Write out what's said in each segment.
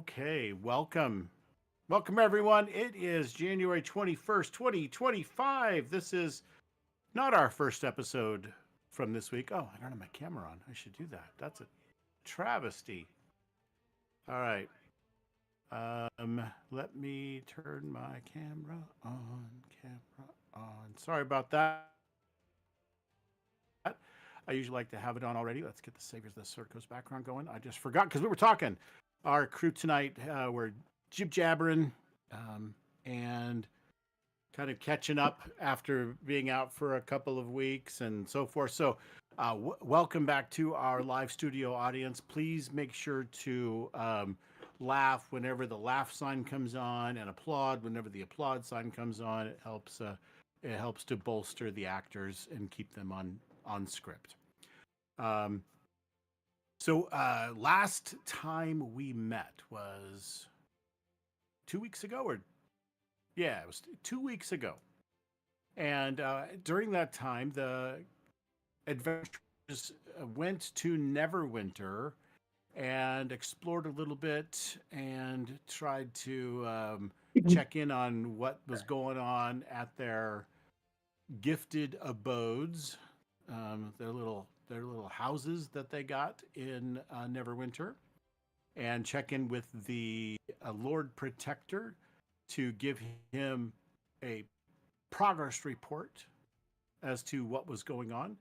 Okay, welcome. Welcome everyone. It is January 21st, 2025. This is not our first episode from this week. Oh, I don't have my camera on. I should do that. That's a travesty. All right. Let me turn my camera on. Camera on. Sorry about that. I usually like to have it on already. Let's get the Saviors of the Circus background going. I just forgot because we were talking. Our crew tonight, we're jib jabbering and kind of catching up after being out for a couple of weeks and so forth. So, welcome back to our live studio audience. Please make sure to laugh whenever the laugh sign comes on, and applaud whenever the applaud sign comes on. It helps. It helps to bolster the actors and keep them on script. Um, so last time we met was 2 weeks ago, or yeah, it was 2 weeks ago. And during that time, the adventurers went to Neverwinter and explored a little bit and tried to check in on what was going on at their gifted abodes, their little houses that they got in Neverwinter, and check in with the Lord Protector to give him a progress report as to what was going on.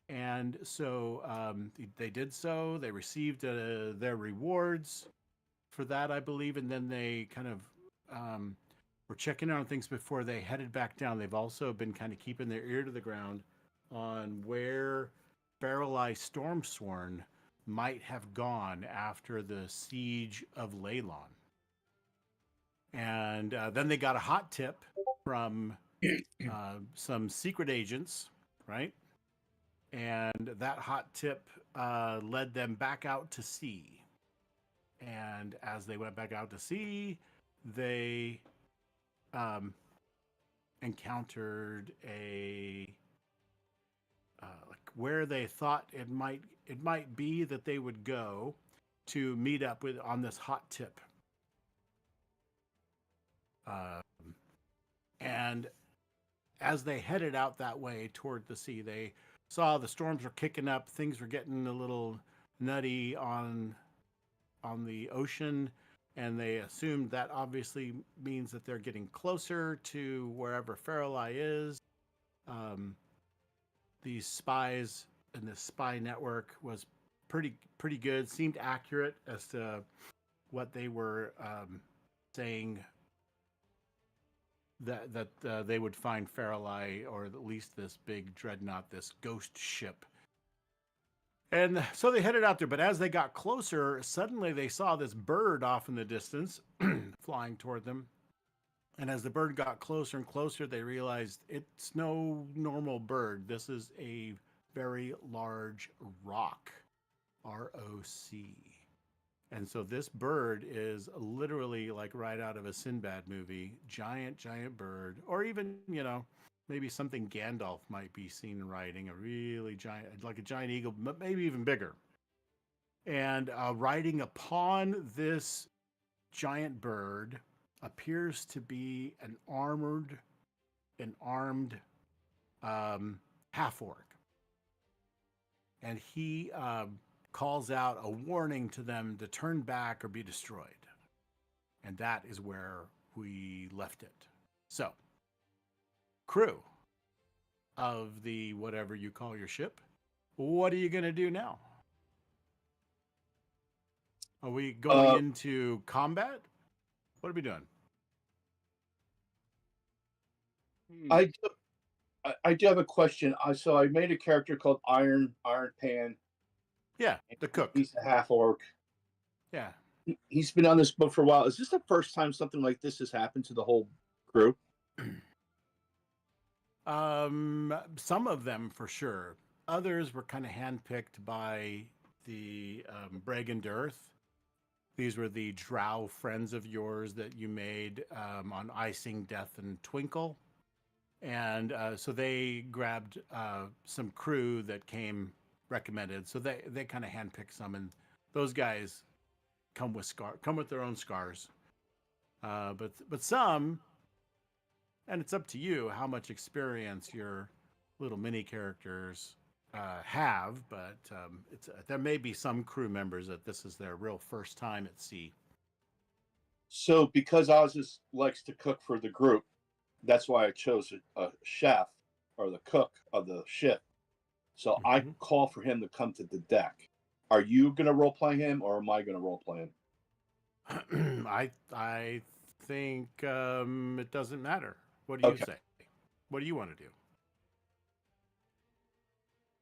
And so they did so. They received their rewards for that, I believe, and then they kind of were checking on things before they headed back down. They've also been kind of keeping their ear to the ground on where Farrelly Stormsworn might have gone after the siege of Leylon. And then they got a hot tip from some secret agents, right? And that hot tip led them back out to sea. And as they went back out to sea, they encountered a like where they thought it might be that they would go to meet up with on this hot tip. And as they headed out that way toward the sea, they saw the storms were kicking up. Things were getting a little nutty on the ocean, and they assumed that obviously means that they're getting closer to wherever Farrelly is. These spies and this spy network was pretty good. Seemed accurate as to what they were saying, that they would find Farrelly, or at least this big dreadnought, this ghost ship. And so they headed out there, but as they got closer, suddenly they saw this bird off in the distance flying toward them. And as the bird got closer and closer, they realized it's no normal bird. This is a very large roc, R-O-C. And so this bird is literally like right out of a Sinbad movie. Giant bird. Or even, maybe something Gandalf might be seen riding, a really giant, like a giant eagle, but maybe even bigger. And riding upon this giant bird appears to be an armed half-orc. And he calls out a warning to them to turn back or be destroyed. And that is where we left it. So, crew of the whatever you call your ship, what are you going to do now? Are we going into combat? What are we doing? I do have a question. So I made a character called Iron Pan. Yeah, the cook. He's a half orc. Yeah. He's been on this boat for a while. Is this the first time something like this has happened to the whole crew? Some of them for sure. Others were kind of handpicked by the Bragendirth. These were the drow friends of yours that you made on Icing, Death, and Twinkle. And so they grabbed some crew that came recommended. So they kind of handpicked some, and those guys come with their own scars. But some, and it's up to you how much experience your little mini characters have. But there may be some crew members that this is their real first time at sea. So because Ozus likes to cook for the group, that's why I chose a chef or the cook of the ship. So I call for him to come to the deck. Are you going to role play him, or am I going to role play him? I think it doesn't matter. What do you say? What do you want to do?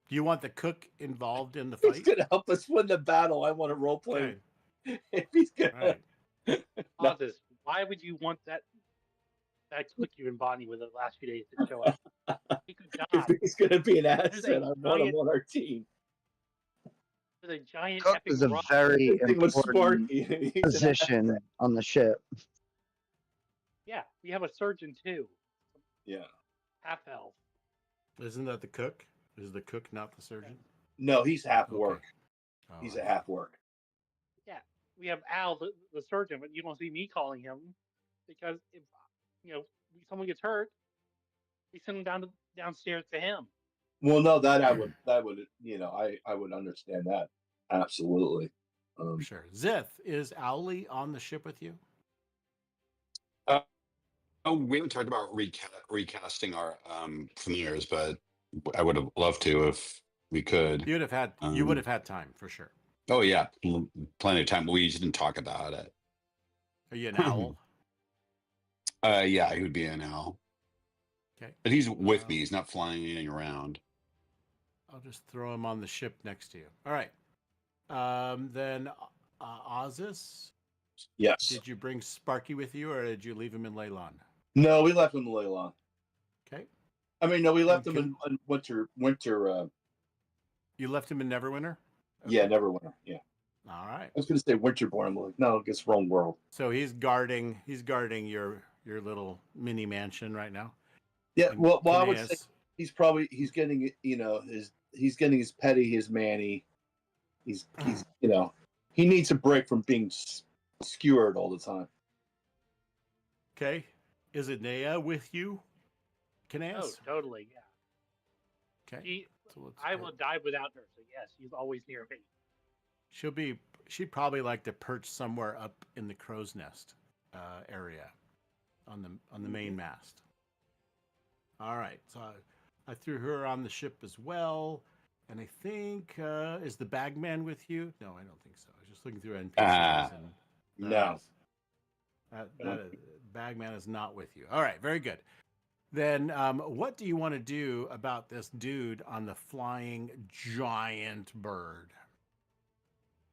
Do you want the cook involved in the fight? He's going to help us win the battle. I want to role play him. If he's going to. Ozus, why would you want that cook you and Bonnie with the last few days to show up? He could die. He's going to be an asset. I want him on our team. There's a giant Cook is a very important position on the ship. Yeah, we have a surgeon too. Yeah. Half elf. Isn't that the cook? Is the cook not the surgeon? No, he's half work. Oh, he's a half work. Yeah, we have Al, the surgeon, but you don't see me calling him because if someone gets hurt, we send him downstairs to him. Well, no, I would I would understand that. Absolutely. Sure. Zith, is Owly on the ship with you? We haven't talked about recasting our familiars, but I would have loved to if we could. You would have had time for sure. Oh yeah, plenty of time. We just didn't talk about it. Are you an owl? Yeah, he would be an owl. Okay. But he's with me. He's not flying around. I'll just throw him on the ship next to you. All right. Then Ozus. Yes. Did you bring Sparky with you, or did you leave him in Leylon? No, we left him in Leylon. Okay. I mean, no, we left him in winter. You left him in Neverwinter? Okay. Yeah, Neverwinter. Yeah. All right. I was going to say Winterborn. I'm like, no, it's wrong world. So he's guarding your little mini mansion right now. Yeah. Well, I would say he's getting he's getting his petty, his manny. He's he needs a break from being skewered all the time. Okay. Is Anea with you? Caneas? Oh, totally, yeah. Okay. I will die without her, so yes, she's always near me. She'd probably like to perch somewhere up in the crow's nest area on the main mast. All right. So I threw her on the ship as well. And I think, is the bagman with you? No, I don't think so. I was just looking through NPCs. No. Bagman is not with you. All right, very good. Then what do you want to do about this dude on the flying giant bird?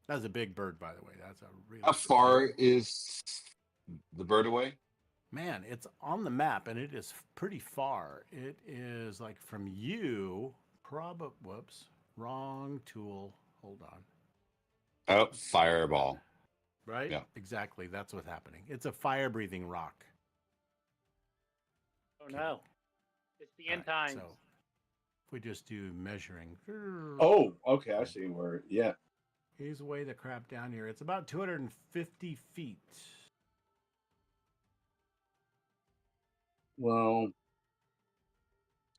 That's a big bird, by the way. That's a really. How far is the bird away? Man, it's on the map, and it is pretty far. It is like from you. Whoops, wrong tool. Hold on. Oh, fireball. Right? Yeah. Exactly. That's what's happening. It's a fire-breathing rock. Oh, no. It's the end times. So if we just do measuring. Oh, okay. I see where, yeah. He's way the crap down here. It's about 250 feet. Well.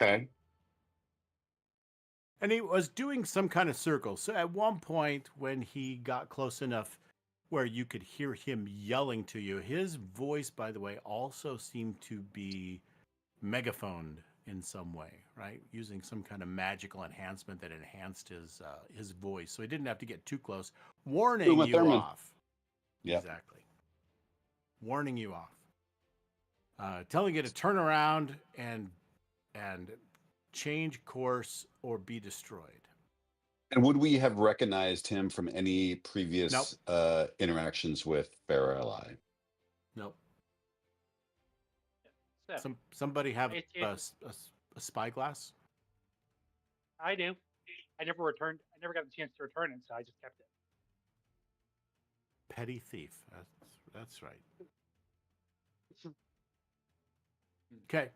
Okay. And he was doing some kind of circle. So at one point, when he got close enough where you could hear him yelling to you, his voice, by the way, also seemed to be megaphoned in some way, right? Using some kind of magical enhancement that enhanced his voice. So he didn't have to get too close. Warning you off. Yeah. Exactly. Warning you off. Telling you to turn around and change course or be destroyed. And would we have recognized him from any previous interactions with Fair Ally? Nope. So, Somebody have a spyglass? I do. I never got the chance to return it, so I just kept it. Petty thief. That's right. Okay.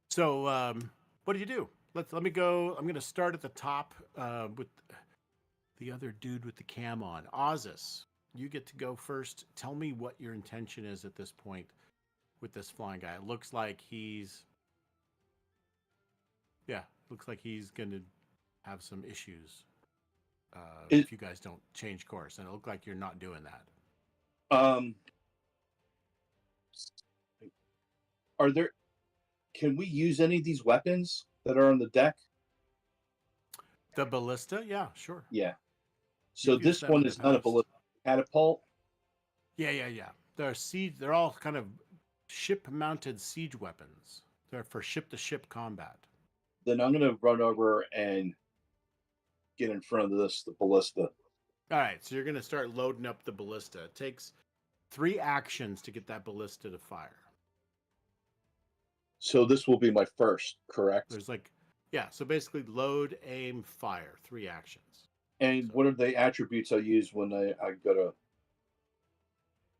So, what do you do? Let me go. I'm going to start at the top with the other dude with the cam on. Ozus, you get to go first. Tell me what your intention is at this point with this flying guy. It looks like he's going to have some issues if you guys don't change course, and it looks like you're not doing that. Are there? Can we use any of these weapons that are on the deck? The ballista, yeah, sure. Yeah. So You've used this that one in the is not a past. ballistic catapult. Yeah. They're all kind of ship-mounted siege weapons. They're for ship-to-ship combat. Then I'm going to run over and get in front of the ballista. All right, so you're going to start loading up the ballista. It takes 3 actions to get that ballista to fire. So this will be my first, correct? There's so basically load, aim, fire, 3 actions. And what are the attributes I use when I go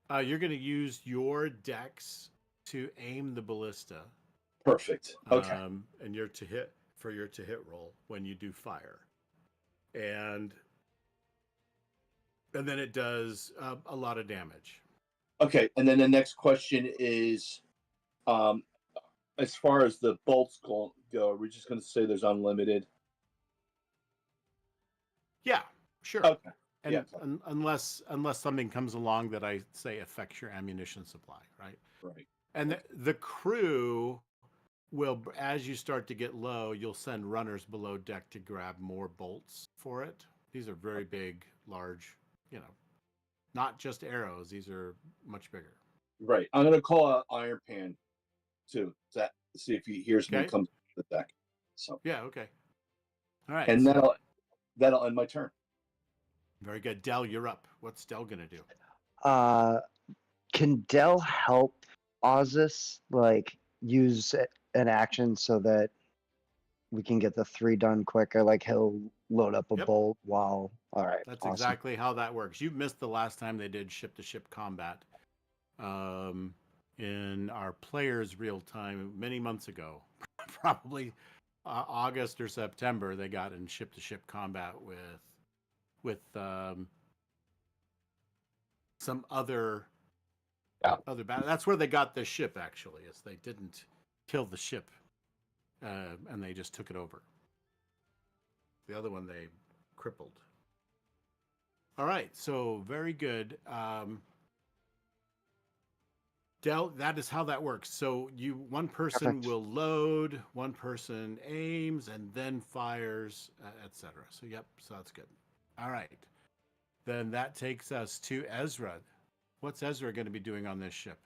to? You're going to use your dex to aim the ballista. Perfect. Okay. And your to hit roll when you do fire, and then it does a lot of damage. Okay, and then the next question is, as far as the bolts go, are we just going to say there's unlimited? Yeah, sure. Okay. And yeah. unless something comes along that I say affects your ammunition supply, right? Right. And the crew will, as you start to get low, you'll send runners below deck to grab more bolts for it. These are very big, large, not just arrows. These are much bigger. Right. I'm going to call out Iron Pan too. See if he hears me come to the deck. So. Yeah. Okay. All right. And that'll end my turn. Very good. Dell, you're up. What's Dell going to do? Can Dell help Ozus use an action so that we can get the 3 done quicker? He'll load up a bolt while. All right. That's awesome. exactly how that works. You missed the last time they did ship-to-ship combat in our players' real time many months ago, probably August or September. They got in ship-to-ship combat with some other battle. That's where they got the ship, actually, is they didn't kill the ship and they just took it over. The other one they crippled. All right, so very good. Del, that is how that works. So one person will load, one person aims, and then fires, etc. So so that's good. All right. Then that takes us to Ezra. What's Ezra going to be doing on this ship?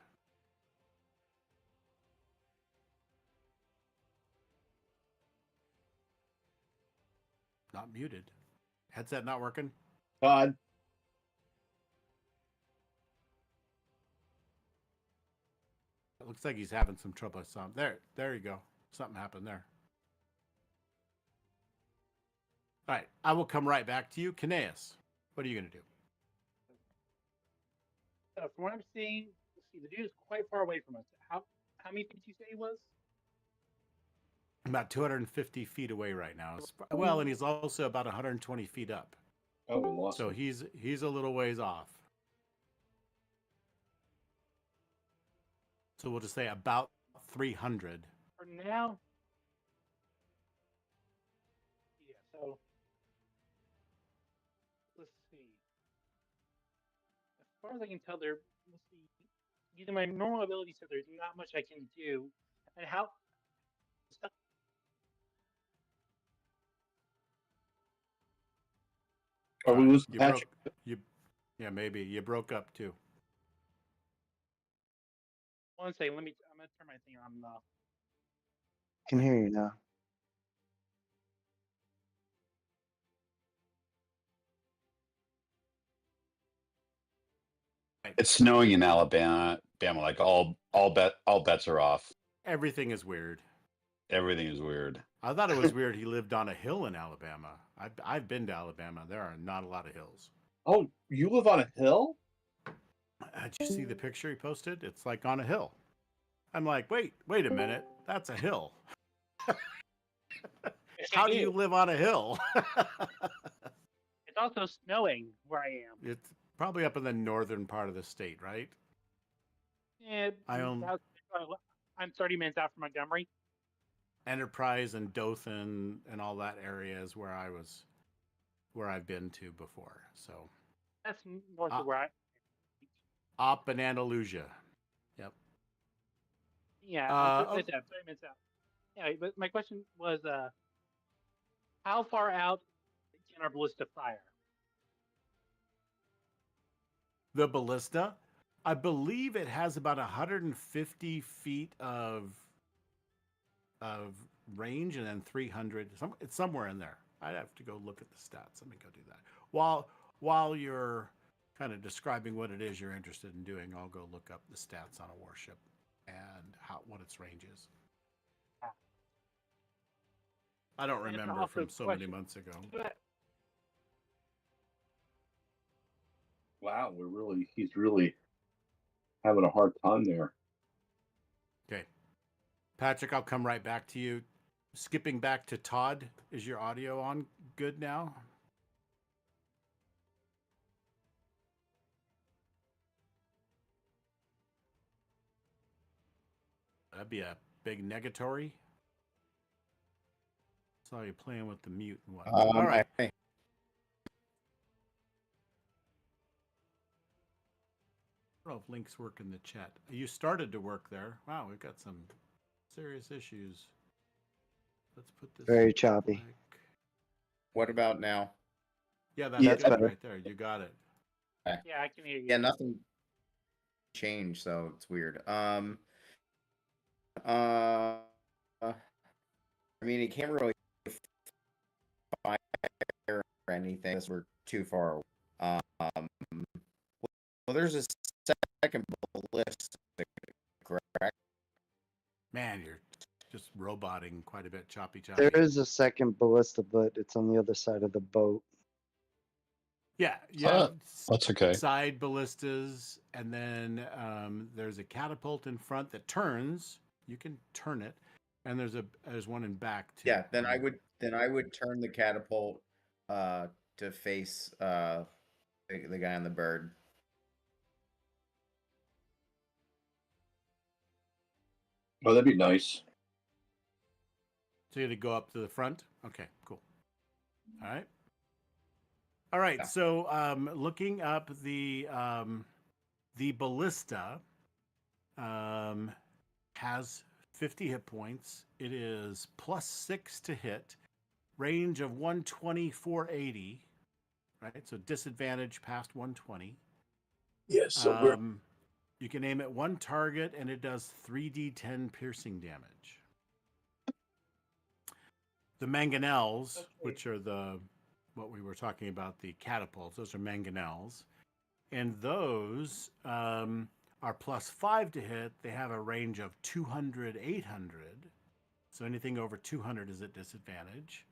Not muted. Headset not working? Todd. It looks like he's having some trouble. There you go. Something happened there. All right. I will come right back to you. Kineas, what are you going to do? From what I'm seeing, let's see, the dude is quite far away from us. How many feet did you say he was? About 250 feet away right now. Well, and he's also about 120 feet up. Oh, we lost so him. he's a little ways off. So we'll just say about 300. For now. Yeah, so let's see. As far as I can tell, let's see. Using my normal ability set, there's not much I can do. And how Are we losing Patrick? Yeah, maybe. You broke up too. One second, I'm gonna turn my thing on. Can hear you now. It's snowing in Alabama. Like all bets are off. Everything is weird. Everything is weird. I thought it was weird he lived on a hill in Alabama. I've been to Alabama. There are not a lot of hills. Oh, you live on a hill? Did you see the picture he posted? It's like on a hill. I'm like, wait a minute. That's a hill. How do you live on a hill? It's also snowing where I am. probably up in the northern part of the state, right? Yeah, I own I'm 30 minutes out from Montgomery. Enterprise and Dothan and all that area is where I've been to before. So That's north of where I. up in Andalusia. Yep. Yeah, oh, 30 minutes out. Yeah, but my question was, how far out can our ballista fire? the ballista, I believe it has about 150 feet of range and then 300. It's somewhere in there. I'd have to go look at the stats. Let me go do that. While you're kind of describing what it is you're interested in doing, I'll go look up the stats on a warship and what its range is. I don't remember from so many months ago. Wow, he's really having a hard time there. Okay. Patrick, I'll come right back to you. Skipping back to Todd, is your audio on good now? That'd be a big negatory. Saw you playing with the mute and whatnot. All right. I don't know if links work in the chat. You started to work there. Wow, we've got some serious issues. Let's put this very choppy. What about now? Yeah, that's good right there. You got it. Okay. Yeah, I can hear you. Yeah, nothing changed, so it's weird. I mean, it can't really fire or anything because we're too far away. Well, there's a second ballista, correct? Man, you're just roboting quite a bit, choppy. There is a second ballista, but it's on the other side of the boat. Yeah, that's okay. Side ballistas, and then there's a catapult in front that turns. You can turn it, and there's one in back too. Yeah, then I would turn the catapult to face the guy on the bird. Oh, that'd be nice. So you had to go up to the front? Okay, cool. All right. Yeah. So looking up the ballista has 50 hit points. It is +6 to hit, range of 120, 480. Right, so disadvantage past 120. Yes. So you can aim at one target, and it does 3d10 piercing damage. The mangonels, which are what we were talking about, the catapults, those are mangonels. And those are +5 to hit. They have a range of 200, 800. So anything over 200 is at disadvantage.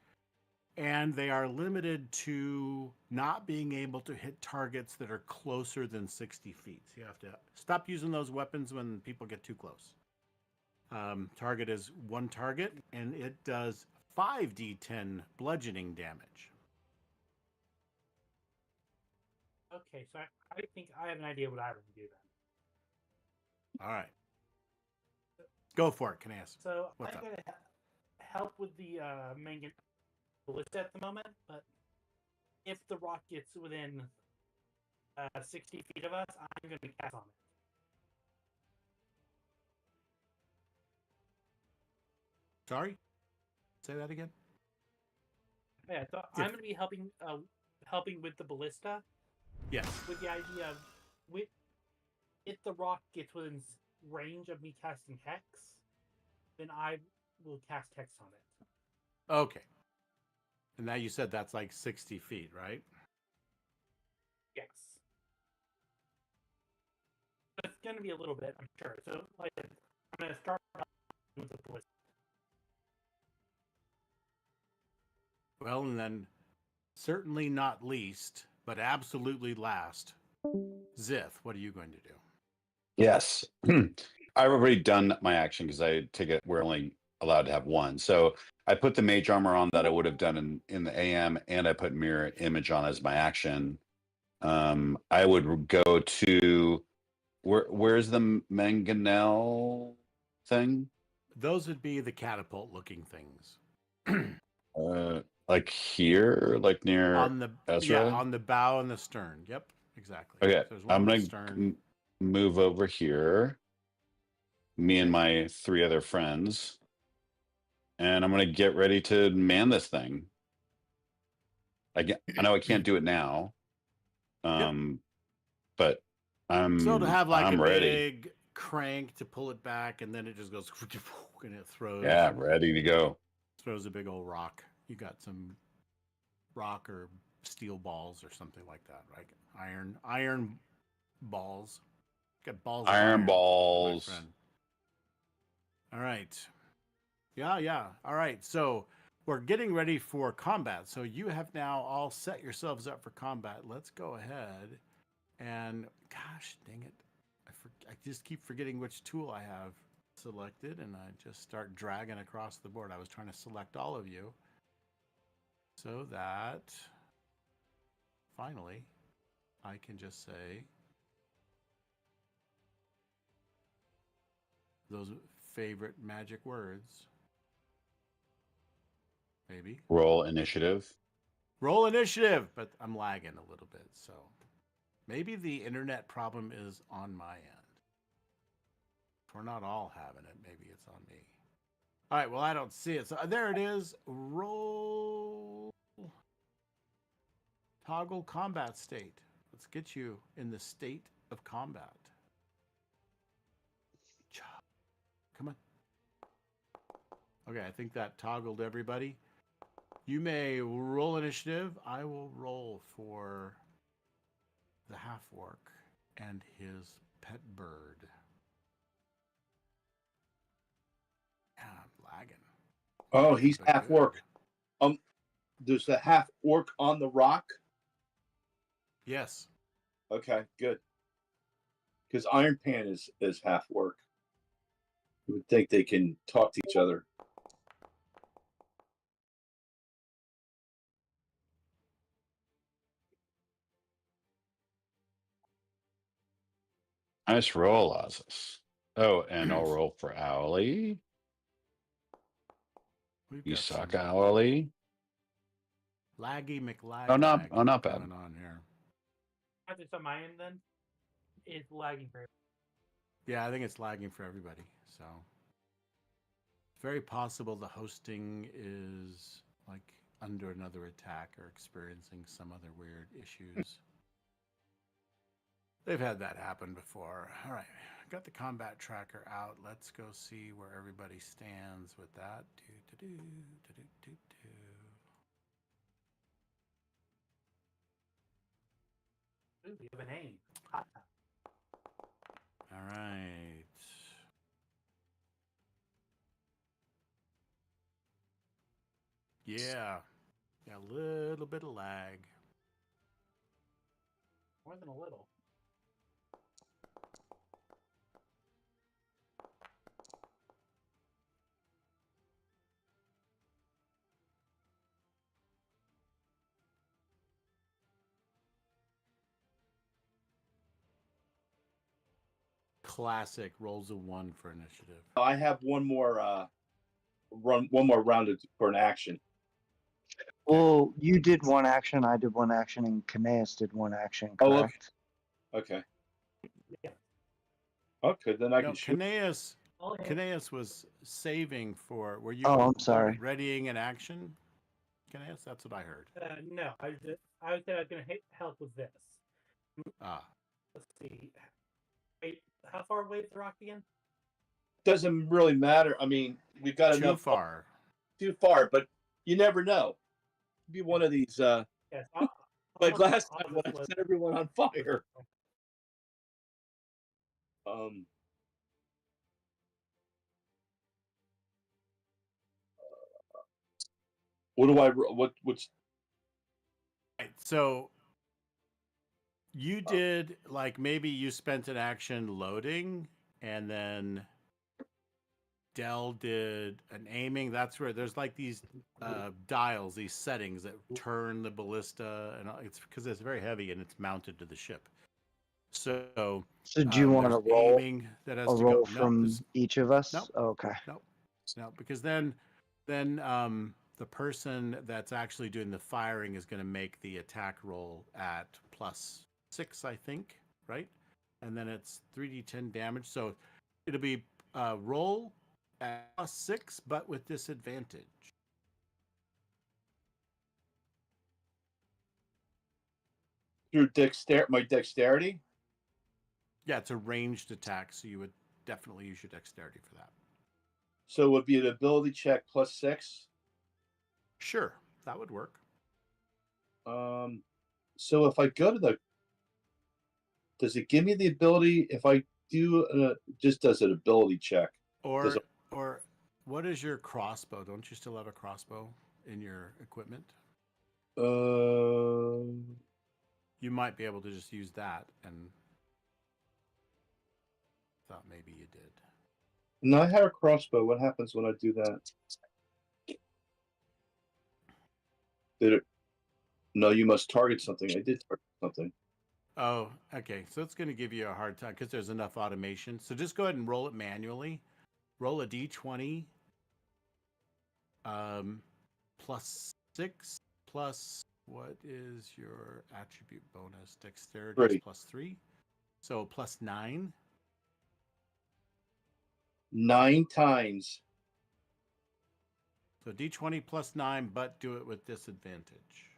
And they are limited to not being able to hit targets that are closer than 60 feet. So you have to stop using those weapons when people get too close. Target is one target, and it does 5d10 bludgeoning damage. Okay, so I think I have an idea what I would do then. All right. Go for it, Canais. So I'm going to help with the mangon ballista at the moment, but if the rock gets within 60 feet of us, I'm going to cast on it. Sorry? Say that again? Yeah, so I'm going to be helping with the ballista. Yes. With the idea of if the rock gets within range of me casting Hex, then I will cast Hex on it. Okay. And now you said that's like 60 feet, right? Yes. It's going to be a little bit, I'm sure. So, like, I'm going to start with the ballista. Well, and then certainly not least, but absolutely last, Zith, what are you going to do? Yes. I've already done my action because I take it. We're only allowed to have one. So I put the mage armor on that I would have done in the AM, and I put mirror image on as my action. I would go to where's the mangonel thing? Those would be the catapult-looking things. Like here, like near on the Ezra? on the bow and the stern. Yep, exactly. Okay, So there's one I'm on the gonna stern. move over here. Me and my 3 other friends, and I'm gonna get ready to man this thing. I know I can't do it now, but So to have like I'm a ready. big crank to pull it back, and then it just goes and it throws. Yeah, ready to go. Throws a big old rock. You got some rock or steel balls or something like that, right? Iron balls. Got balls of Iron iron, balls. my friend. All right. Yeah. All right. So we're getting ready for combat. So you have now all set yourselves up for combat. Let's go ahead and, gosh, dang it. I just keep forgetting which tool I have selected, and I just start dragging across the board. I was trying to select all of you so that finally I can just say those favorite magic words. Maybe. Roll initiative. Roll initiative, but I'm lagging a little bit, so maybe the internet problem is on my end. If we're not all having it, maybe it's on me. All right, well, I don't see it. So there it is. Roll. Toggle combat state. Let's get you in the state of combat. Come on. Okay, I think that toggled everybody. You may roll initiative. I will roll for the half-orc and his pet bird. Yeah, I'm lagging. Oh, he's But half good. orc. There's a half orc on the rock. Yes. Okay, good. Because Iron Pan is half orc. You would think they can talk to each other. Nice roll, Ozus. Oh, and I'll roll for Owly. You suck, Owly. Laggy McLag. Oh, not bad. Going on here. I think on my end then. It's lagging for. Yeah, I think it's lagging for everybody. So it's very possible the hosting is like under another attack or experiencing some other weird issues. They've had that happen before. All right, got the combat tracker out. Let's go see where everybody stands with that. Ooh, we have a name. All right. Yeah, a little bit of lag. More than a little. Classic rolls a 1 for initiative. I have one more round for an action. Well, you did one action, I did one action, and Kaneas did one action, correct? Okay. Yeah. Okay, then I No, can shoot. Kaneas was saving for. Were you? Oh, I'm sorry. Readying an action, Kaneas. That's what I heard. No, I said I was going to help with this. Ah, Let's see. Wait, how far away is the rock again? Doesn't really matter. I mean, we've got too enough. far. Too far, but you never know. Be one of these. Yes. Like last time when I set everyone on fire. What do I? What's? Right, so you did like maybe you spent an action loading and then Dell did an aiming. That's where there's like these dials, these settings that turn the ballista, and it's because it's very heavy and it's mounted to the ship. So So do you want to there's roll aiming that has a to roll go. No, from each of us? Nope. Oh, okay. no, because then the person that's actually doing the firing is going to make the attack roll at +6, I think, right? And then it's 3d10 damage. So it'll be roll at +6, but with disadvantage. Through my dexterity. Yeah, it's a ranged attack, so you would definitely use your dexterity for that. So it would be an ability check +6. Sure, that would work. So if I go to does it give me the ability if I do just does an ability check? Or what is your crossbow? Don't you still have a crossbow in your equipment? You might be able to just use that, and thought maybe you did. No, I have a crossbow. What happens when I do that? Did it? No, you must target something. I did target something. Oh, okay. So it's going to give you a hard time because there's enough automation. So just go ahead and roll it manually. Roll a d20 +6 plus what is your attribute bonus? Dexterity is +3. So +9. 9 times. So d20 +9, but do it with disadvantage.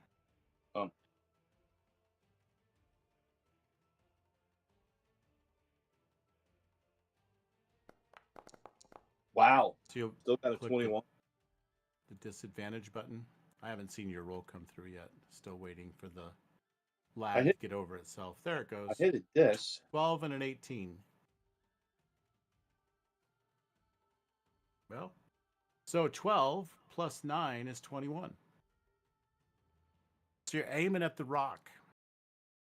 Wow. So you'll Still got a click 21. the disadvantage button. I haven't seen your roll come through yet. Still waiting for the lag to get over itself. There it goes. I hit this. 12 and an 18. Well, so 12 plus 9 is 21. So you're aiming at the rock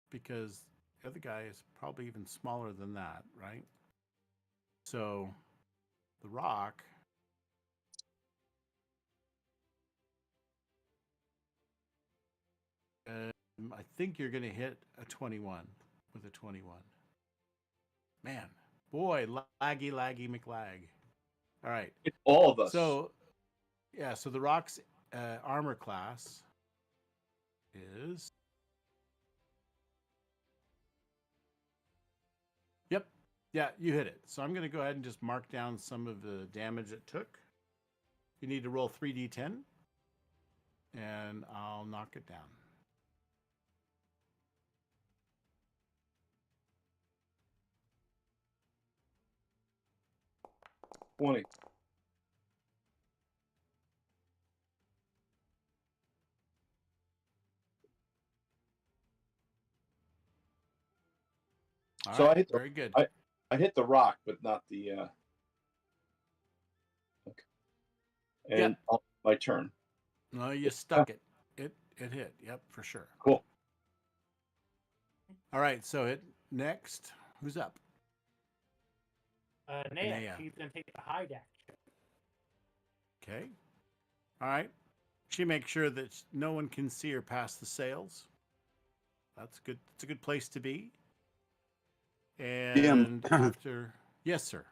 because the other guy is probably even smaller than that, right? So the rock I think you're going to hit a 21 with a 21. Man, boy, laggy, McLag. All right. It's all of us. So, yeah, so the rock's armor class is... Yep. Yeah, you hit it. So I'm going to go ahead and just mark down some of the damage it took. You need to roll 3d10, and I'll knock it down. All so right, I hit very good. I hit the rock, but not the. Okay. And my turn. No, you stuck it. It hit. Yep, for sure. Cool. All right, so it next. Who's up? Naya. She's gonna take the hide action. Okay. All right. She makes sure that no one can see her past the sails. That's good. It's a good place to be. And after, yes, sir.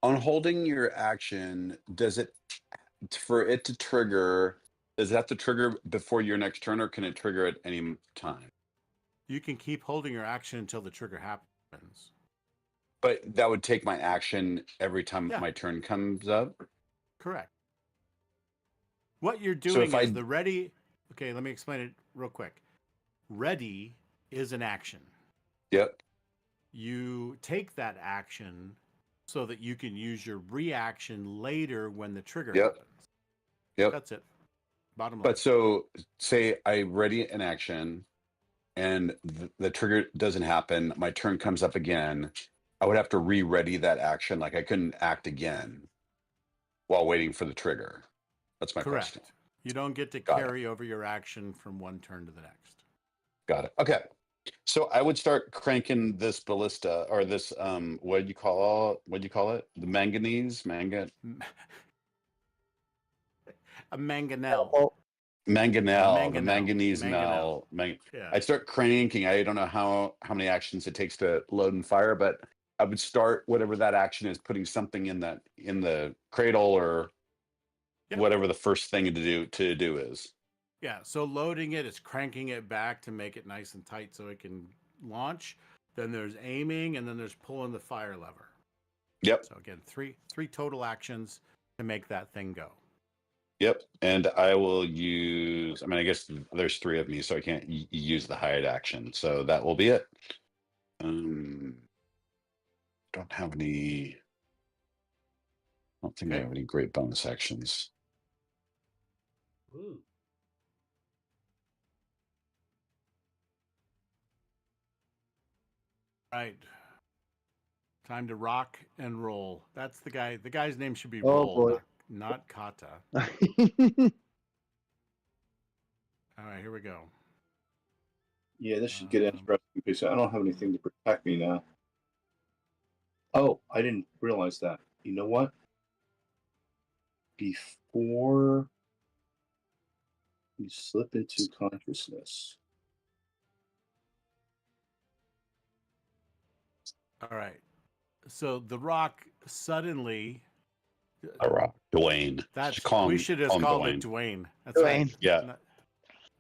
On holding your action, does it for it to trigger? Does it have to trigger before your next turn, or can it trigger at any time? You can keep holding your action until the trigger happens. But that would take my action every time Yeah. my turn comes up? Correct. What you're doing So is the ready. Okay, let me explain it real quick. Ready is an action. Yep. You take that action so that you can use your reaction later when the trigger happens. Yep. That's it. Bottom line. But so say I ready an action and the trigger doesn't happen, my turn comes up again. I would have to re-ready that action. Like I couldn't act again while waiting for the trigger. That's my question. You don't get to Got carry over your action from one turn to the next. Got it. Okay. So I would start cranking this ballista or this what do you call it? The manganese, A mangonel. Oh, manganel, the Mangonel. manganese Mangonel. Yeah. I'd start cranking. I don't know how many actions it takes to load and fire, but I would start whatever that action is, putting something in the cradle or Yep. whatever the first thing to do is. Yeah. So loading it is cranking it back to make it nice and tight so it can launch. Then there's aiming, and then there's pulling the fire lever. Yep. So again, three total actions to make that thing go. Yep. And I will use, I mean, I guess there's 3 of me, so I can't use the hide action. So that will be it. Don't have any, I don't think I Okay. have any great bonus actions. Ooh. Right. Time to rock and roll. That's the guy. The guy's name should be Oh, Roll, boy. not Kata. All right, here we go. Yeah, this should get interesting because I don't have anything to protect me now. Oh, I didn't realize that. You know what? Before you slip into consciousness. All right. So the rock suddenly. A rock, Dwayne. That's Just call we him- should have call him called Dwayne. it Dwayne. That's right. Dwayne. Yeah.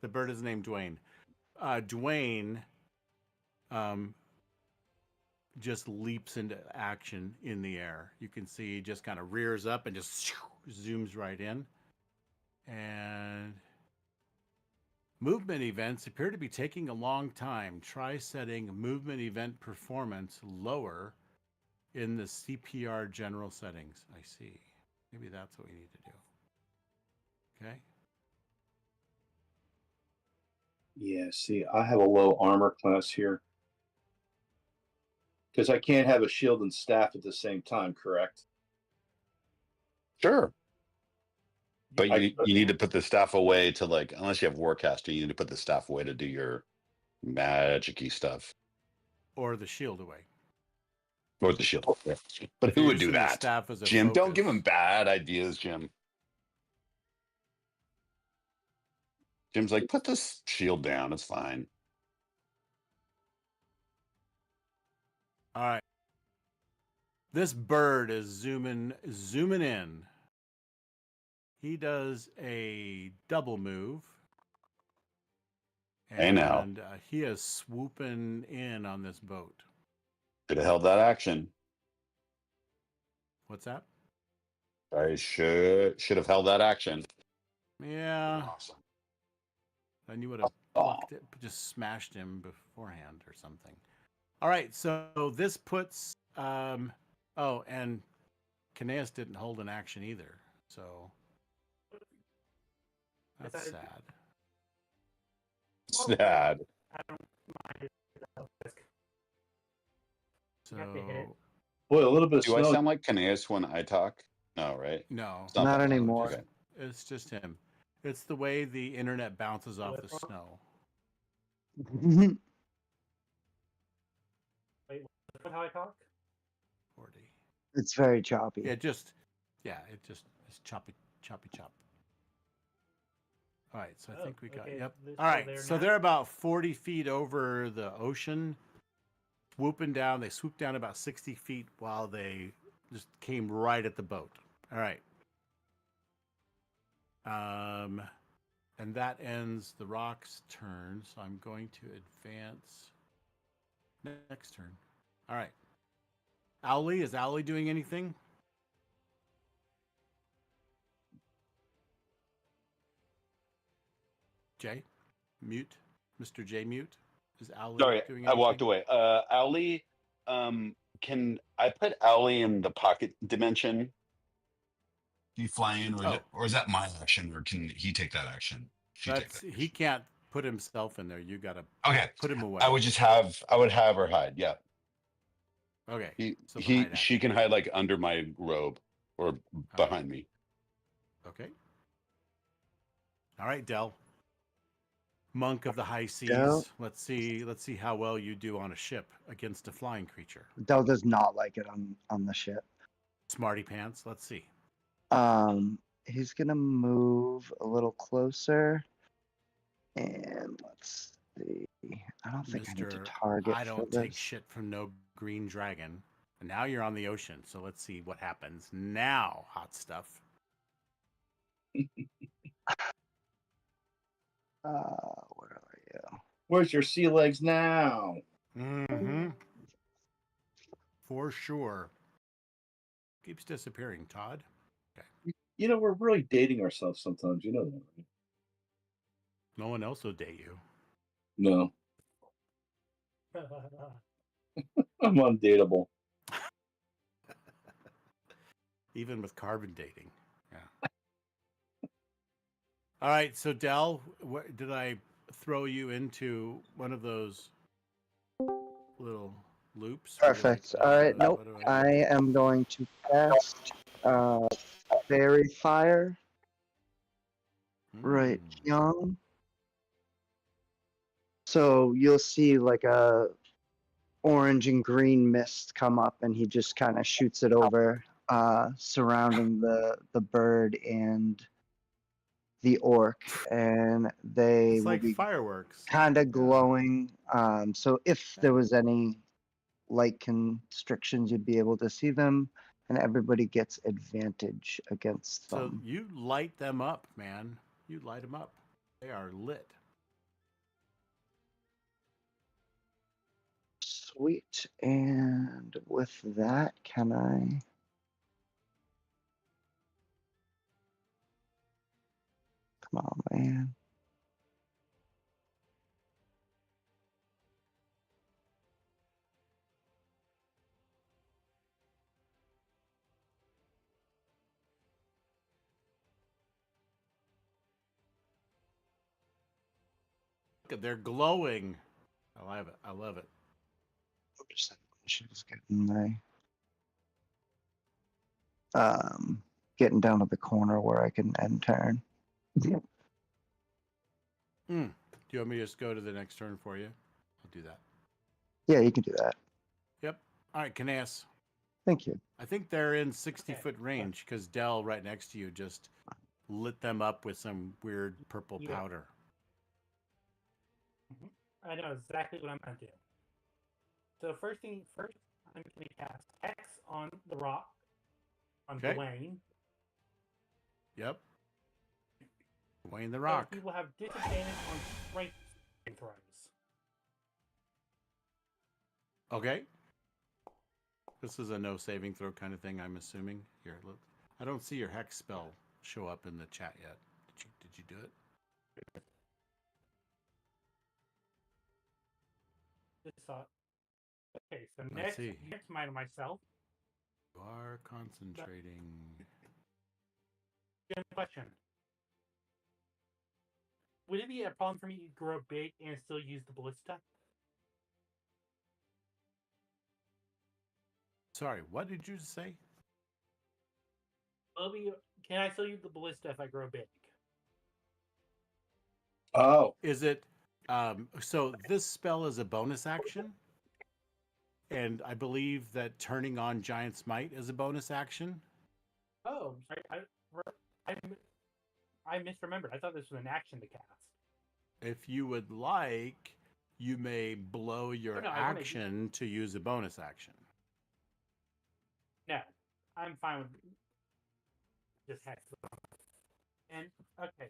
The bird is named Dwayne. Dwayne just leaps into action in the air. You can see he just kind of rears up and just zooms right in. And movement events appear to be taking a long time. Try setting movement event performance lower in the CPR general settings. I see. Maybe that's what we need to do. Okay. Yeah, see, I have a low armor class here. Because I can't have a shield and staff at the same time, correct? Sure. But I- you need to put the staff away to, like, unless you have Warcaster, you need to put the staff away to do your magic-y stuff. Or the shield away. Or the shield. Yeah. But If who you're would do using the that? staff as a Jim, don't give focus. him bad ideas, Jim. Jim's like, put this shield down. It's fine. All right. This bird is zooming in. He does a double move. Hey, now. And he is swooping in on this boat. Should have held that action. What's that? I should have held that action. Yeah. Awesome. Then you would have plucked it, just smashed him beforehand or something. All right, so this puts oh, and Kineas didn't hold an action either. So that's sad. Sad. I don't mind it. So You have to hit it. Boy, a little bit of Do I snow. sound like Kineas when I talk? No, right? no, It's Not that loud. anymore. Okay. it's just him. It's the way the internet bounces off the snow. Wait, is that how I talk? 40. It's very choppy. It just it's choppy chop. All right, so I Oh, think we got okay, yep. they're All right, still there so now? they're about 40 feet over the ocean, swooping down. They swooped down about 60 feet while they just came right at the boat. All right. And that ends the rock's turn. So I'm going to advance next turn. All right. Owly, is Owly doing anything? Jay, mute. Mr. J, mute. Is Owly Sorry, doing I anything? walked away. Owly, can I put Owly in the pocket dimension? Can you fly in, or is that my action, or can he take that action? He can't put himself in there. You gotta put him away. I would have her hide. Yeah. Okay. So She can hide like under my robe or behind me. Okay. All right, Dell. Monk of the high seas. Del, Let's see how well you do on a ship against a flying creature. Del does not like it on the ship. Smarty pants. Let's see. He's gonna move a little closer, and let's see. I don't think I need to Mr. target I for don't take this. shit from no green dragon. And now you're on the ocean, so let's see what happens now, hot stuff. Where are you? Where's your sea legs now? Mm-hmm. For sure. Keeps disappearing, Todd. You know, we're really dating ourselves sometimes. You know that, right? No one else will date you. No, I'm undateable. Even with carbon dating. Yeah. All right, so Del, did I throw you into one of those little loops? Would you like Perfect. All right. those? Nope. What do I am going to cast Fairy Fire right Mm. young. So you'll see like a orange and green mist come up, and he just kind of shoots it over, surrounding the bird and the orc, and they It's will like be fireworks. kind of Yeah. glowing. So if there was any light constrictions, you'd be able to see them, and everybody gets advantage against So them. you light them up, man. You light them up. They are lit. Sweet. And with that, can I? Come on, man. Look, they're glowing. I love it. I love it. She's getting down to the corner where I can end turn. Do you want me to just go to the next turn for you? I'll do that. Yeah, you can do that. Yep. All right, Canas. Thank you. I think they're in 60-foot range because Dell, right next to you, just lit them up with some weird purple Yeah. powder. I know exactly what I'm gonna do. So first, I'm gonna cast X on the rock on Okay. Dwayne. Yep. Wayne the So Rock. he will have disadvantage on strength throws. Okay. This is a no saving throw kind of thing, I'm assuming. Here, look. I don't see your hex spell show up in the chat yet. Did you do it? Just thought. Okay, so Let's see. next mind myself. You are concentrating. Good question. Would it be a problem for me to grow big and still use the ballista? Sorry, what did you say? Can I still use the ballista if I grow big? Oh, Is it so this spell is a bonus action? And I believe that turning on Giant Smite is a bonus action. Oh, I misremembered. I thought this was an action to cast. If you would like, you may blow your action to use a bonus action. No, I'm fine with just hex. And okay,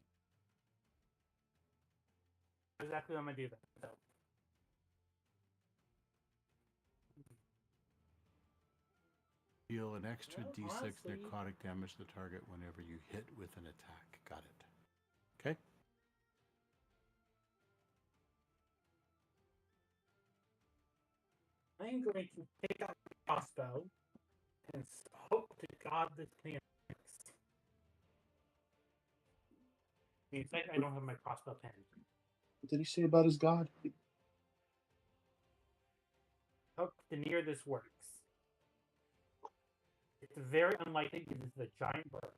exactly what I'm gonna do then. So. Deal an extra Well, d6 honestly, necrotic damage to the target whenever you hit with an attack. Got it. Okay. I'm going to take out the crossbow and hope to God this can. In fact, I don't have my crossbow pen. what did he say about his god? Hope to near this works. It's very unlikely because it's a giant bird.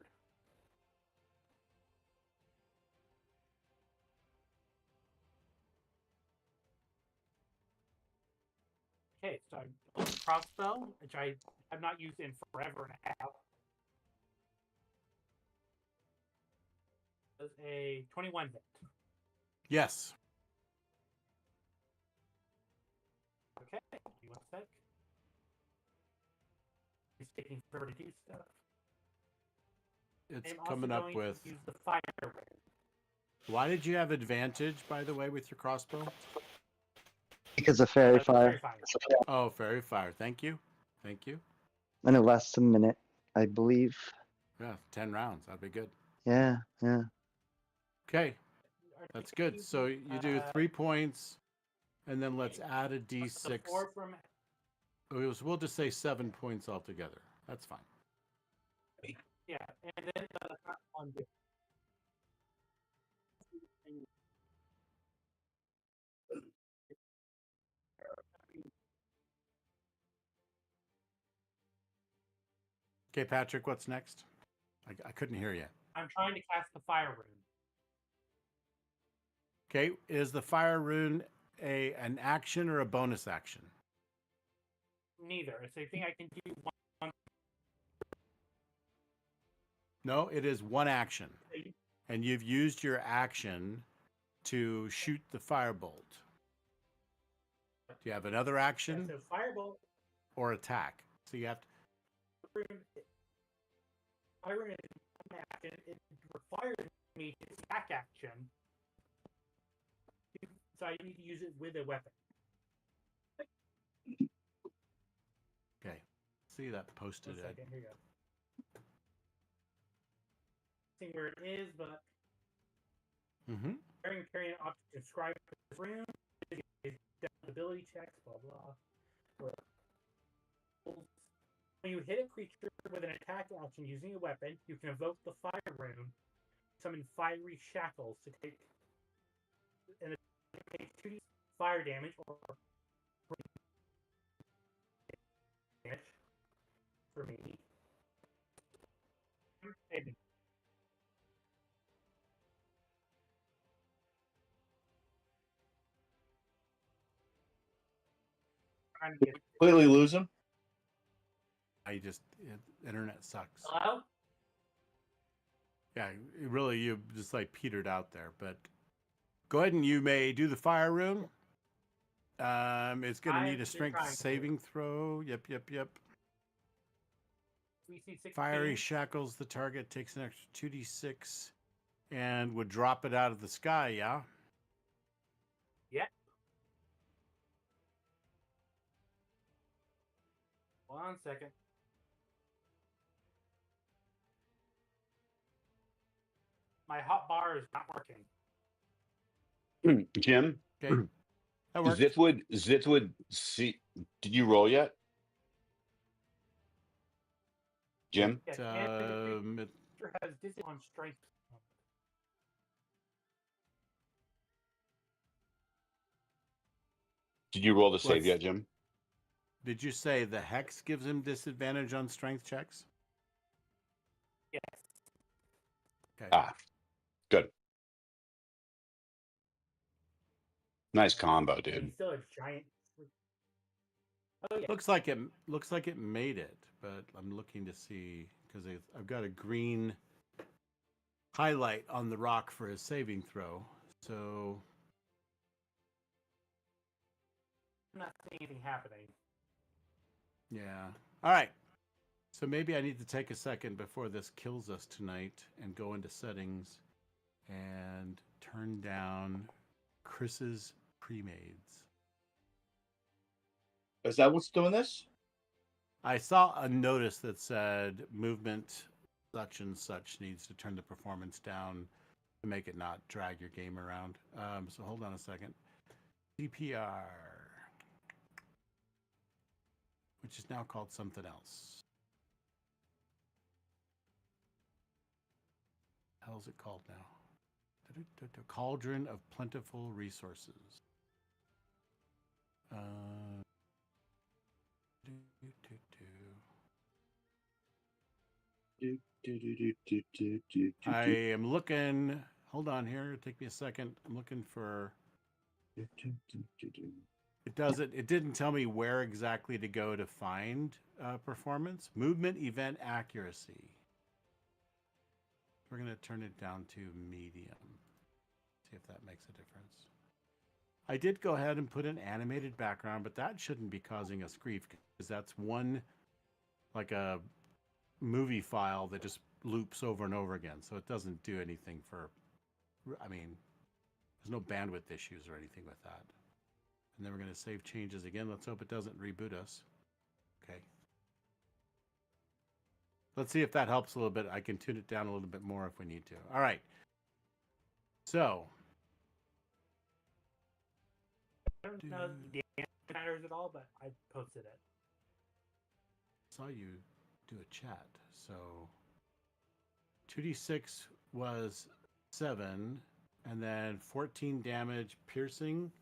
so I pulled the crossbow, which I have not used in forever and a half. Does a 21 hit? Yes. Okay, give me 1 sec. He's taking forever to do stuff. It's I'm coming also up going with. to use the fire ring. Why did you have advantage, by the way, with your crossbow? Because of fairy Fairy fire. fire. Oh, fairy fire. Thank you. Thank you. And it lasts a minute, I believe. Yeah, 10 rounds. That'd be good. Yeah, yeah. Okay, that's good. So you do 3 points, and then let's add a The d6. 4 from We'll just say 7 points altogether. That's fine. yeah, and then the on the Okay, Patrick, what's next? I couldn't hear you. I'm trying to cast the fire rune. Okay, is the fire rune an action or a bonus action? Neither. It's a thing I can do one. No, it is one action. And you've used your action to shoot the firebolt. Do you have another action Yeah, so firebolt. or attack? So you have to. Fire rune is one action. It requires me to attack action. So I need to use it with a weapon. Okay. See that posted. 1 second, here you go. Seeing where it is, but Mm-hmm. carrying an object described as rune is ability checks, blah blah. When you hit a creature with an attack action using a weapon, you can evoke the fire rune, summon fiery shackles to take, and it takes 2d fire damage or damage for me. Trying to get Completely lose him. Internet sucks. hello. Yeah, really, you just like petered out there. But go ahead and you may do the fire rune. It's going to need a I've been strength trying to. saving throw. Yep. DC 16. Fiery shackles the target, takes an extra 2d6, and would drop it out of the sky, yeah? Yeah. 1 second. My hot bar is not working. Jim, Okay. That works. Zitwood, see, did you roll yet? Jim? Yes, and the creature has disadvantage on strength. Did you roll the save What's- yet, Jim? Did you say the hex gives him disadvantage on strength checks? Yes. Okay. Ah, good. Nice combo, And dude. he's still a giant. Oh yeah. Looks like it made it, but I'm looking to see because I've got a green highlight on the rock for his saving throw. So I'm not seeing anything happening. yeah. All right. So maybe I need to take a second before this kills us tonight and go into settings and turn down Chris's pre-mades. Is that what's doing this? I saw a notice that said movement such and such needs to turn the performance down to make it not drag your game around. So hold on a second. CPR, which is now called something else. How is it called now? Cauldron of Plentiful Resources. I am looking. Hold on here. Take me a second. I'm looking for. It didn't tell me where exactly to go to find performance. Movement, event, accuracy. We're going to turn it down to medium. See if that makes a difference. I did go ahead and put an animated background, but that shouldn't be causing us grief because that's one, like a movie file that just loops over and over again. So it doesn't do anything for, I mean, there's no bandwidth issues or anything with that. And then we're going to save changes again. Let's hope it doesn't reboot us. Okay. Let's see if that helps a little bit. I can tune it down a little bit more if we need to. All right. So. I don't know if the matters at all, but I posted it. Saw you do a chat. So 2d6 was 7, and then 14 damage piercing.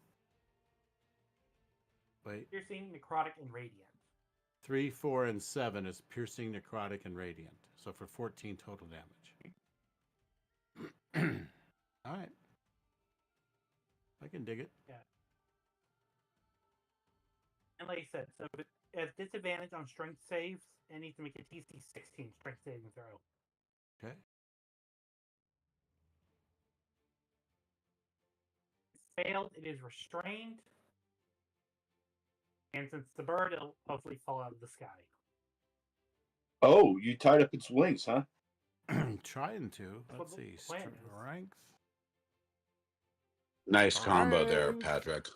Wait. Piercing, necrotic, and radiant. 3, 4, and 7 is piercing, necrotic, and radiant. So for 14 total damage. All right. I can dig it. Yeah. And like I said, so at disadvantage on strength saves, it needs to make a DC 16 strength saving throw. Okay. Failed, it is restrained. And since the bird, it'll hopefully fall out of the sky. Oh, you tied up its wings, huh? Trying to. That's Let's what the see. plan is. Strength. Nice combo there, Strength. Patrick.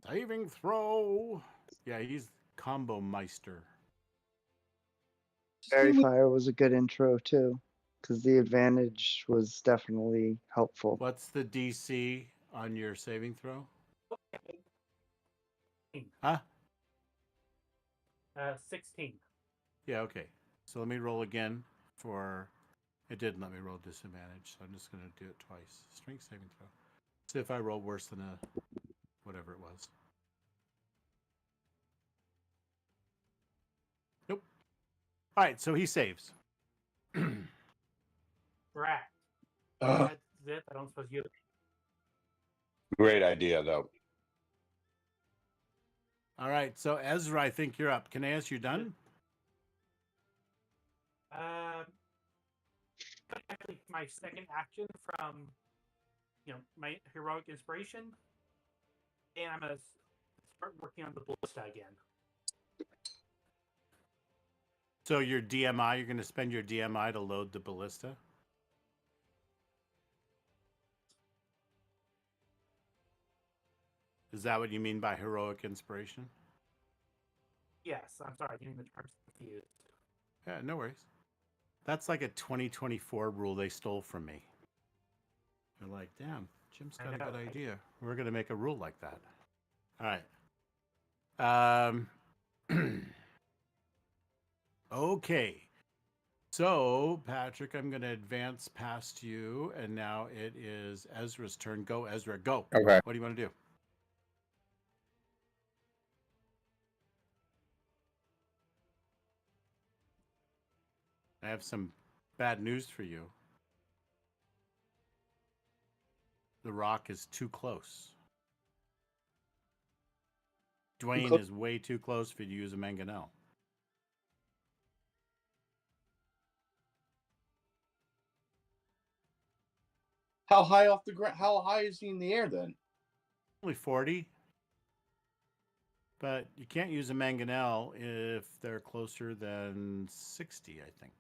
Saving throw. Yeah, he's combo meister. Fairy Fire was a good intro too, because the advantage was definitely helpful. What's the DC on your saving throw? Huh? 16. Yeah, okay. So let me roll again for... It didn't let me roll disadvantage, so I'm just going to do it twice. Strength saving throw. See if I roll worse than a... whatever it was. Nope. All right, so he saves. Rat. Uh, That's it. I don't suppose you... Great idea, though. All right, so Ezra, I think you're up. Kineas, you done? Actually, my second action from, my heroic inspiration, and I'm gonna start working on the ballista again. So your DMI, you're going to spend your DMI to load the ballista? Is that what you mean by heroic inspiration? Yes, I'm sorry, getting the terms confused. Yeah, no worries. That's like a 2024 rule they stole from me. They're like, damn, Jim's got a good idea. We're going to make a rule like that. All right. Okay. So, Patrick, I'm going to advance past you, and now it is Ezra's turn. Go, Ezra, go. Okay. What do you want to do? I have some bad news for you. The rock is too close. Dwayne is way too close for you to use a mangonel. how high off the ground? How high is he in the air then? Only 40. But you can't use a mangonel if they're closer than 60, I think.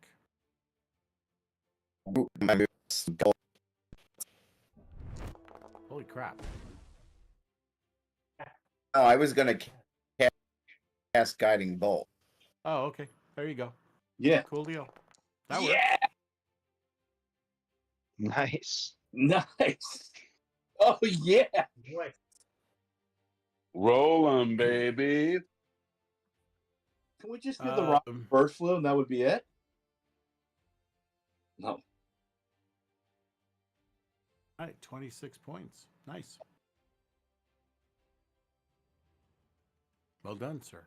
Holy crap. Oh, I was gonna cast Guiding Bolt. Oh, okay. There you go. Yeah. Cool deal. That works. Yeah. Nice. Nice. Oh yeah. Boy, Roll 'em, baby. Can we just give the rock bird flu and that would be it? No. All right, 26 points. Nice. Well done, sir.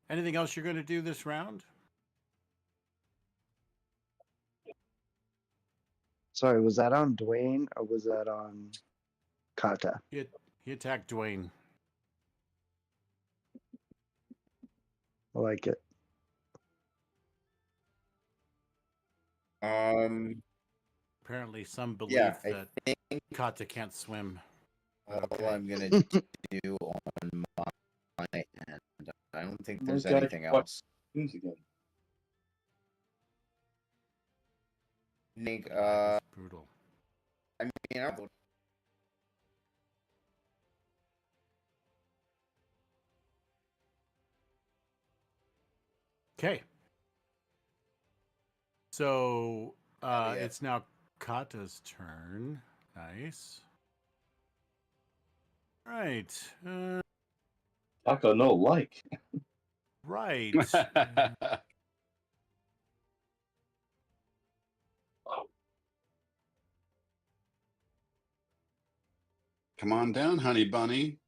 Anything else you're going to do this round? Sorry, was that on Dwayne or was that on Kata. He attacked Dwayne. I like it. Apparently, some believe Yeah, I that think Kata can't swim. all Okay. I'm gonna do on my end. I don't think there's Okay, anything what- else. News again. I think, That is brutal. I mean, I'll- Okay. So yeah. it's now Kata's turn. Nice. Right. Taco no like. Right. Come on down, honey bunny.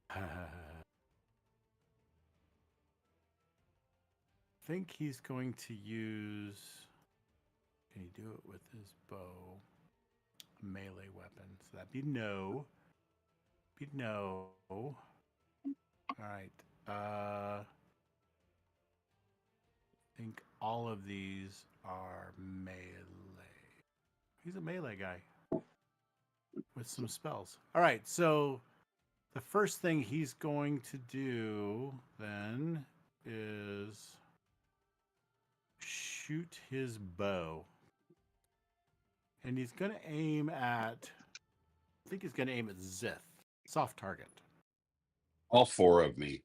I think he's going to use. Can he do it with his bow? Melee weapon. So that'd be no. Be no. All right. I think all of these are melee. He's a melee guy with some spells. All right. So the first thing he's going to do then is shoot his bow. And he's going to aim at, I think he's going to aim at Zith. Soft target. All four of me.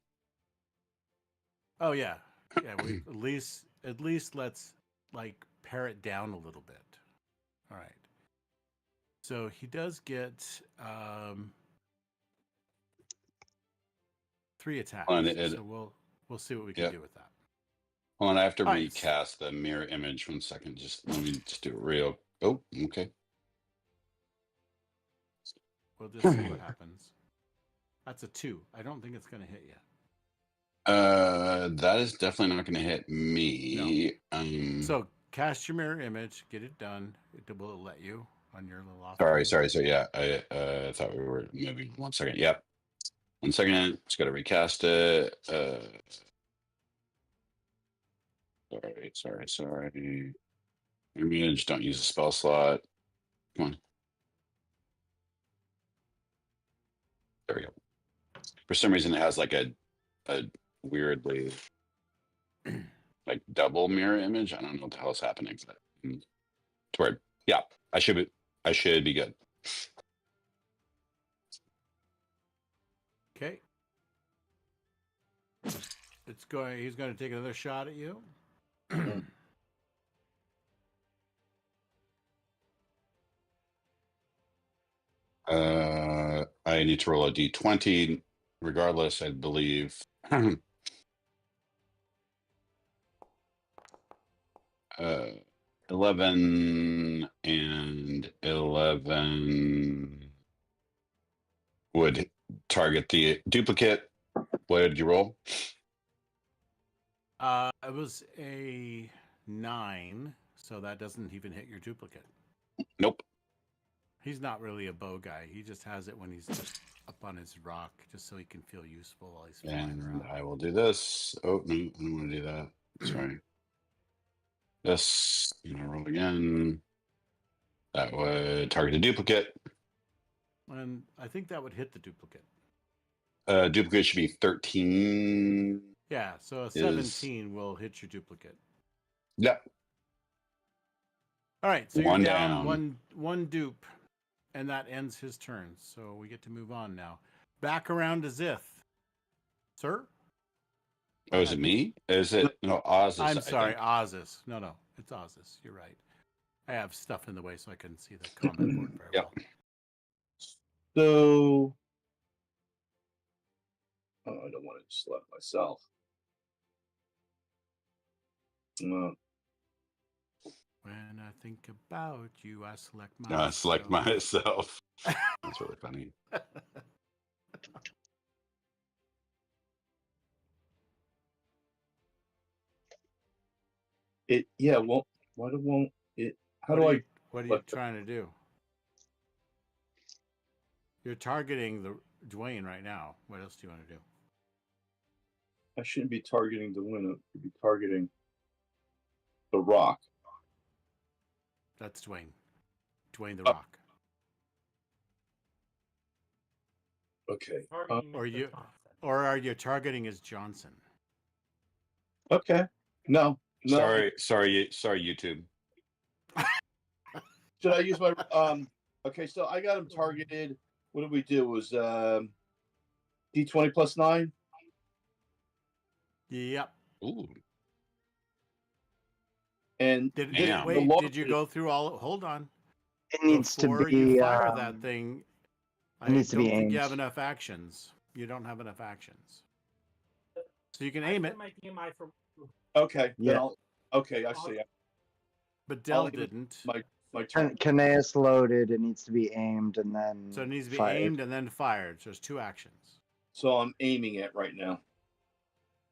Oh, yeah. Yeah, at least let's like pare it down a little bit. All right. So he does get 3 attacks. So we'll see what we can do with that. Hold on, I have to All right. recast the mirror image 1 second. Just let me just do it real. Oh, okay. We'll just see what happens. That's a 2. I don't think it's going to hit you. That is definitely not going to hit me. So cast your mirror image, get it done. Will it let you on your little off? Sorry. So yeah, I thought we were moving. 1 second. Yep. 1 second. Just got to recast it. Sorry. Image. Don't use a spell slot. Come on. There we go. For some reason, it has like a weirdly like double mirror image. I don't know what the hell is happening. Toward yeah, I should be good. Okay. He's going to take another shot at you. I need to roll a d20. Regardless, I believe. 11 and 11 would target the duplicate. What did you roll? It was a 9, so that doesn't even hit your duplicate. Nope. He's not really a bow guy. He just has it when he's just up on his rock, just so he can feel useful while he's flying And around. I will do this. Oh, no, I don't want to do that. Sorry. This, roll again. That would target the duplicate. And I think that would hit the duplicate. Duplicate should be 13. Yeah, so a 17 will hit your duplicate. Yep. All right, so One you're down down. one dupe, and that ends his turn. So we get to move on now. Back around to Zith. Sir? Oh, is it me? Is it no Oz? I'm sorry, Ozus. No, it's Ozus. You're right. I have stuff in the way so I couldn't see the combat board very well. So, I don't want to select myself. When I think about you, I select myself. No, I select myself. That's really funny. Why won't it? What are you trying to do? You're targeting the Dwayne right now. What else do you want to do? I shouldn't be targeting the winner. I should be targeting the rock. That's Dwayne. Dwayne the Oh. Rock. Okay. Targeting Or Mr. you- Johnson. Or are you targeting as Johnson? Okay. No. Sorry, YouTube. Should I use my okay, so I got him targeted. What did we do? It was D20 plus 9? Yep. Ooh, And Did Damn. wait? law- Did you go through all? Hold on. It needs to Before be. you fire that thing, I needs to don't be think you aimed. have enough actions. You don't have enough actions. So you can I aim set it, my DMI for okay, then Yeah. okay, I see. but Dell I'll aim it. didn't. My turn. Kineas loaded. It needs to be aimed and then. So it needs to be fired. aimed and then fired. So there's 2 actions. So I'm aiming it right now.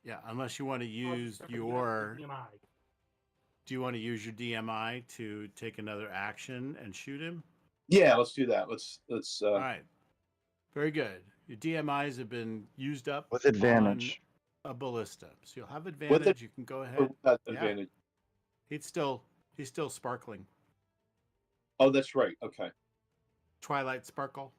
Yeah, unless you want to use starting your. DMI. Do you want to use your DMI to take another action and shoot him? Yeah, let's do that. Let's All right. Very good. Your DMIs have been used up With advantage. on a ballista, so you'll have advantage. You can go ahead. that Yeah. advantage. He's still sparkling. Oh, that's right. Okay. Twilight sparkle.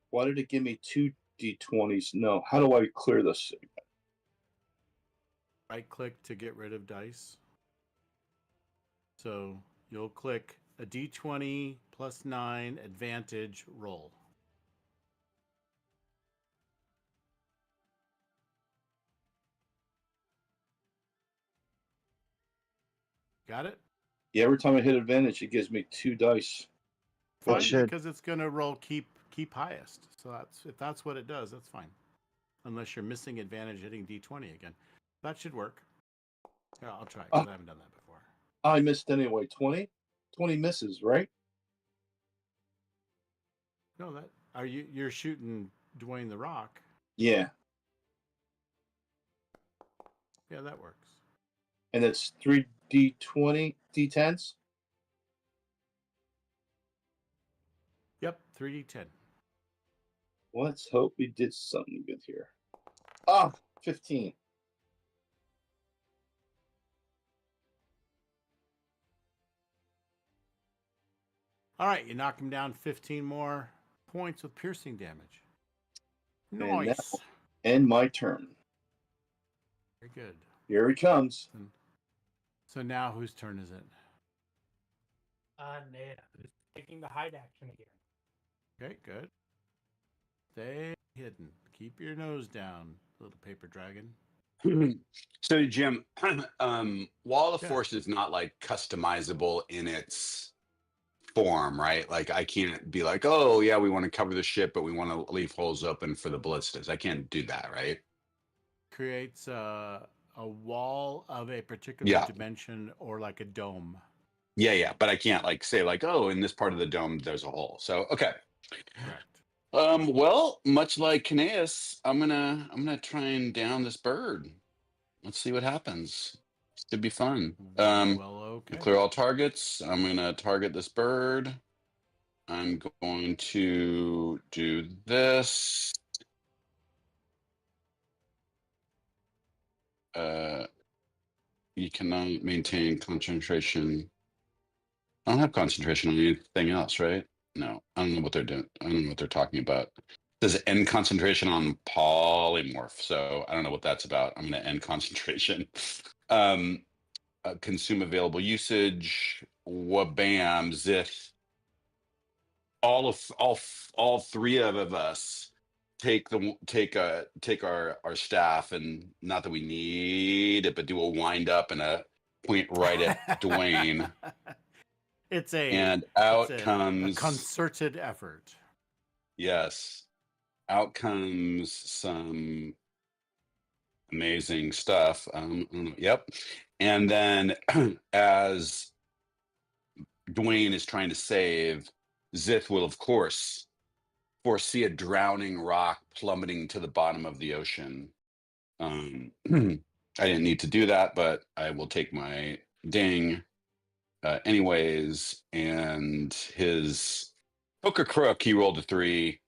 Why did it give me 2 D20s? No. How do I clear this? Right click to get rid of dice. So you'll click a D20 plus 9 advantage roll. Got it? Yeah, every time I hit advantage, it gives me 2 dice. Fine, should. because it's going to roll keep highest. So if that's what it does, that's fine. Unless you're missing advantage hitting D20 again. That should work. Yeah, I'll try because I haven't done that before. I missed anyway. 20? 20 misses, right? No, you're shooting Dwayne the Rock. Yeah. Yeah, that works. And it's 3 D20 D10s? Yep, 3D10. Let's hope we did something good here. Ah, 15. All right, you knock him down 15 more points with piercing damage. And Nice. now- End my turn. Very good. Here he comes. So now whose turn is it? Ned is taking the hide action again. Okay, good. Stay hidden. Keep your nose down, little paper dragon. So Jim, Wall of Yeah. Force is not like customizable in its form, right? Like I can't be like, oh yeah, we want to cover the ship, but we want to leave holes open for the ballistas. I can't do that, right? Creates a wall of a particular Yeah. dimension or like a dome. Yeah, but I can't like say like, oh, in this part of the dome there's a hole. So okay. Correct. Well, much like Kineas, I'm gonna try and down this bird. Let's see what happens. Should be fun. Well, okay. Clear all targets. I'm gonna target this bird. I'm going to do this. You cannot maintain concentration. I don't have concentration on anything else, right? No, I don't know what they're doing. I don't know what they're talking about. It says end concentration on polymorph, so I don't know what that's about. I'm going to end concentration. Consume available usage. Wabam, zith. All 3 of us take our staff, and not that we need it, but do a wind up and a point right at Dwayne. And out comes a concerted effort. Yes. Out comes some amazing stuff. Yep. And then as Dwayne is trying to save, Zith will, of course, foresee a drowning rock plummeting to the bottom of the ocean. I didn't need to do that, but I will take my ding. anyways, and his poker crook, he rolled a 3.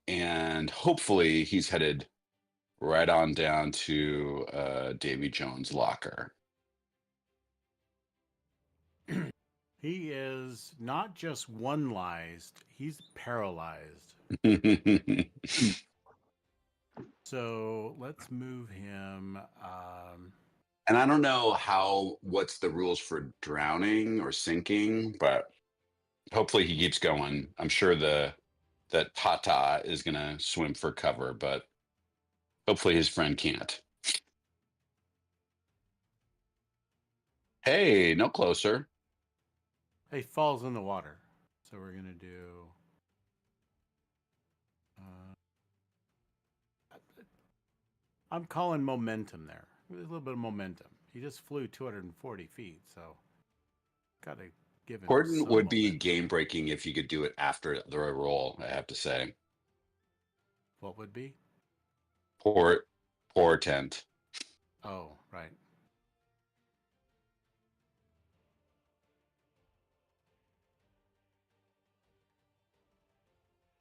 And hopefully he's headed right on down to Davy Jones' locker. He is not just one-lized, he's paralyzed. So let's move him. And I don't know what's the rules for drowning or sinking, but hopefully he keeps going. I'm sure that Tata is going to swim for cover, but hopefully his friend can't. Hey, no closer. He falls in the water. So we're going to do... I'm calling momentum there. There's a little bit of momentum. He just flew 240 feet, so got to give him Horton some would be momentum. game breaking if you could do it after the roll, I have to say. What would be? Poor tent. Oh, right.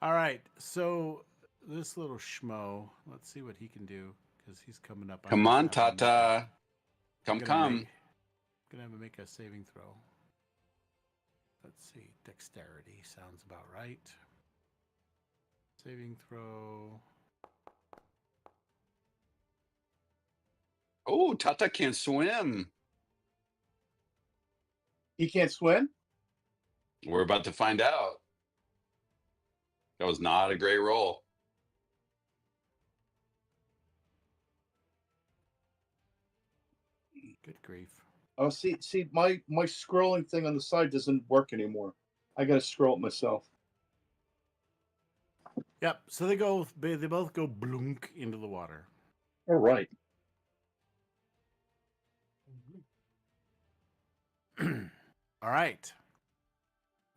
All right, so this little schmo, let's see what he can do because he's coming up. Come on, Tata. Come. Gonna have to make a saving throw. Let's see, dexterity sounds about right. Saving throw. Oh, Tata can't swim. He can't swim? We're about to find out. That was not a great roll. Good grief. Oh, see, my scrolling thing on the side doesn't work anymore. I gotta scroll it myself. Yep. So they both go blunk into the water. All right. All right.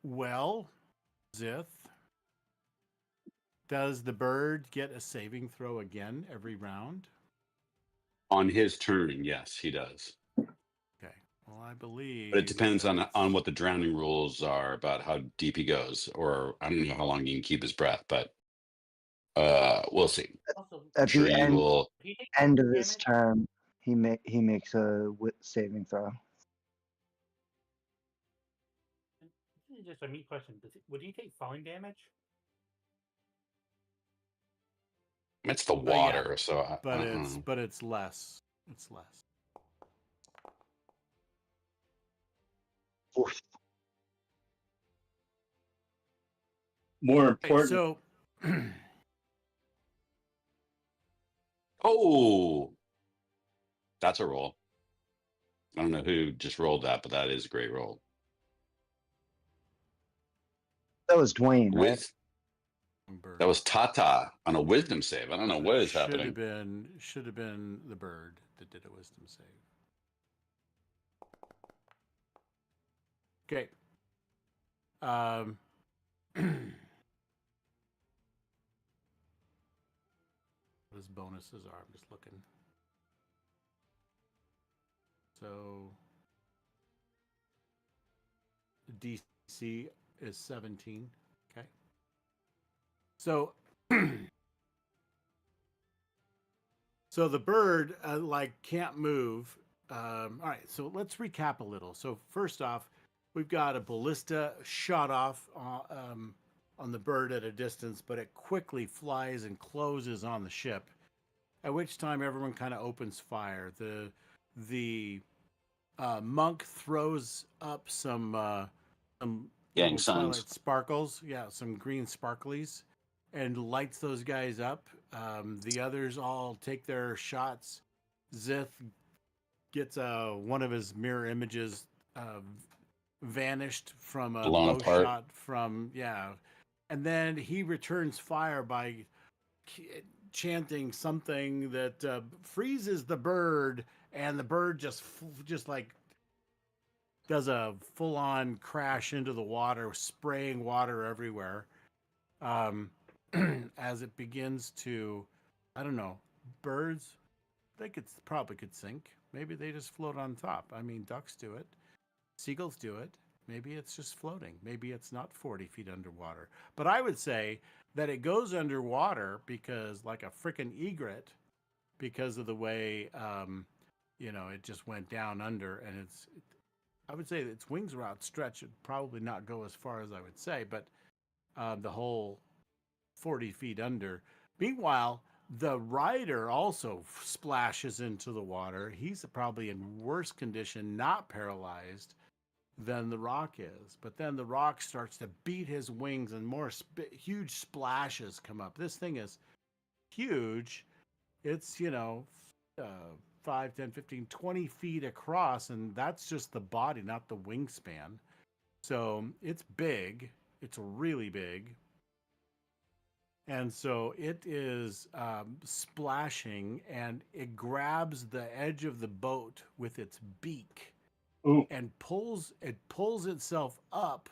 Well, Zith, does the bird get a saving throw again every round? On his turn, yes, he does. Okay. Well, I believe. But it depends on what the drowning rules are about how deep he goes, or I don't know how long he can keep his breath, but we'll see. Also, At Sure, the you will. he takes end of his damage. turn, he makes a saving throw. This is just a meat question. Would he take falling damage? It's the yeah, water, so But it's less. It's less. Oof. More Okay, important. so oh, that's a roll. I don't know who just rolled that, but that is a great roll. That was Dwayne, right? That was Tata on a wisdom save. I don't know what is happening. Should have been the bird that did a wisdom save. Okay. What his bonuses are? I'm just looking. So the DC is 17. Okay. So so the bird can't move. All right, so let's recap a little. So first off, we've got a ballista shot off on the bird at a distance, but it quickly flies and closes on the ship. At which time everyone kind of opens fire. The monk throws up some Gang little signs. twilight sparkles, some green sparklies, and lights those guys up. The others all take their shots. Zith gets one of his mirror images vanished from a Blown bow apart. shot from and then he returns fire by chanting something that freezes the bird, and the bird just like does a full-on crash into the water, spraying water everywhere. As it begins to, I don't know, birds, they probably could sink. Maybe they just float on top. I mean, ducks do it. Seagulls do it. Maybe it's just floating. Maybe it's not 40 feet underwater. But I would say that it goes underwater because, like a freaking egret, because of the way, it just went down under, and I would say that its wings are outstretched. It'd probably not go as far as I would say, but the whole 40 feet under. Meanwhile, the rider also splashes into the water. He's probably in worse condition, not paralyzed, than the rock is. But then the rock starts to beat his wings and more huge splashes come up. This thing is huge. It's, 5, 10, 15, 20 feet across, and that's just the body, not the wingspan. So it's big. It's really big. And so it is splashing, and it grabs the edge of the boat with its beak. Ooh. And pulls itself up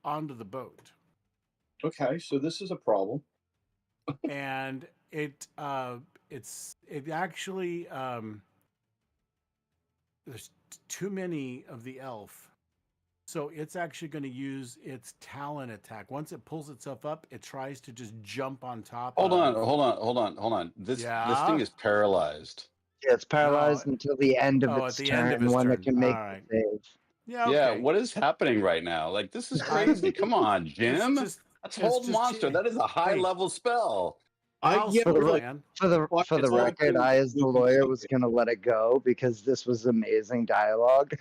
onto the boat. Okay, so this is a problem. And it actually there's too many of the elf, so it's actually going to use its talon attack. Once it pulls itself up, it tries to just jump on top. Hold on. This thing is paralyzed. Yeah, it's paralyzed until the end of its turn when it can make the save. Yeah. Okay. Yeah. What is happening right now? Like, this is crazy. Come on, Jim. That's Hold Monster. That is a high level spell. For the record, I, as the lawyer, was going to let it go because this was amazing dialogue.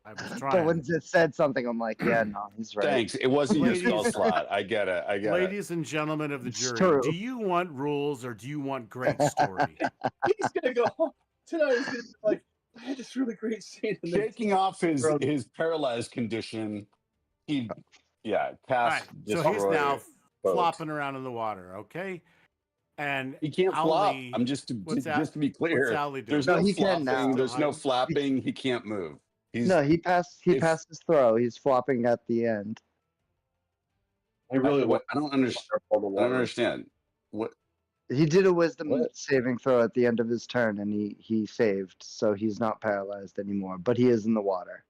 I was trying. But when it said something, I'm like, yeah, no, he's right. Thanks. It wasn't your spell slot. I get it. Ladies and gentlemen of the jury, do you want rules or do you want great story? He's going to go home tonight. He's going to be like, I had this really great scene. Shaking off his paralyzed condition, cast. Right, so he's now flopping around in the water, okay? And he can't flop. I'm just to be clear. There's no flopping. There's no flapping. He can't move. He passed his throw. He's flopping at the end. I don't understand. What? He did a wisdom saving throw at the end of his turn, and he saved, so he's not paralyzed anymore. But he is in the water.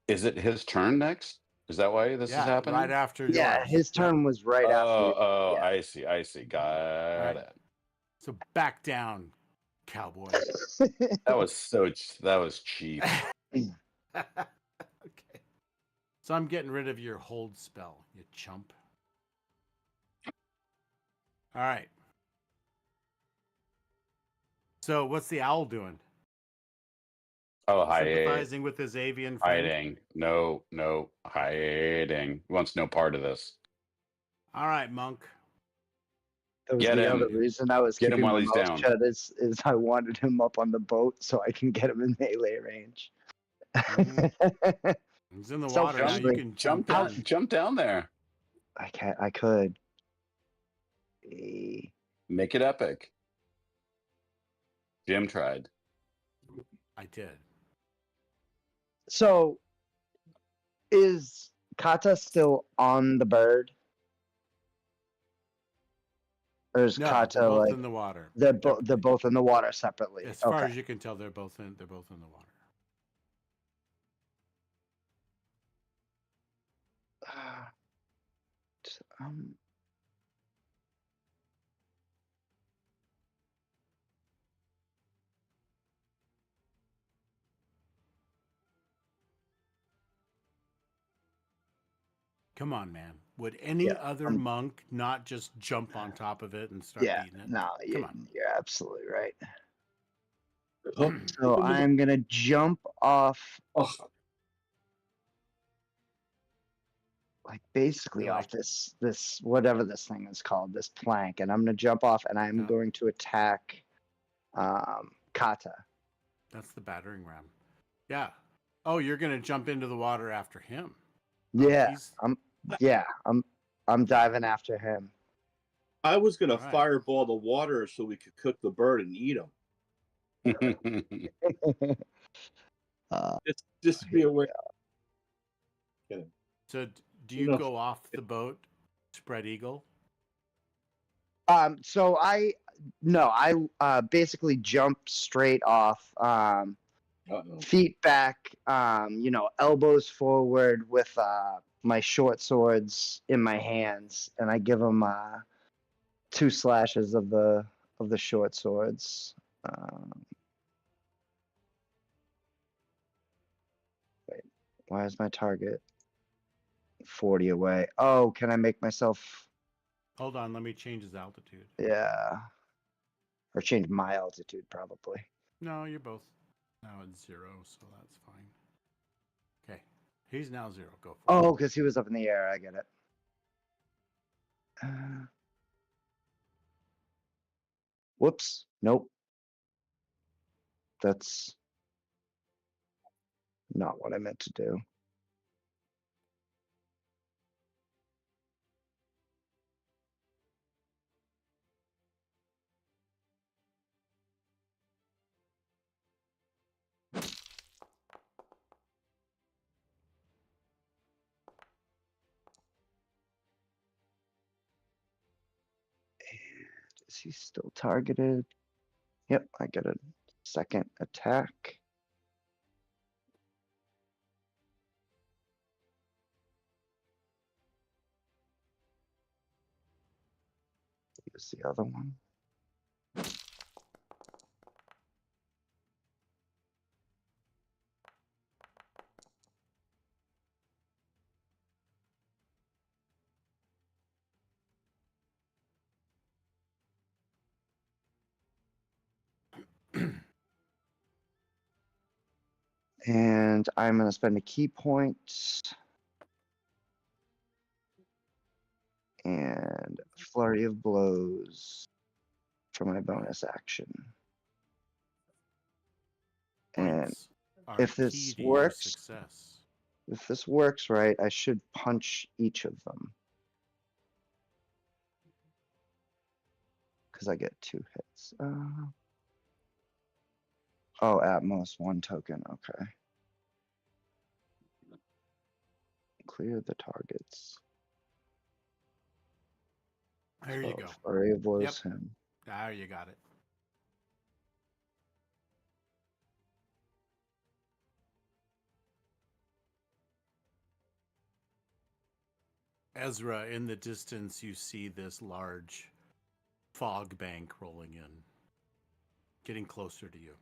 Is it his turn next? Is that why this is happening? Right after yours. Yeah, his turn was right after. Oh, I see. Got it. So back down, cowboy. That was cheap. Okay. So I'm getting rid of your hold spell, you chump. All right. So what's the owl doing? Oh, hiding. Sympathizing with his avian friend. Hiding. No, hiding. He wants no part of this. All right, Monk. That was the other reason I was keeping my mouth shut is I wanted him up on the boat so I can get him in melee range. Mm-hmm. He's in the water now. You can jump down there. I could. Make it epic. Jim tried. I did. So, is Kata still on the bird? Or is Kata they're both like in the water? They're both in the water separately. As far as you can tell, they're both in the water. Come on, man. Would any other monk not just jump on top of it and start beating it? No, Come on. You're absolutely right. So I'm gonna jump off, like basically off this whatever this thing is called, this plank, and I'm gonna jump off, and I'm going to attack Kata. That's the battering ram. Yeah. Oh, you're gonna jump into the water after him. Yeah, I'm diving after him. I was gonna fireball the water so we could cook the bird and eat him. Just be aware. So do you go off the boat, spread eagle? So I basically jumped straight off, feet back, elbows forward with my short swords in my hands, and I give him 2 slashes of the short swords. Wait, why is my target 40 away? Oh, can I make myself? Hold on, let me change his altitude. Yeah, or change my altitude probably. No, you're both now at 0, so that's fine. Okay, he's now 0. Go for it. Oh, because he was up in the air. I get it. Whoops. Nope. That's not what I meant to do. Is he still targeted? Yep, I get a second attack. Here's the other one. And I'm going to spend a key point and flurry of blows for my bonus action. And Points are if key this to your works, success. if this works right, I should punch each of them. Because I get 2 hits. Oh, at most 1 token. Okay. Clear the targets. There you go. Flurry of blows him. There you got it. Ezra, in the distance, you see this large fog bank rolling in, getting closer to you.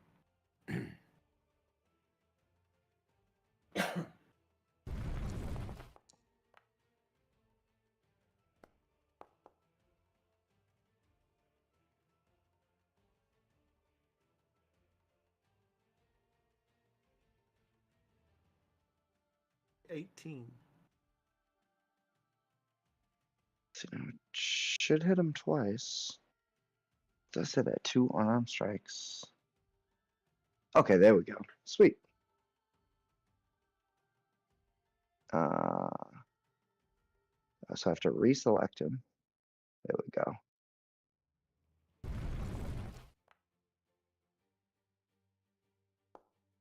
18. Should hit him twice. Does say that 2 unarmed strikes. Okay, there we go. Sweet. I also have to reselect him. There we go.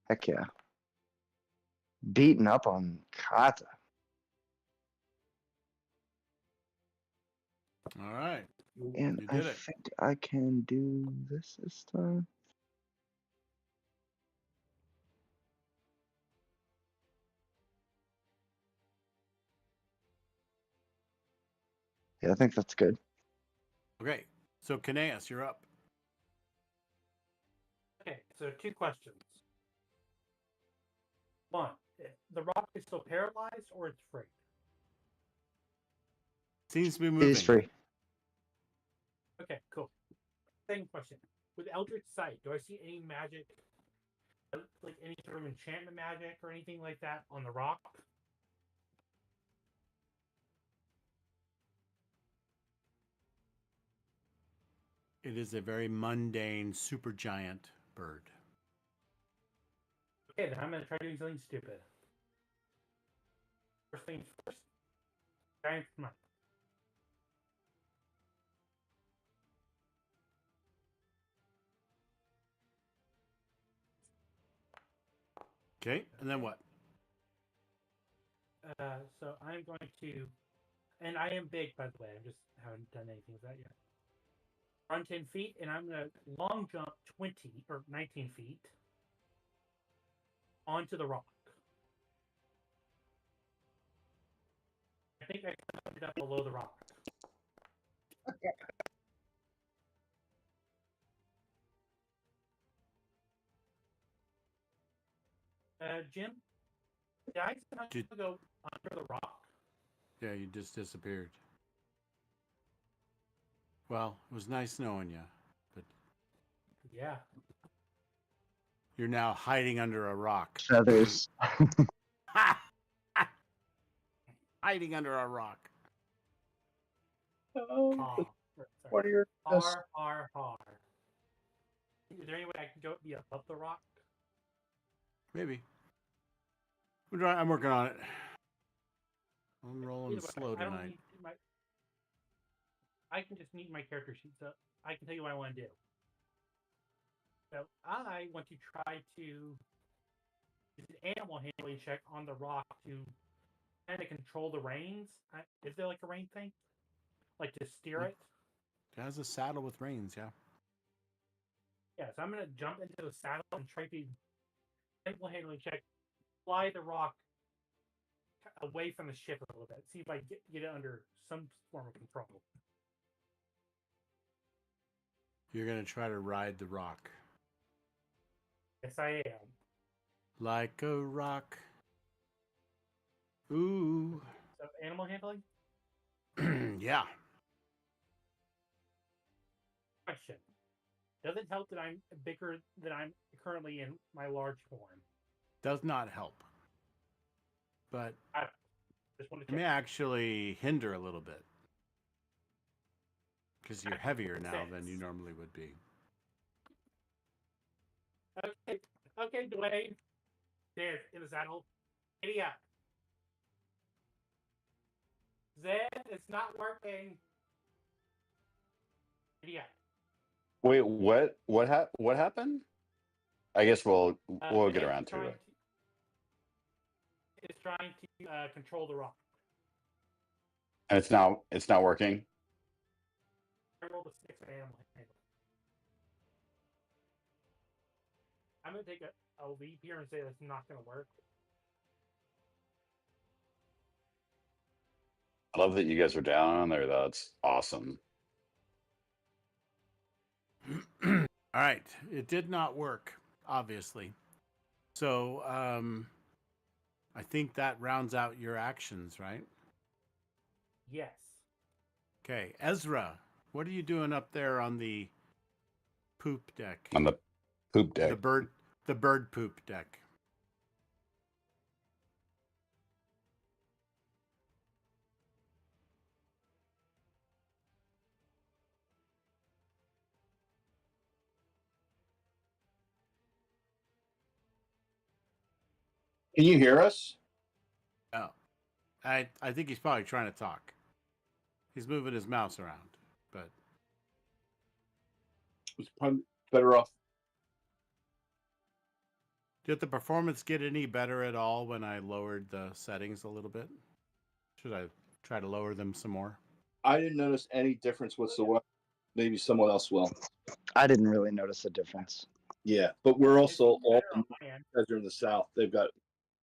Heck yeah. Beating up on Kata. All right. And You I did it. think I can do this time. Yeah, I think that's good. Okay. So, Kaneas, you're up. Okay, so 2 questions. 1, the rock is still paralyzed or it's free? Seems to be It moving. is free. Okay, cool. Second question. With Eldritch Sight, do I see any magic, like any sort of enchantment magic or anything like that on the rock? It is a very mundane, super giant bird. Okay, then I'm going to try doing something stupid. First things first. Giant smite. Okay, and then what? So I'm going to, and I am big, by the way. I just haven't done anything with that yet. Run 10 feet, and I'm going to long jump 20 or 19 feet. onto the rock. I think I ended up below the rock. Jim, did I somehow go under the rock? Yeah, you just disappeared. Well, it was nice knowing you, but Yeah. you're now hiding under a rock. Feathers. Hiding under a rock. Oh, Har. what are your Har, har, har. Is there any way I can go be above the rock? Maybe. I'm working on it. I'm rolling Either way, slow I don't tonight. need I can just need my character sheet, so I can tell you what I want to do. So I want to try to use an animal handling check on the rock to kind of control the reins. Is there like a rein thing? Like to steer it? It has a saddle with reins, yeah. Yeah, so I'm going to jump into the saddle and try to animal handling check, fly the rock away from the ship a little bit. See if I get it under some form of control. You're going to try to ride the rock. Yes, I am. Like a rock. Ooh. So animal handling? Yeah. Question. Does it help that I'm bigger than I'm currently in my large form? Does not help. But I just want it to may check. actually hinder a little bit. Because you're heavier now Sense. than you normally would be. Okay, Dwayne. There, in the saddle. Giddy up. Zed, it's not working. Giddy up. Wait, what? What happened? I guess we'll get Zed around is to it. It's trying to control the rock. And it's not working. I rolled a 6 for animal handling. I'm going to take a leap here and say that's not going to work. I love that you guys are down on there. That's awesome. All right. It did not work, obviously. So I think that rounds out your actions, right? Yes. Okay. Ezra, what are you doing up there on the poop deck? On the poop deck. The bird poop deck. Can you hear us? Oh. I think he's probably trying to talk. He's moving his mouse around, but It's probably better off. did the performance get any better at all when I lowered the settings a little bit? Should I try to lower them some more? I didn't notice any difference whatsoever. Maybe someone else will. I didn't really notice a difference. Yeah, but we're also all Better on my end. guys are in the south. They've got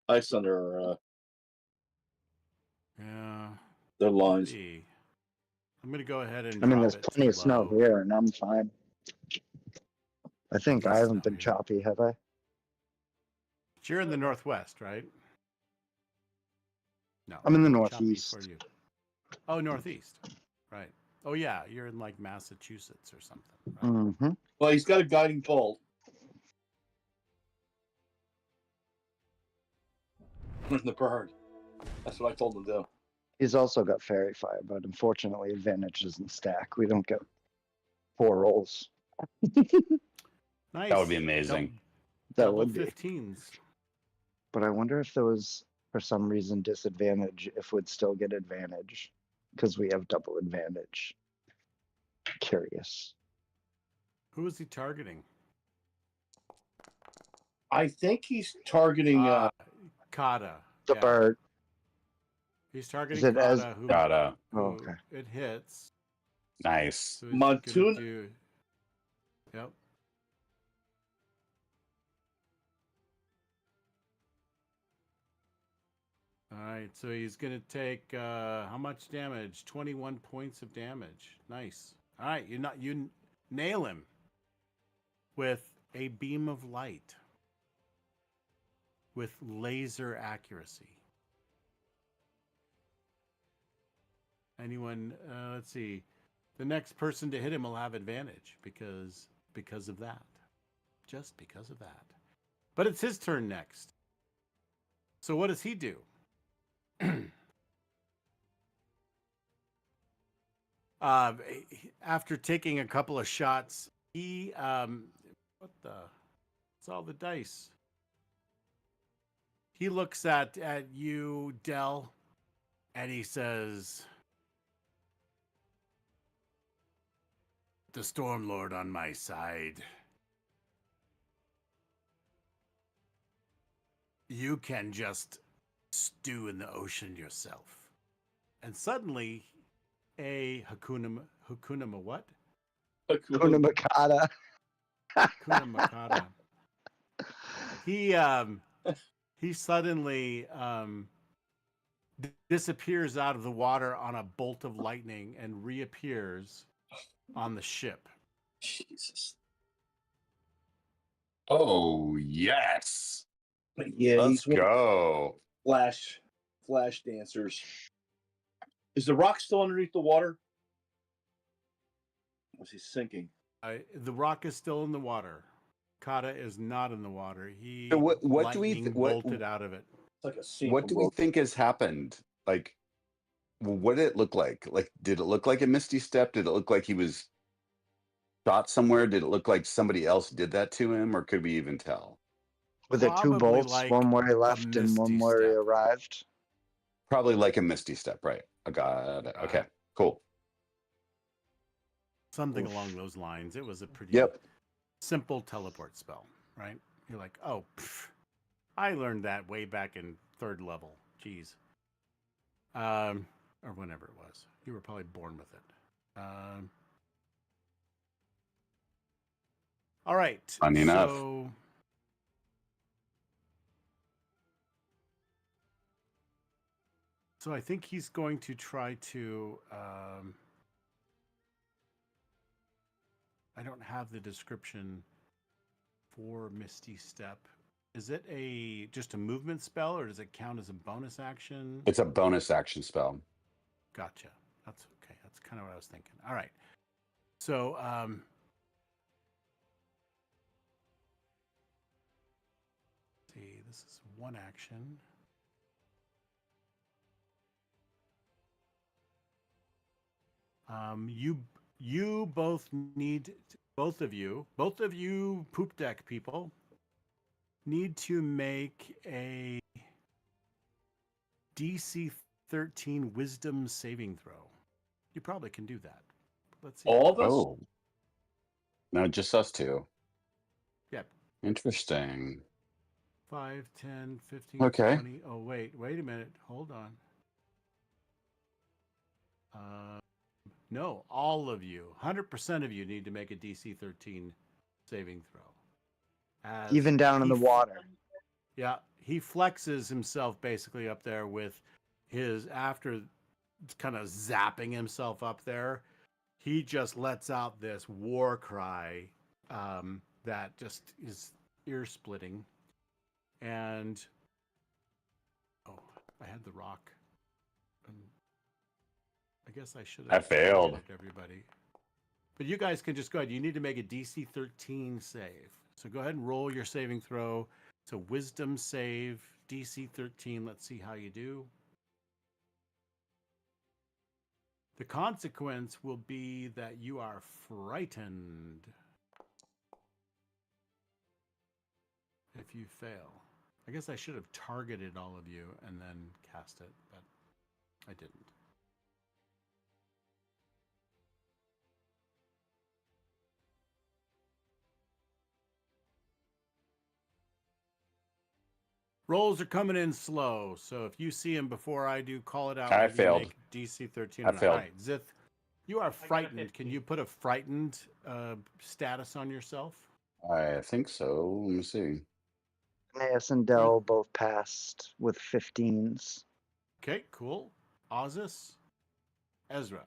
ice under Yeah. their lines. See. I'm going to go ahead and I mean, drop there's it plenty to of snow low. here, and I'm fine. I think There's I haven't snow been here. choppy, have I? But you're in the northwest, right? No. I'm in the choppy northeast. For you. Oh, northeast. Right. Oh, yeah. You're in like Massachusetts or something. Right? Mm-hmm. Well, he's got a guiding bolt. The bird. That's what I told him to do. He's also got fairy fire, but unfortunately, advantage doesn't stack. We don't get 4 rolls. Nice. That would be amazing. That Double would be. 15s. But I wonder if there was, for some reason, disadvantage, if we'd still get advantage, because we have double advantage. Curious. Who is he targeting? I think he's targeting. Kata. The yeah. bird. He's targeting it as- Kata, who, Kata. who Oh, okay. it hits. Nice. So he's gonna Montuna- do. Yep. All right, so he's going to take how much damage? 21 points of damage. Nice. All right, you nail him with a beam of light with laser accuracy. Anyone? Let's see. The next person to hit him will have advantage because of that. Just because of that. But it's his turn next. So what does he do? After taking a couple of shots, he what the? It's all the dice. He looks at you, Del, and he says, "The Stormlord on my side. You can just stew in the ocean yourself." And suddenly, a Hakuna what? Hakuna Matata. Hakuna Matata. He suddenly disappears out of the water on a bolt of lightning and reappears on the ship. Jesus. Oh yes. But yeah, Let's he's one of go. the flash dancers. Is the rock still underneath the water? Or is he sinking? The rock is still in the water. Kata is not in the water. He So what do we lightning what bolted out of it. It's like a scene what from do we Rogue. think has happened? Like, what did it look like? Like, did it look like a misty step? Did it look like he was shot somewhere? Did it look like somebody else did that to him, or could we even tell? Were there two Probably bolts, like one where he a left and one misty where he step. arrived? Probably like a misty step, right? I got it. Okay, cool. Something Oof. along those lines. It was a pretty Yep. simple teleport spell, right? You're like, oh, I learned that way back in 3rd level. Jeez. Or whenever it was. You were probably born with it. All right. Funny enough. So I think he's going to try to. I don't have the description for Misty Step. Is it just a movement spell, or does it count as a bonus action? It's a bonus action spell. Gotcha. That's okay. That's kind of what I was thinking. All right. So, see, this is one action. You both need, both of you poop deck people need to make a DC 13 Wisdom saving throw. You probably can do that. Let's see. All of us? Oh. No, just us two. Yep. Interesting. 5, 10, 15, Okay. 20. Oh, wait a minute. Hold on. No, all of you, 100% of you need to make a DC 13 saving throw. Even down in the water. Yeah, he flexes himself basically up there with his, after kind of zapping himself up there, he just lets out this war cry that just is ear splitting. And I had the rock. I guess I should have. I failed. Everybody. But you guys can just go ahead. You need to make a DC 13 save. So go ahead and roll your saving throw. It's a wisdom save, DC 13. Let's see how you do. The consequence will be that you are frightened if you fail. I guess I should have targeted all of you and then cast it, but I didn't. Rolls are coming in slow, so if you see him before I do, call it out. I Maybe failed. make DC 13. I failed. All right, Zith, you are frightened. Can you put a frightened status on yourself? I think so. Let me see. Aeneas and Dell both passed with 15s. Okay, cool. Ozus, Ezra.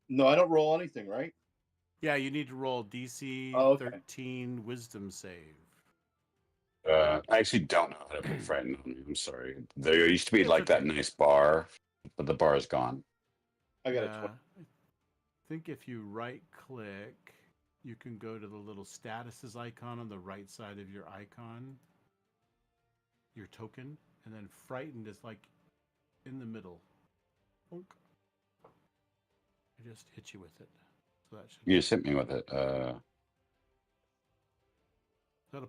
No, I don't roll anything, right? Yeah, you need to roll DC Oh, okay. 13 Wisdom save. I actually don't know how to put frightened on me. I'm sorry. There used to be It's like that okay. nice bar, but the bar is gone. I got a Yeah, 20. I think if you right-click, you can go to the little statuses icon on the right side of your icon, your token, and then frightened is like in the middle. Bonk. I just hit you with it. So that should You just hit me with it. that'll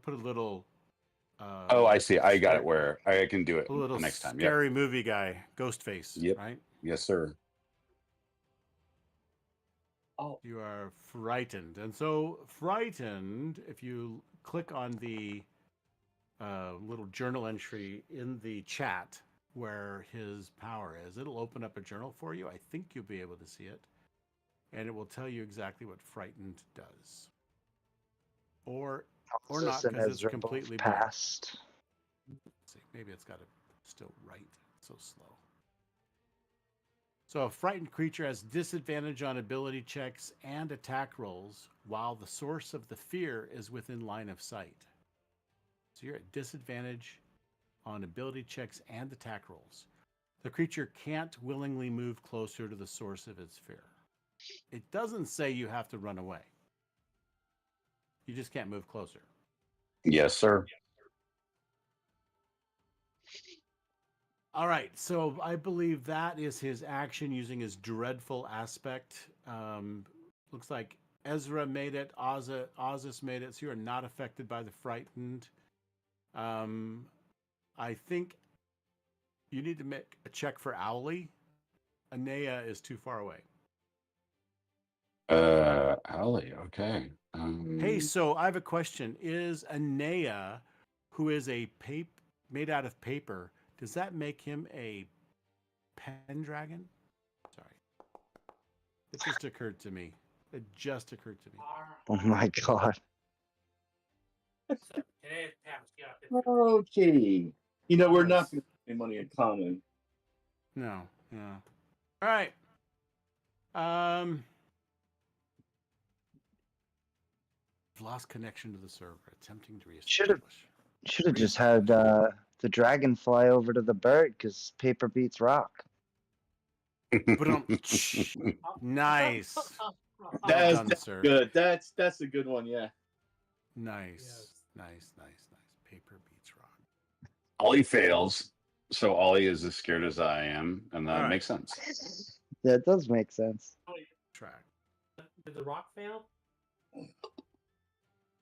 put a little Oh, I see. I got it. scary, Where I can do it a little next time. Yep. scary movie guy, ghost face, Yep. right? Yes, sir. Oh, You are frightened. And so frightened, if you click on the little journal entry in the chat where his power is, it'll open up a journal for you. I think you'll be able to see it. And it will tell you exactly what frightened does. Or not, Ozus and because it's Ezra both completely blank. passed. Let's see, maybe it's got to still write. It's so slow. So a frightened creature has disadvantage on ability checks and attack rolls while the source of the fear is within line of sight. So you're at disadvantage on ability checks and attack rolls. The creature can't willingly move closer to the source of its fear. It doesn't say you have to run away. You just can't move closer. Yes, sir. All right, so I believe that is his action using his dreadful aspect. Looks like Ezra made it, Ozus made it, so you are not affected by the frightened. I think you need to make a check for Owly. Anea is too far away. Owly. Okay. Hey, so I have a question. Is Anea, who is made out of paper, does that make him a Pendragon? Sorry. It just occurred to me. It just occurred to me. Oh my god. So today is past. Yeah. okay. You know, we're not Yes. going to pay money in common. No. Yeah. All right. I've lost connection to the server. Attempting to Should've- reestablish. Should have just had the dragon fly over to the bird because paper beats rock. Nice. Well That's, done, that's sir. good. That's a good one. Yeah. Nice. Nice. Paper beats rock. Ollie fails, so Ollie is as scared as I am, and that All right. makes sense. Yeah, it does make sense. Track. Did the rock fail?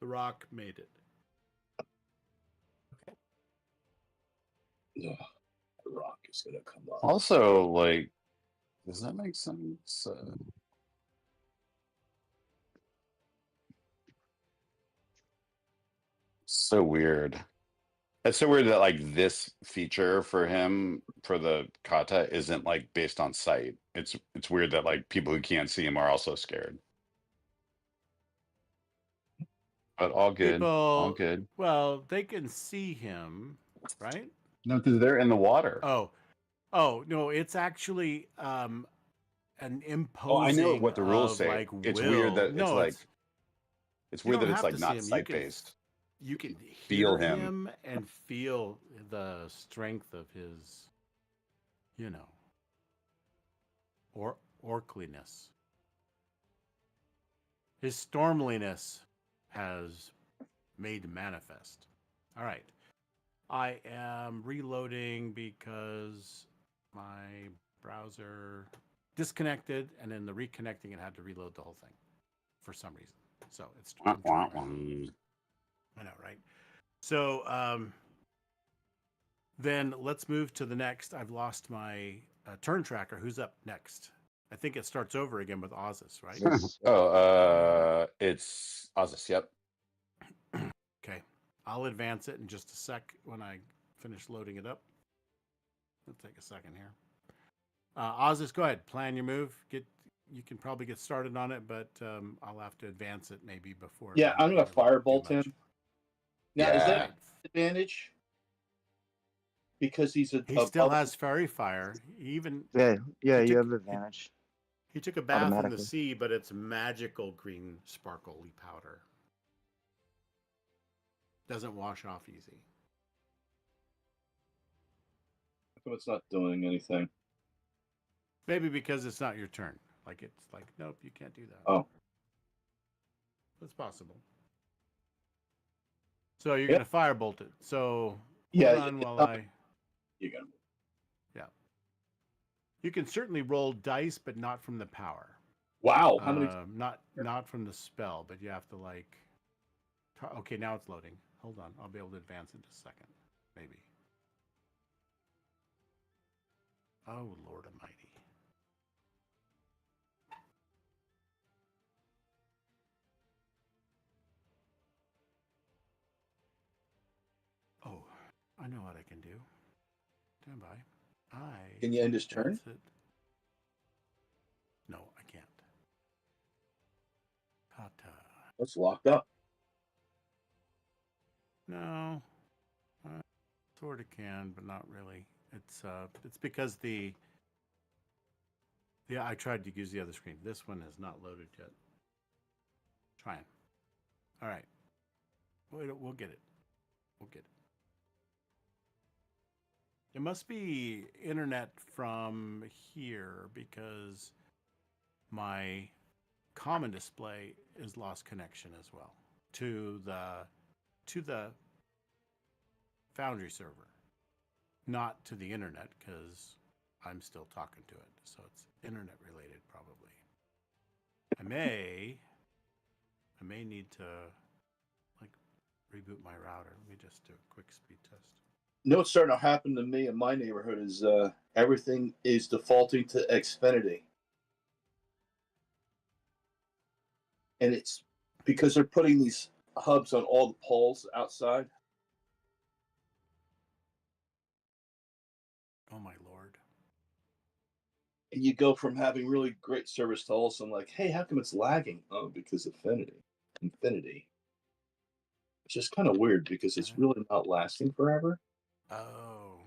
The rock made it. Ugh, the rock is going to come up. Also, like, does that make sense? So weird. It's so weird that like this feature for him for the kata isn't like based on sight. It's weird that like people who can't see him are also scared. But all good. All People, good. well, they can see him, right? No, because they're in the water. Oh no, it's actually an imposing. Oh, I know what the rules of, say. Like, It's will. weird that no, it's you weird don't that it's have like to see not him. sight based. You can Feel hear him. and feel the strength of his, or orkliness. His stormliness has made manifest. All right. I am reloading because my browser disconnected, and in the reconnecting, it had to reload the whole thing for some reason. So it's. Wah, wah, wah. I know, right? So then let's move to the next. I've lost my turn tracker. Who's up next? I think it starts over again with Ozus, right? It's Ozus. Yep. Okay. I'll advance it in just a sec when I finish loading it up. It'll take a second here. Ozus, go ahead. Plan your move. You can probably get started on it, but I'll have to advance it maybe before. Yeah, I'm going to firebolt him. Now, is Yeah. that advantage? because he's He still above. has fairy fire. He even Yeah, yeah, He you took- have advantage. he took a bath in the Automatically. sea, but it's magical green sparkly powder. Doesn't wash off easy. How come it's not doing anything? Maybe because it's not your turn. Like it's like, nope, you can't do that. Oh, That's possible. So you're Yeah. gonna firebolt it. So yeah. hold on while You got yeah. You can certainly roll dice, but not from the power. Wow. How many? Not from the spell, but you have to like. Okay, now it's loading. Hold on, I'll be able to advance in just a second, maybe. Oh Lord Almighty! Oh, I know what I can do. Stand by. Can you end his turn? That's it. No, I can't. Ta-ta. It's locked up. No, sort of can, but not really. It's because I tried to use the other screen. This one is not loaded yet. Trying. All right. We'll get it. We'll get it. It must be internet from here because my common display is lost connection as well to the Foundry server, not to the internet because I'm still talking to it. So it's internet related probably. I may need to like reboot my router. Let me just do a quick speed test. You know what's starting to happen to me in my neighborhood is everything is defaulting to Xfinity. And it's because they're putting these hubs on all the poles outside. Oh my Lord. And you go from having really great service to all of a sudden like, hey, how come it's lagging? Oh, because Infinity. It's just kind of weird because it's really not lasting forever. Oh.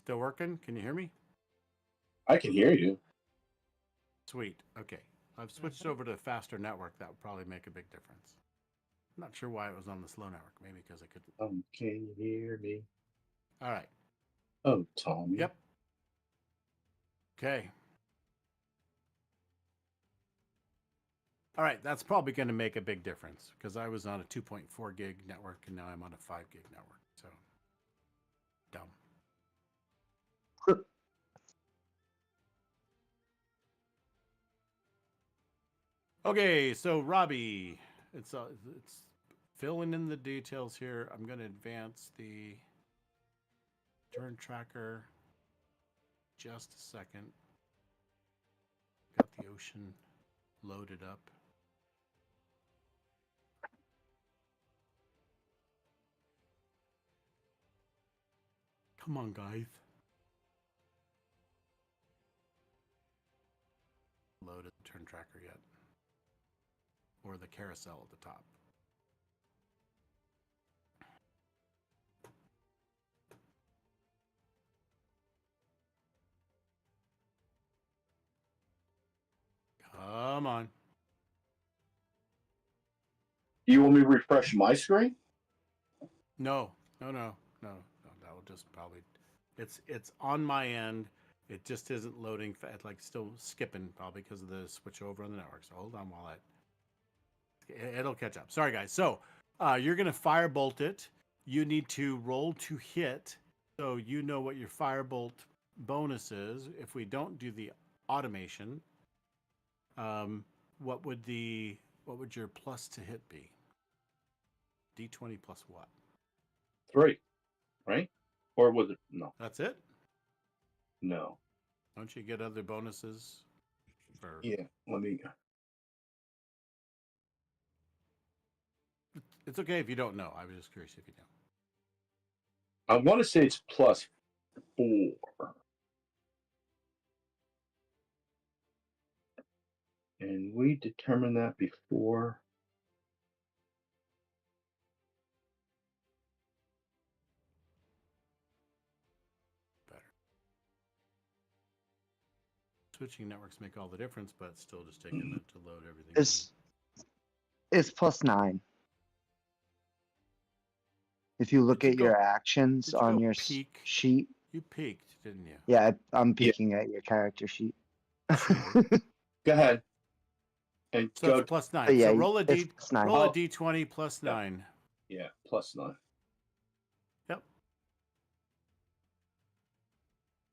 Still working? Can you hear me? I can hear you. Sweet. Okay. I've switched over to a faster network. That would probably make a big difference. I'm not sure why it was on the slow network. Maybe because I couldn't. Can you hear me? All right. Oh, Tommy. Yep. Okay. All right. That's probably going to make a big difference because I was on a 2.4 gig network and now I'm on a 5 gig network. So dumb. Okay, so Robbie, it's filling in the details here. I'm going to advance the turn tracker. Just a second. Got the ocean loaded up. Come on, guys. Loaded the turn tracker yet? Or the carousel at the top. Come on. You want me to refresh my screen? No. That will just probably. It's on my end. It just isn't loading. It's like still skipping probably because of the switch over on the network. So hold on while it'll catch up. Sorry guys. So you're gonna firebolt it. You need to roll to hit, so you know what your firebolt bonus is. If we don't do the automation, what would your plus to hit be? D20 plus what? 3, right? Or was it? No. That's it? No. Don't you get other bonuses? For... Yeah. Let me. It's okay if you don't know. I was just curious if you know. I want to say it's +4. And we determined that before. Better. Switching networks make all the difference, but still just taking a minute to load everything. It's +9. If you look Did you at your go- actions did you on go your peek? sheet, You peaked, didn't you? yeah, I'm peeking at your character sheet. Go ahead. And So go. it's +9. But yeah, so roll a it's D. +9. Roll Oh. a D20 +9. Yeah, +9. Yep.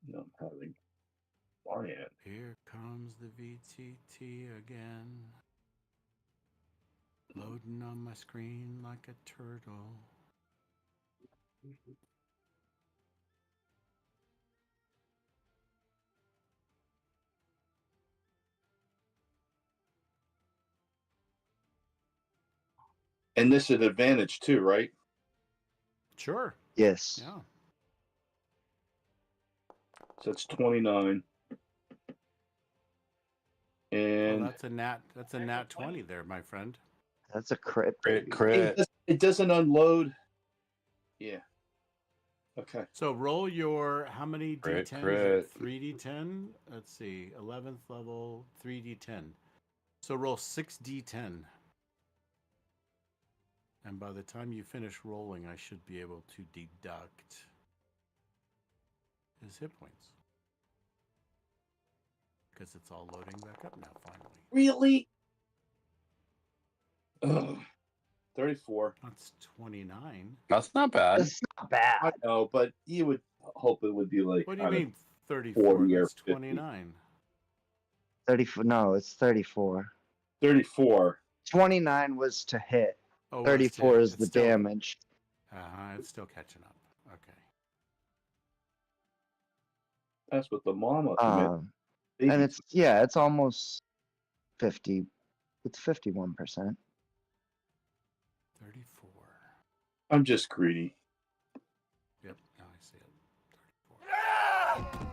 No, I'm having my end. Here comes the VTT again. Loading on my screen like a turtle. And this is an advantage too, right? Sure. Yes. Yeah. So it's 29. Oh, And that's a nat 20 there, my friend. That's a crit. Crit, baby. crit. it doesn't unload. Yeah. Okay. So roll your how many Crit, D10s? crit. 3D10. Let's see. 11th level 3D10. So roll 6D10. And by the time you finish rolling, I should be able to deduct his hit points. Because it's all loading back up now, finally. Really? Ugh. 34. That's 29. That's not bad. That's not bad. I know, but you would hope it would be like. What do you I don't mean 34? 40 or That's 50. 29. 34. No, it's 34. 34. 29 was to hit. Oh, 34 is it's the still, damage. It's still catching up. Okay. That's what the mama commit. And it's almost 50. It's 51%. 34. I'm just greedy. Yep, now I see it. 34.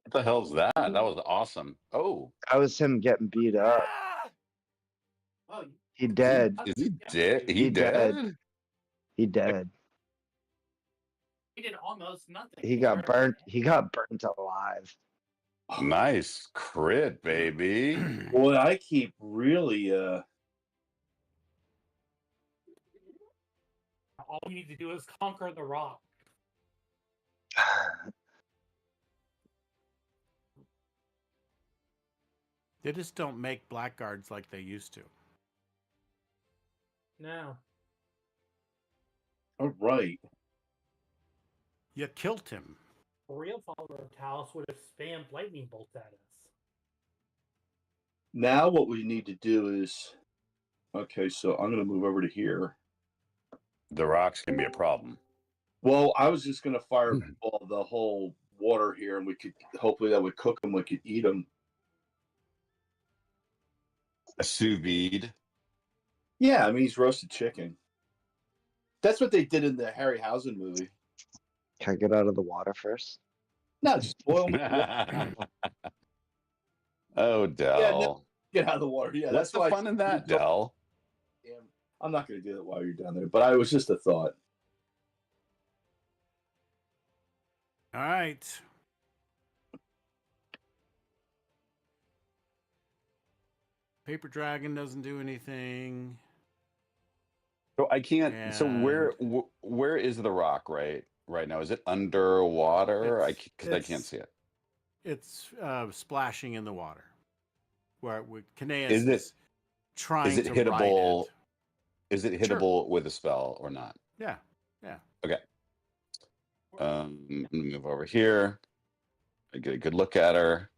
What the hell's that? That was awesome. Oh, That was him getting beat up. Oh, He dead. is he dead? He He dead. dead? He dead. he did almost nothing. He got burnt. He got burnt alive. Nice crit, baby. Boy, I keep really All you need to do is conquer the rock. They just don't make blackguards like they used to. No. all right. You killed him. A real follower of Talos would have spammed lightning bolts at us. Now what we need to do is okay, so I'm gonna move over to here. The rocks can be a problem. Well, I was just gonna fireball the whole water here, and we could hopefully that would cook them. We could eat them. A sous vide. Yeah, I mean he's roasted chicken. That's what they did in the Harryhausen movie. Can I get out of the water first? No, just boil them. With water. Oh, Dell. Yeah, no, get out of the water. Yeah, What's that's the why fun in that, Dell? Damn, I'm not gonna do that while you're down there, but I was just a thought. All right. Paper Dragon doesn't do anything. So I can't. So where And- where is the rock right now? Is it underwater? Because I can't it's- see it. It's splashing in the water. Where Kineas Is it- is trying Is it to hittable? ride it. Is it Sure. hittable with a spell or not? Yeah. Okay. I'm gonna move over here. I get a good look at her.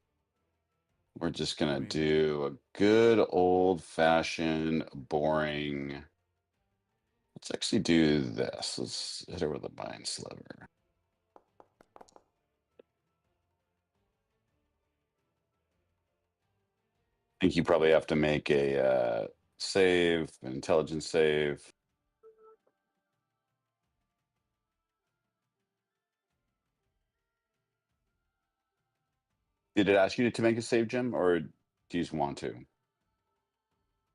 We're just gonna Right. do a good old fashioned boring. Let's actually do this. Let's hit her with a bind sliver. I think you probably have to make a save, intelligence save. Did it ask you to make a save, Jim, or do you just want to? Let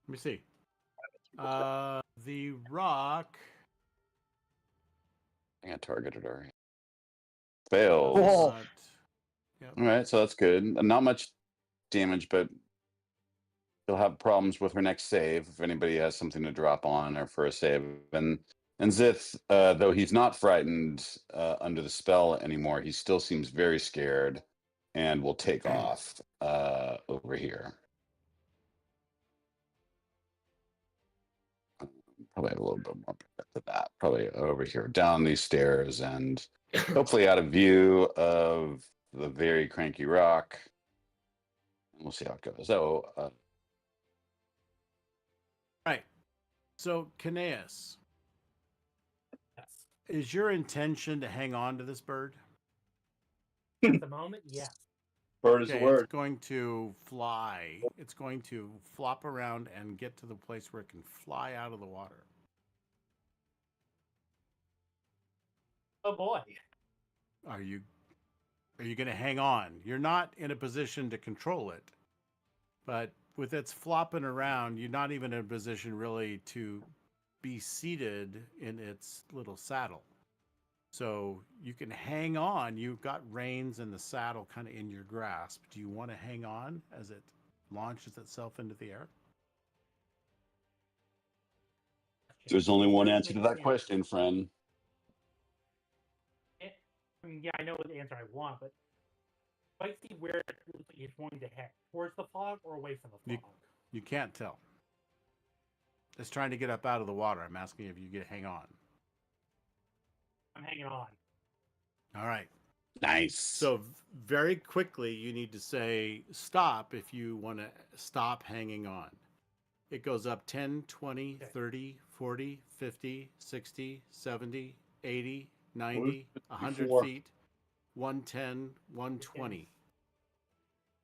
me see. The rock. I got targeted already. Fails. Whoa. Yep. All right, so that's good. Not much damage, but she'll have problems with her next save if anybody has something to drop on her for a save. And Zith, though he's not frightened under the spell anymore, he still seems very scared and will take off over here. Probably have a little bit more to that. Probably over here, down these stairs, and hopefully out of view of the very cranky rock. We'll see how it goes. So, Right. So, Kineas, Yes. is your intention to hang on to this bird? At the moment, yeah. Bird is Okay, the word. it's going to fly. It's going to flop around and get to the place where it can fly out of the water. Oh boy. Are you going to hang on? You're not in a position to control it, but with its flopping around, you're not even in a position really to be seated in its little saddle. So you can hang on. You've got reins and the saddle kind of in your grasp. Do you want to hang on as it launches itself into the air? there's only one answer to that question, friend. I mean, yeah, I know the answer I want, but I see where it's wanting to head. Towards the fog or away from the fog? You can't tell. It's trying to get up out of the water. I'm asking if you get hang on. I'm hanging on. All right. Nice. So very quickly, you need to say stop if you want to stop hanging on. It goes up 10, 20, 30, 40, 50, 60, 70, 80, 90, 100 Before. feet, 110, 120.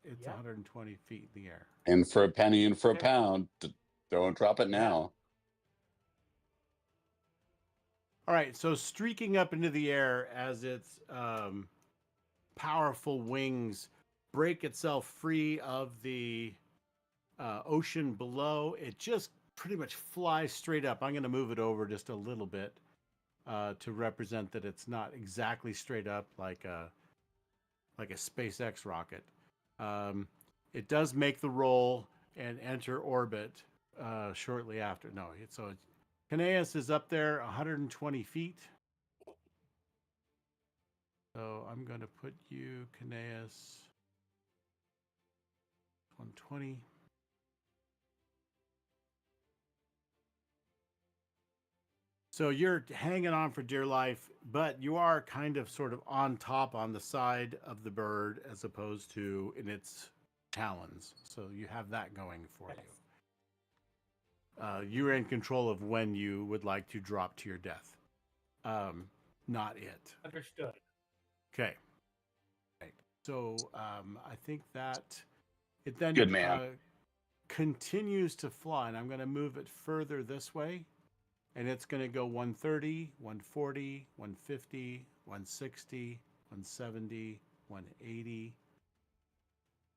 It's Yep. 120 feet in the air. And for a penny and for a Okay. pound, don't drop it now. All right, so streaking up into the air as its powerful wings break itself free of the ocean below, it just pretty much flies straight up. I'm going to move it over just a little bit to represent that it's not exactly straight up like a SpaceX rocket. It does make the roll and enter orbit shortly after. No, so Kineas is up there 120 feet. So I'm going to put you, Kineas, 120. So you're hanging on for dear life, but you are kind of sort of on top on the side of the bird as opposed to in its talons. So you have that going for you. You're in control of when you would like to drop to your death. Not it. Understood. Okay. Right. So I think that it then Good man. continues to fly, and I'm going to move it further this way. And it's going to go 130, 140, 150, 160, 170, 180,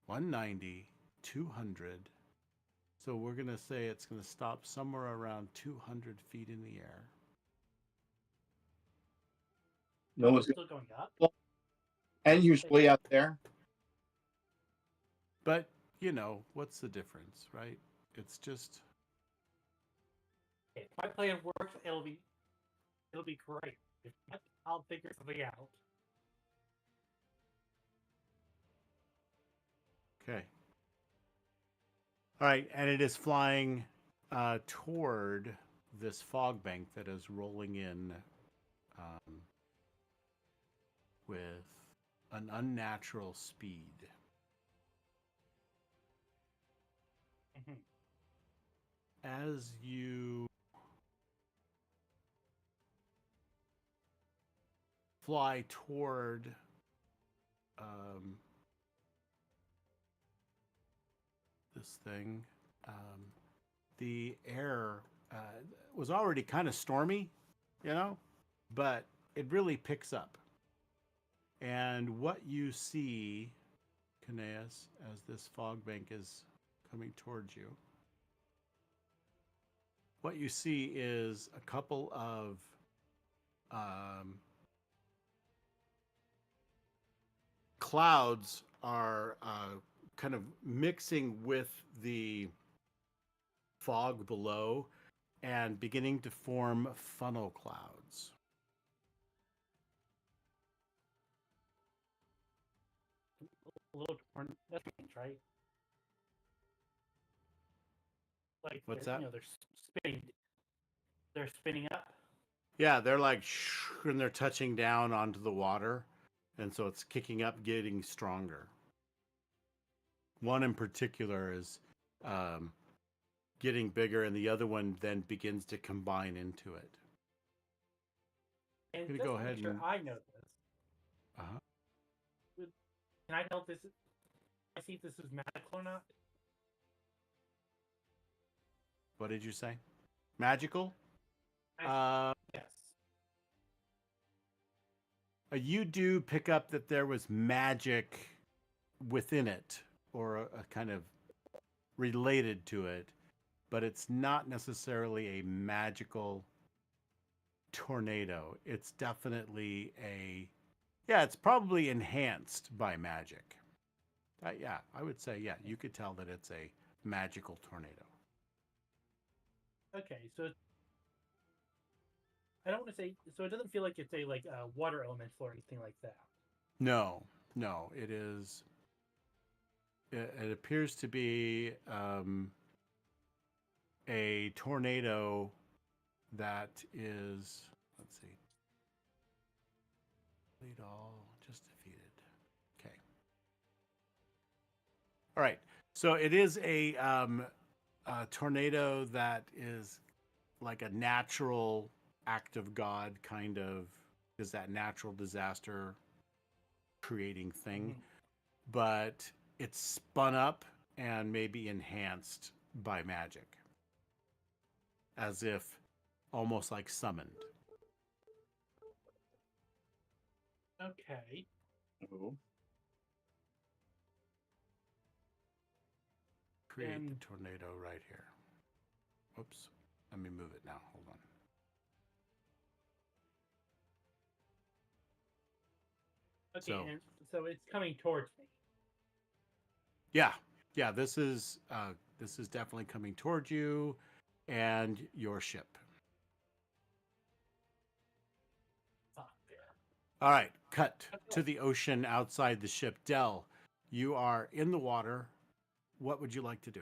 190, 200. So we're going to say it's going to stop somewhere around 200 feet in the air. No one's Still going up. and usually out there. But, you know, what's the difference, right? It's just... If my plan works, it'll be great. If not, I'll figure something out. Okay. All right, and it is flying toward this fog bank that is rolling in with an unnatural speed. Mhm. As you fly toward this thing, the air was already kind of stormy, but it really picks up. And what you see, Kineas, as this fog bank is coming towards you, what you see is a couple of clouds are kind of mixing with the fog below and beginning to form funnel clouds. A little torn. That's right. Like What's that? they're spinning. They're spinning up. Yeah, they're like, and they're touching down onto the water, and so it's kicking up, getting stronger. One in particular is getting bigger, and the other one then begins to combine into it. And I'm gonna just go to ahead make sure and I know this. uh-huh. Can I tell this? I see if this is magical or not. What did you say? Magical? Yes. You do pick up that there was magic within it, or a kind of related to it, but it's not necessarily a magical tornado. It's definitely it's probably enhanced by magic. Yeah, I would say, you could tell that it's a magical tornado. Okay, so I don't want to say. So it doesn't feel like it's a water elemental or anything like that. No, it is. It appears to be a tornado that is. Let's see. Lead all just defeated. Okay. All right. So it is a tornado that is like a natural act of God, kind of is that natural disaster creating thing, but it's spun up and maybe enhanced by magic, as if almost like summoned. Okay. Create the tornado right here. Oops. Let me move it now. Hold on. Okay, so it's coming towards me. Yeah. This is definitely coming towards you and your ship. All right, cut to the ocean outside the ship. Del, you are in the water. What would you like to do?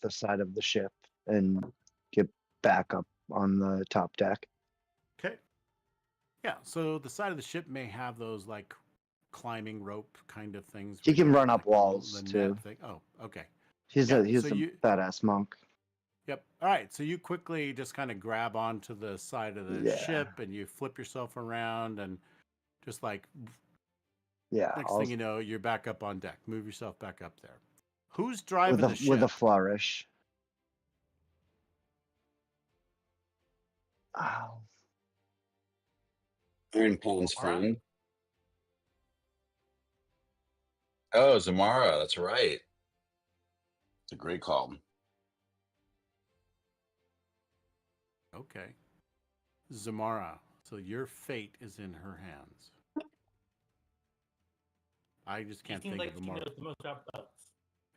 The side of the ship and get back up on the top deck. Okay. Yeah, so the side of the ship may have those like climbing rope kind of things. He where can you run have, up like, walls the too. net thing. Oh, okay. He's Yeah, a so you- badass monk. Yep. All right. So you quickly just kind of grab onto the side of the Yeah. ship and you flip yourself around and just like Yeah. next thing you know, you're back up on deck. Move yourself back up there. Who's driving the ship? with a flourish. Oh, Iron Pawn's friend. Oh, Zamara. That's right. It's a great call. Okay. Zamara. So your fate is in her hands. I just can't think of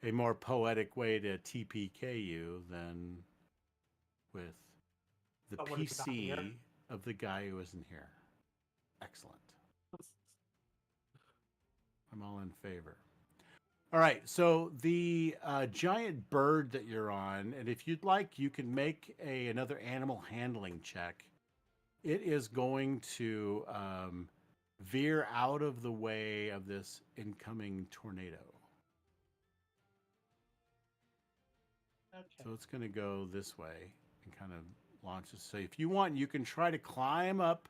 a more poetic way to TPK you than with the PC of the guy who isn't here. Excellent. I'm all in favor. All right, so the giant bird that you're on, and if you'd like, you can make another animal handling check. It is going to veer out of the way of this incoming tornado. Okay. So it's going to go this way and kind of launch it. So if you want, you can try to climb up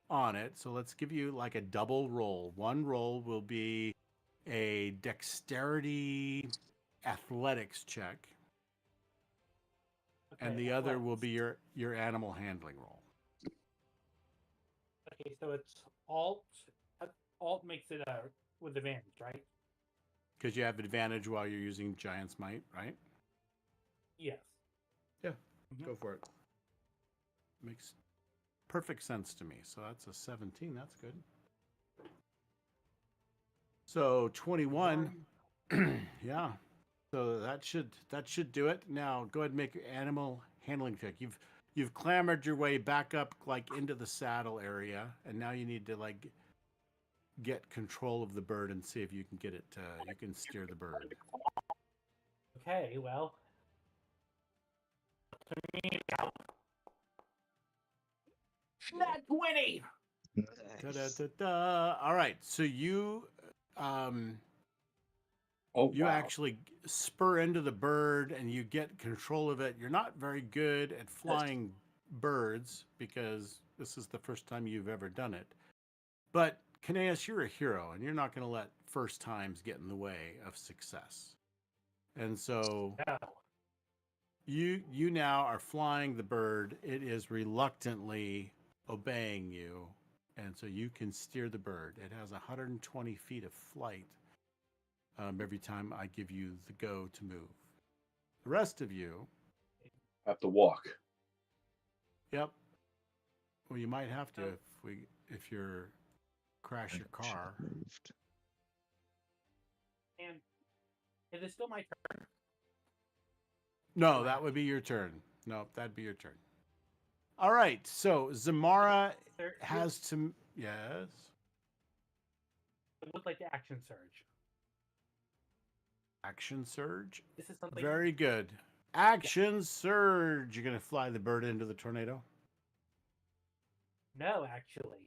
on it. So let's give you like a double roll. One roll will be a dexterity athletics check, and Okay, the other will athletics. be your animal handling roll. Okay, so it's alt. Alt makes it with advantage, right? Because you have advantage while you're using Giant's Might, right? Yes. Yeah, Mhm. go for it. Makes perfect sense to me. So that's a 17. That's good. So 21. Yeah. So that should do it. Now go ahead and make your animal handling check. You've clambered your way back up like into the saddle area, and now you need to like get control of the bird and see if you can get it. You can steer the bird. Okay, well. Not 20! Nice. Da-da-da-da. All right. So you Oh you wow. actually spur into the bird and you get control of it. You're not very good at flying birds because this is the first time you've ever done it. But Kineas, you're a hero and you're not going to let first times get in the way of success. And so No. you now are flying the bird. It is reluctantly obeying you. And so you can steer the bird. It has 120 feet of flight every time I give you the go to move. The rest of you, Have to walk. yep. Well, you might have to if you're crash your car. Moved. And it is still my turn. No, that would be your turn. No, that'd be your turn. All right. So Zamara There, has to. Yes. it would like the action surge. Action surge. This is something. Very good. Action surge. You're gonna fly the bird into the tornado. No, actually.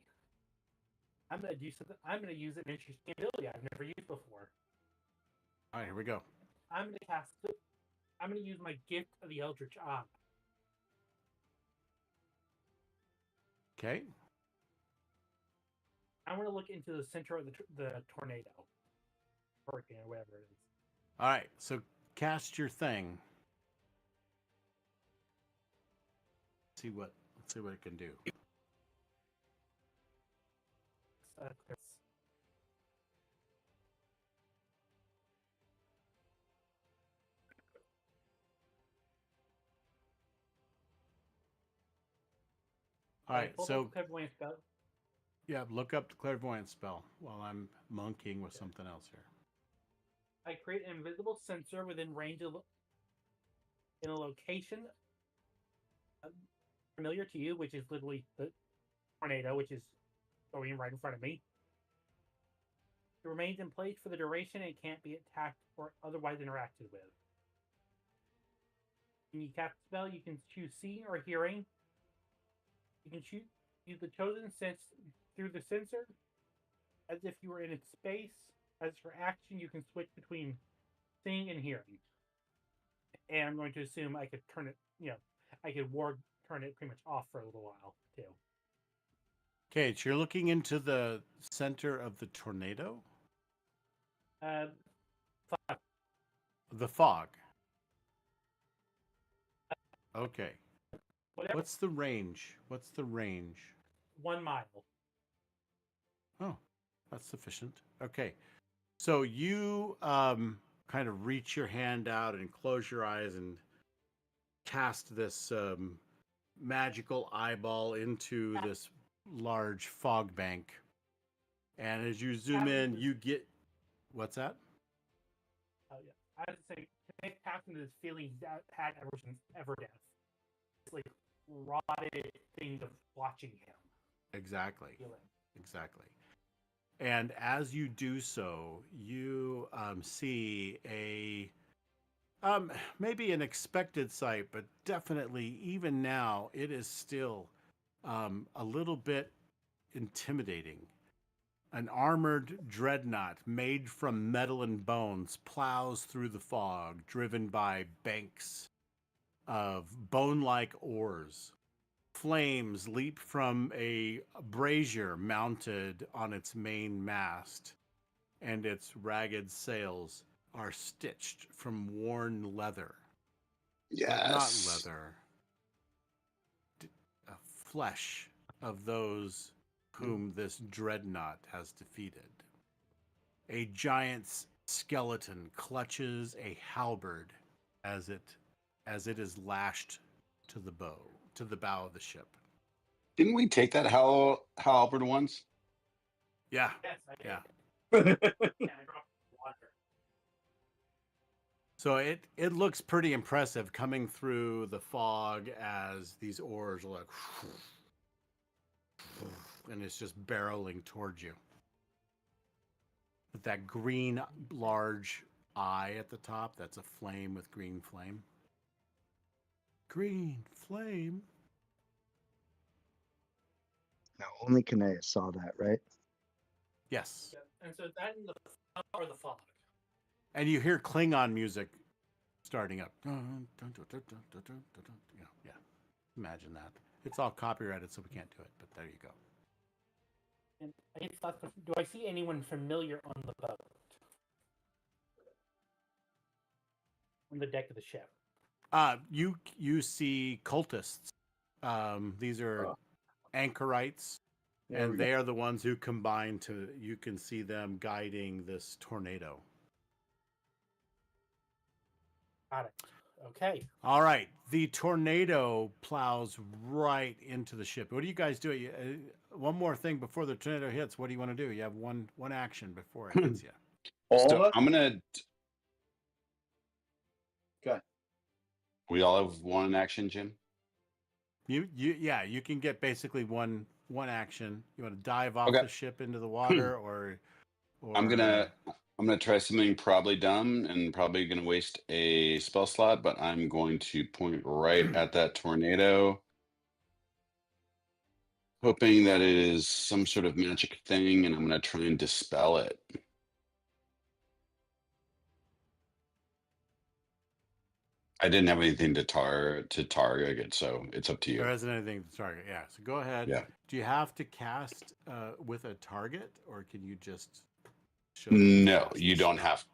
I'm gonna do something. I'm gonna use an interesting ability I've never used before. All right, here we go. I'm gonna cast. I'm gonna use my gift of the Eldritch Eye. Okay. I want to look into the center of the tornado, hurricane, or whatever it is. All right. So cast your thing. Let's see what it can do. All right. So clairvoyance spell. yeah, look up the clairvoyance spell while I'm monkeying with something else here. I create an invisible sensor within range of in a location familiar to you, which is literally the tornado, which is going right in front of me. It remains in place for the duration and can't be attacked or otherwise interacted with. When you cast the spell, you can choose seeing or hearing. You can use the chosen sense through the sensor as if you were in its space. As for action, you can switch between seeing and hearing. And I'm going to assume I could turn it, I could turn it pretty much off for a little while, too. Okay, so you're looking into the center of the tornado? Fog. The fog. Okay. Whatever. What's the range? 1 mile. Oh, that's sufficient. Okay. So you kind of reach your hand out and close your eyes and cast this magical eyeball into this large fog bank. And as you zoom in, you get... What's that? Oh, yeah. I was saying, it happened to this feeling he's had ever since death. It's like rotted thing of watching him. Exactly. Feeling. Exactly. And as you do so, you see a maybe an expected sight, but definitely even now it is still a little bit intimidating. An armored dreadnought made from metal and bones plows through the fog, driven by banks of bone-like oars. Flames leap from a brazier mounted on its main mast, and its ragged sails are stitched from worn leather, but not Yes. leather, flesh of those whom this dreadnought has defeated. A giant skeleton clutches a halberd as it is lashed to the bow of the ship. Didn't we take that halberd once? Yeah, Yes, I did. yeah. And I dropped water. So it looks pretty impressive coming through the fog as these oars are like, and it's just barreling towards you. With that green large eye at the top, that's a flame with green flame. Green flame. Now, only Kanea saw that, right? Yes. Yeah. And so that in the or the fog. And you hear Klingon music starting up. Yeah, yeah. Imagine that. It's all copyrighted, so we can't do it, but there you go. And I guess last question, do I see anyone familiar on the boat? On the deck of the ship? You see cultists. These are anchorites, and they are the ones who combine to. You can see them guiding this tornado. Got it. Okay. All right, the tornado plows right into the ship. What do you guys do? One more thing before the tornado hits. What do you want to do? You have one action before it hits you. All So of us? I'm gonna. Okay. We all have one action, Jim. You can get basically one action. You want to dive off Okay. the ship into the water, or I'm gonna try something probably dumb and probably gonna waste a spell slot, but I'm going to point right at that tornado, hoping that it is some sort of magic thing, and I'm gonna try and dispel it. I didn't have anything to target it, so it's up to There you. isn't anything to target. Yeah, so go ahead. Yeah. Do you have to cast with a target, or can you just show? No, cast you the don't spell? have.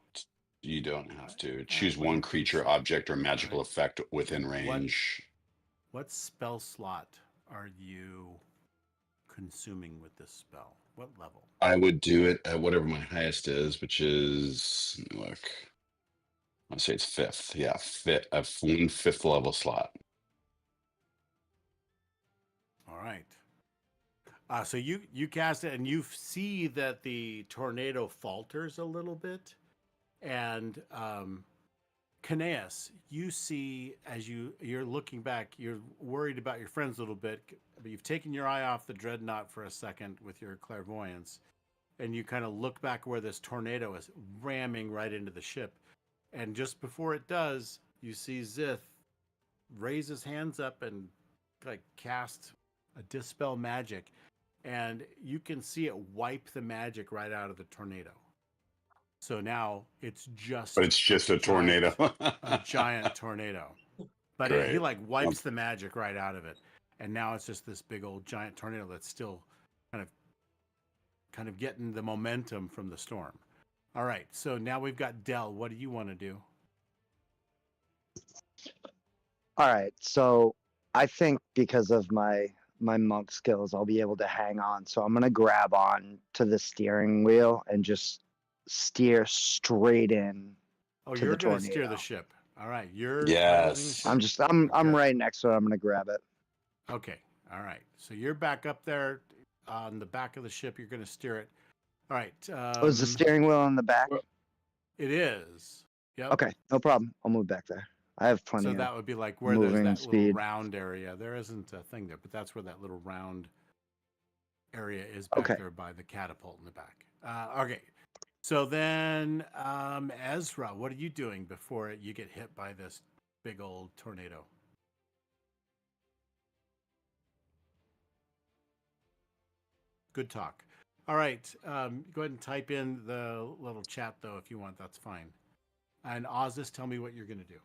You don't have to choose what do one you creature, consider? object, or magical Alright. effect within range. What spell slot are you consuming with this spell? What level? I would do it at whatever my highest is, which is, let me look. I'll say it's 5th. Yeah, a 1/5 level slot. All right. So you cast it, and you see that the tornado falters a little bit, and Caneus, you see as you're looking back, you're worried about your friends a little bit, but you've taken your eye off the dreadnought for a second with your clairvoyance, and you kind of look back where this tornado is ramming right into the ship, and just before it does, you see Zith raise his hands up and like cast a dispel magic, and you can see it wipe the magic right out of the tornado. So now it's just But it's just a tornado. a giant tornado. But he Great. like wipes the magic right out of it, and now it's just this big old giant tornado that's still kind of getting the momentum from the storm. All right, so now we've got Dell. What do you want to do? All right, so I think because of my monk skills, I'll be able to hang on. So I'm gonna grab on to the steering wheel and just steer straight in. Oh, to you're the going to steer tornado. the ship. All right, you're Yes. I'm Okay. right next to it. I'm gonna grab it. Okay. All right. So you're back up there on the back of the ship. You're going to steer it. All right. Was the steering wheel in the back? It is. Yep. Okay, no problem. I'll move back there. I have plenty So of that would be like where there's moving that little speed. round area. There isn't a thing there, but that's where that little round area is back Okay. there by the catapult in the back. Okay. So then, Ezra, what are you doing before you get hit by this big old tornado? Good talk. All right. Go ahead and type in the little chat, though, if you want. That's fine. And Ozus, tell me what you're going to do.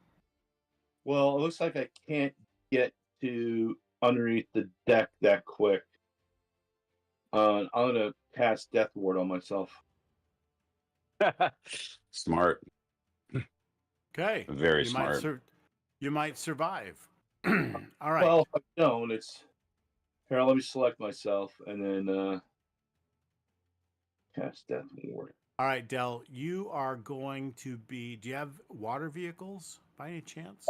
Well, it looks like I can't get to underneath the deck that quick. I'm going to cast Death Ward on myself. Smart. Okay. Very you smart. You might survive. All right. Well, if I don't. It's here. Let me select myself, and then cast Death Ward. All right, Del, you are going to be. Do you have water vehicles by any chance?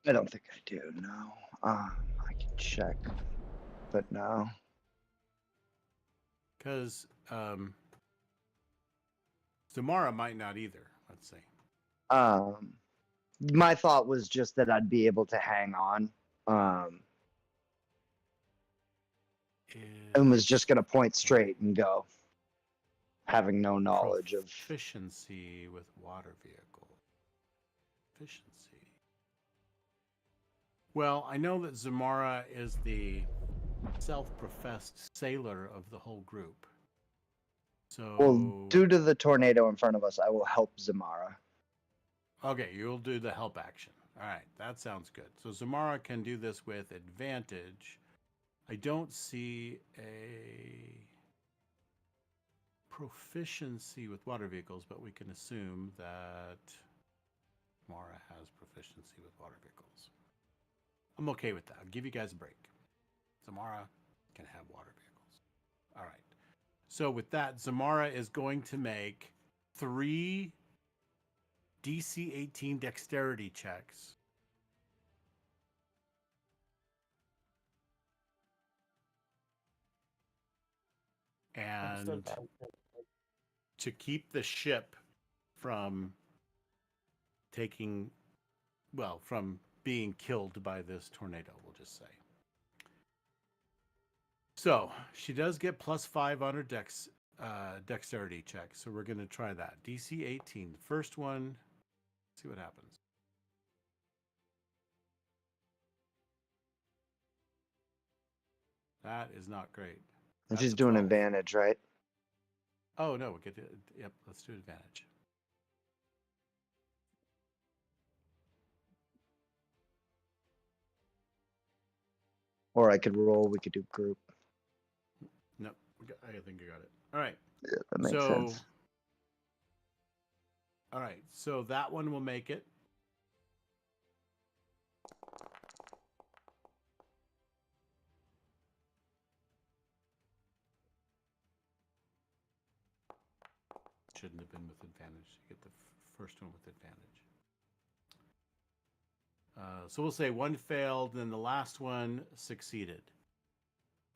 I don't think I do. No. I can check, but no. Because Zamara might not either. Let's see. My thought was just that I'd be able to hang on. And was just gonna point straight and go, having no knowledge of. Proficiency with water vehicle. Efficiency. Well, I know that Zamara is the self-professed sailor of the whole group. So, Well, due to the tornado in front of us, I will help Zamara. okay, you'll do the help action. All right, that sounds good. So Zamara can do this with advantage. I don't see a proficiency with water vehicles, but we can assume that Zamara has proficiency with water vehicles. I'm okay with that. I'll give you guys a break. Zamara can have water vehicles. All right. So with that, Zamara is going to make 3 DC 18 dexterity checks. And to keep the ship from from being killed by this tornado, we'll just say. So she does get +5 on her dexterity check. So we're going to try that. DC 18. The first one, see what happens. That is not great. And That's she's a doing 12. advantage, right? Oh, no. We'll get it. Yep, let's do advantage. Or I could roll. We could do group. Nope. I think I got it. All right. Yeah, that makes sense. All right. So that one will make it. Shouldn't have been with advantage. You get the first one with advantage. So we'll say one failed, and then the last one succeeded.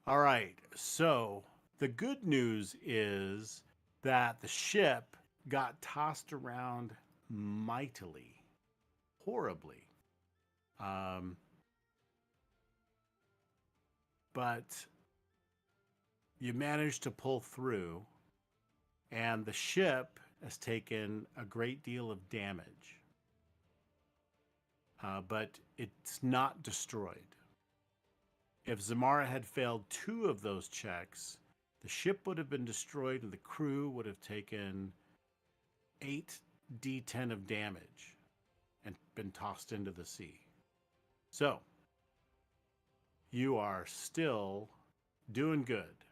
All right. So the good news is that the ship got tossed around mightily, horribly. But you managed to pull through, and the ship has taken a great deal of damage. But it's not destroyed. If Zamara had failed 2 of those checks, the ship would have been destroyed and the crew would have taken 8d10 of damage and been tossed into the sea. So, you are still doing good.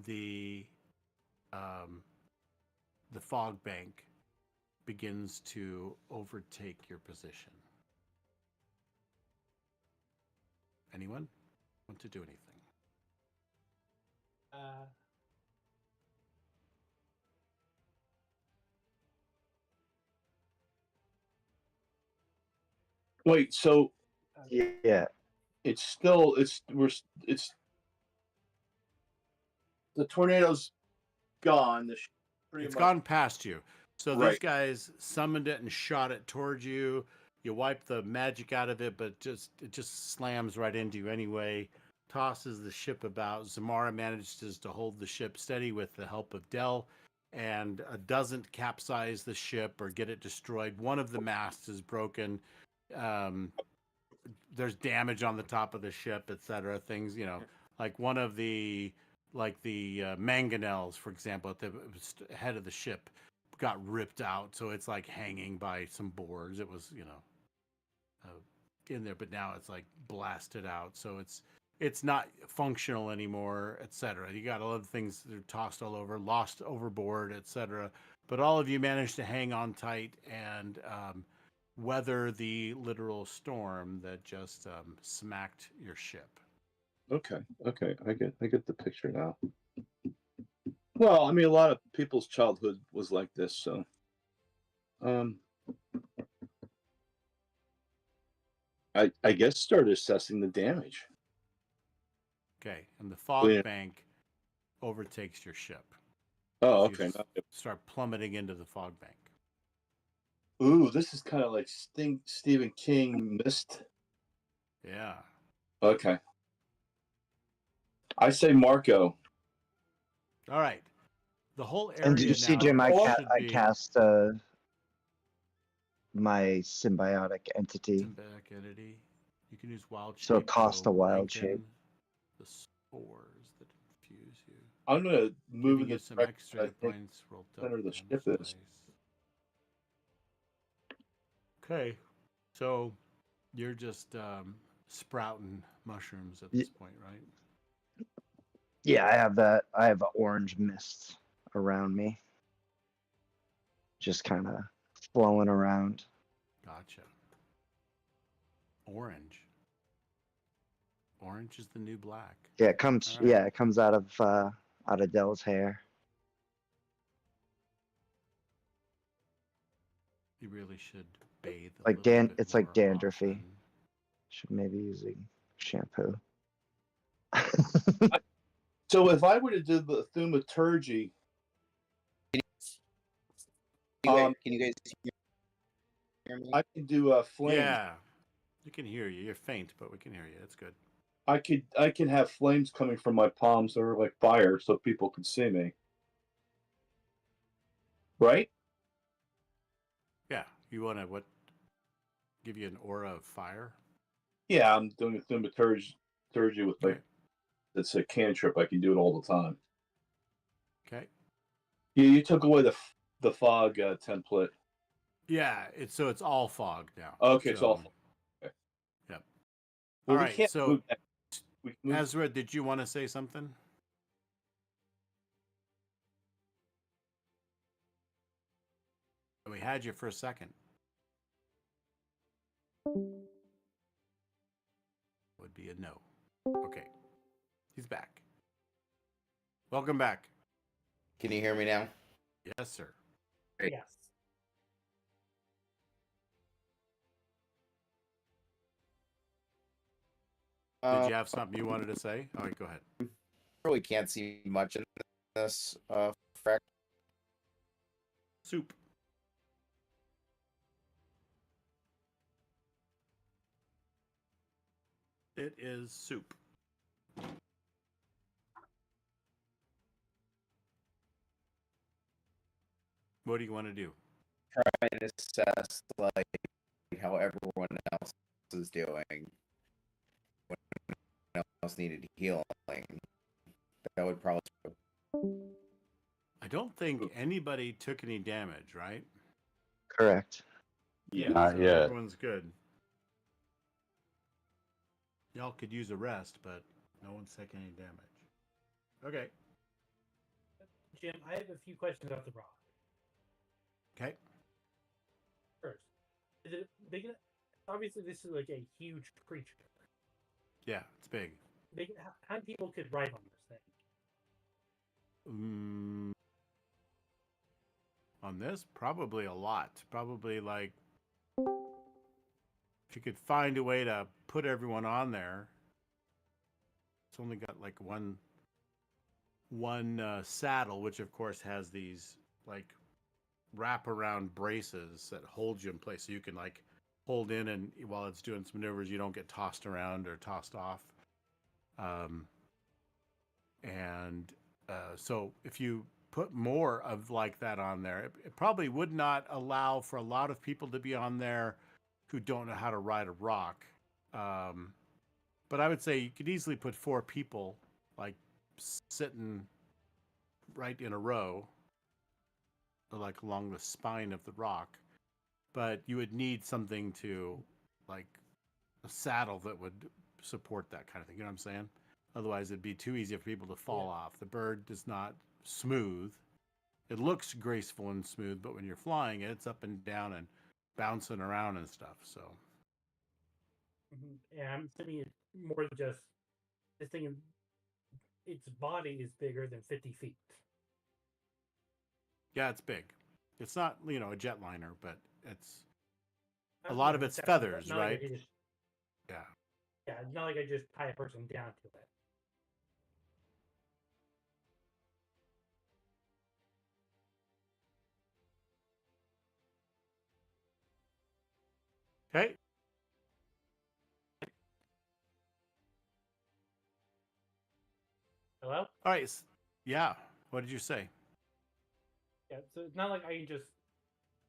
The fog bank begins to overtake your position. Anyone want to do anything? Wait, so Yeah. it's the tornado's gone. It's gone past you. So Right. these guys summoned it and shot it towards you. You wipe the magic out of it, but it just slams right into you anyway. Tosses the ship about. Zamara manages to hold the ship steady with the help of Del, and doesn't capsize the ship or get it destroyed. One of the masts is broken. There's damage on the top of the ship, etc. Things, like one of the mangonels, for example, at the head of the ship got ripped out, so it's like hanging by some boards. It was, in there, but now it's like blasted out. So it's not functional anymore, etc. You got a lot of things that are tossed all over, lost overboard, etc. But all of you managed to hang on tight and weather the literal storm that just smacked your ship. Okay. I get the picture now. Well, I mean, a lot of people's childhood was like this, so. I guess start assessing the damage. Okay, and the fog Clean it. bank overtakes your ship. Oh, You okay. just start plummeting into the fog bank. Ooh, this is kind of like Stephen King Mist. Yeah. Okay. I say Marco. All right. The whole area And did you see, now Jim? I should be cast my symbiotic entity, symbiotic entity. You can use wild shape. so it cost a wild Rankin shape. the spores that infuse you. I'm gonna move Giving in you the some direction extra I hit think points. Roll center of the damage ship is. dice. Okay, so you're just sprouting mushrooms at this point, right? Yeah, I have that. I have an orange mist around me, just kind of flowing around. Gotcha. Orange. Orange is the new black. Yeah, it comes. All right. Yeah, it comes out of Dell's hair. You really should bathe a Like little bit it's like more dandruffy. often. Should maybe using shampoo. So if I were to do the thaumaturgy, Can you guys hear me? I could do flames. Yeah, you can hear you. You're faint, but we can hear you. That's good. I can have flames coming from my palms that are like fire, so people can see me. Right? Yeah, you want to what? Give you an aura of fire? Yeah, I'm doing a thaumaturgy with like Okay. it's a cantrip. I can do it all the time. Okay. You took away the fog template. Yeah, it's all fog now. Okay, it's all. Okay. Yep. Well, All we right. can't So, move that. We can move. Ezra, did you want to say something? We had you for a second. Would be a no. Okay. He's back. Welcome back. Can you hear me now? Yes, sir. Great. Yes. Did you have something you wanted to say? All right, go ahead. Really can't see much in this frac. Soup. It is soup. What do you want to do? Try to assess like how everyone else is doing. When else needed healing. That would probably. I don't think anybody took any damage, right? Correct. Yeah. Not yet. Everyone's good. Y'all could use a rest, but no one's taking any damage. Okay. Jim, I have a few questions about the rock. Okay. First, is it big enough? Obviously, this is like a huge creature. Yeah, it's big. How many people could ride on this thing? On this, probably a lot. Probably like if you could find a way to put everyone on there. It's only got like one saddle, which of course has these like wraparound braces that hold you in place, so you can like hold in, and while it's doing some maneuvers, you don't get tossed around or tossed off. So if you put more of like that on there, it probably would not allow for a lot of people to be on there who don't know how to ride a rock. But I would say you could easily put 4 people like sitting right in a row, like along the spine of the rock. But you would need something to like a saddle that would support that kind of thing. You know what I'm saying? Otherwise, it'd be too easy for people to fall off. The bird is not smooth. It looks graceful and smooth, but when you're flying it, it's up and down and bouncing around and stuff. So, Yeah, I'm assuming it's more than just this thing. Its body is bigger than 50 feet. yeah, it's big. It's not, a jetliner, but it's a Not- lot yeah, of it's definitely feathers, not like I right? could just- Yeah. yeah, it's not like I just tie a person down to it. Okay. Hello? All right. Yeah. What did you say? Yeah, so it's not like I can just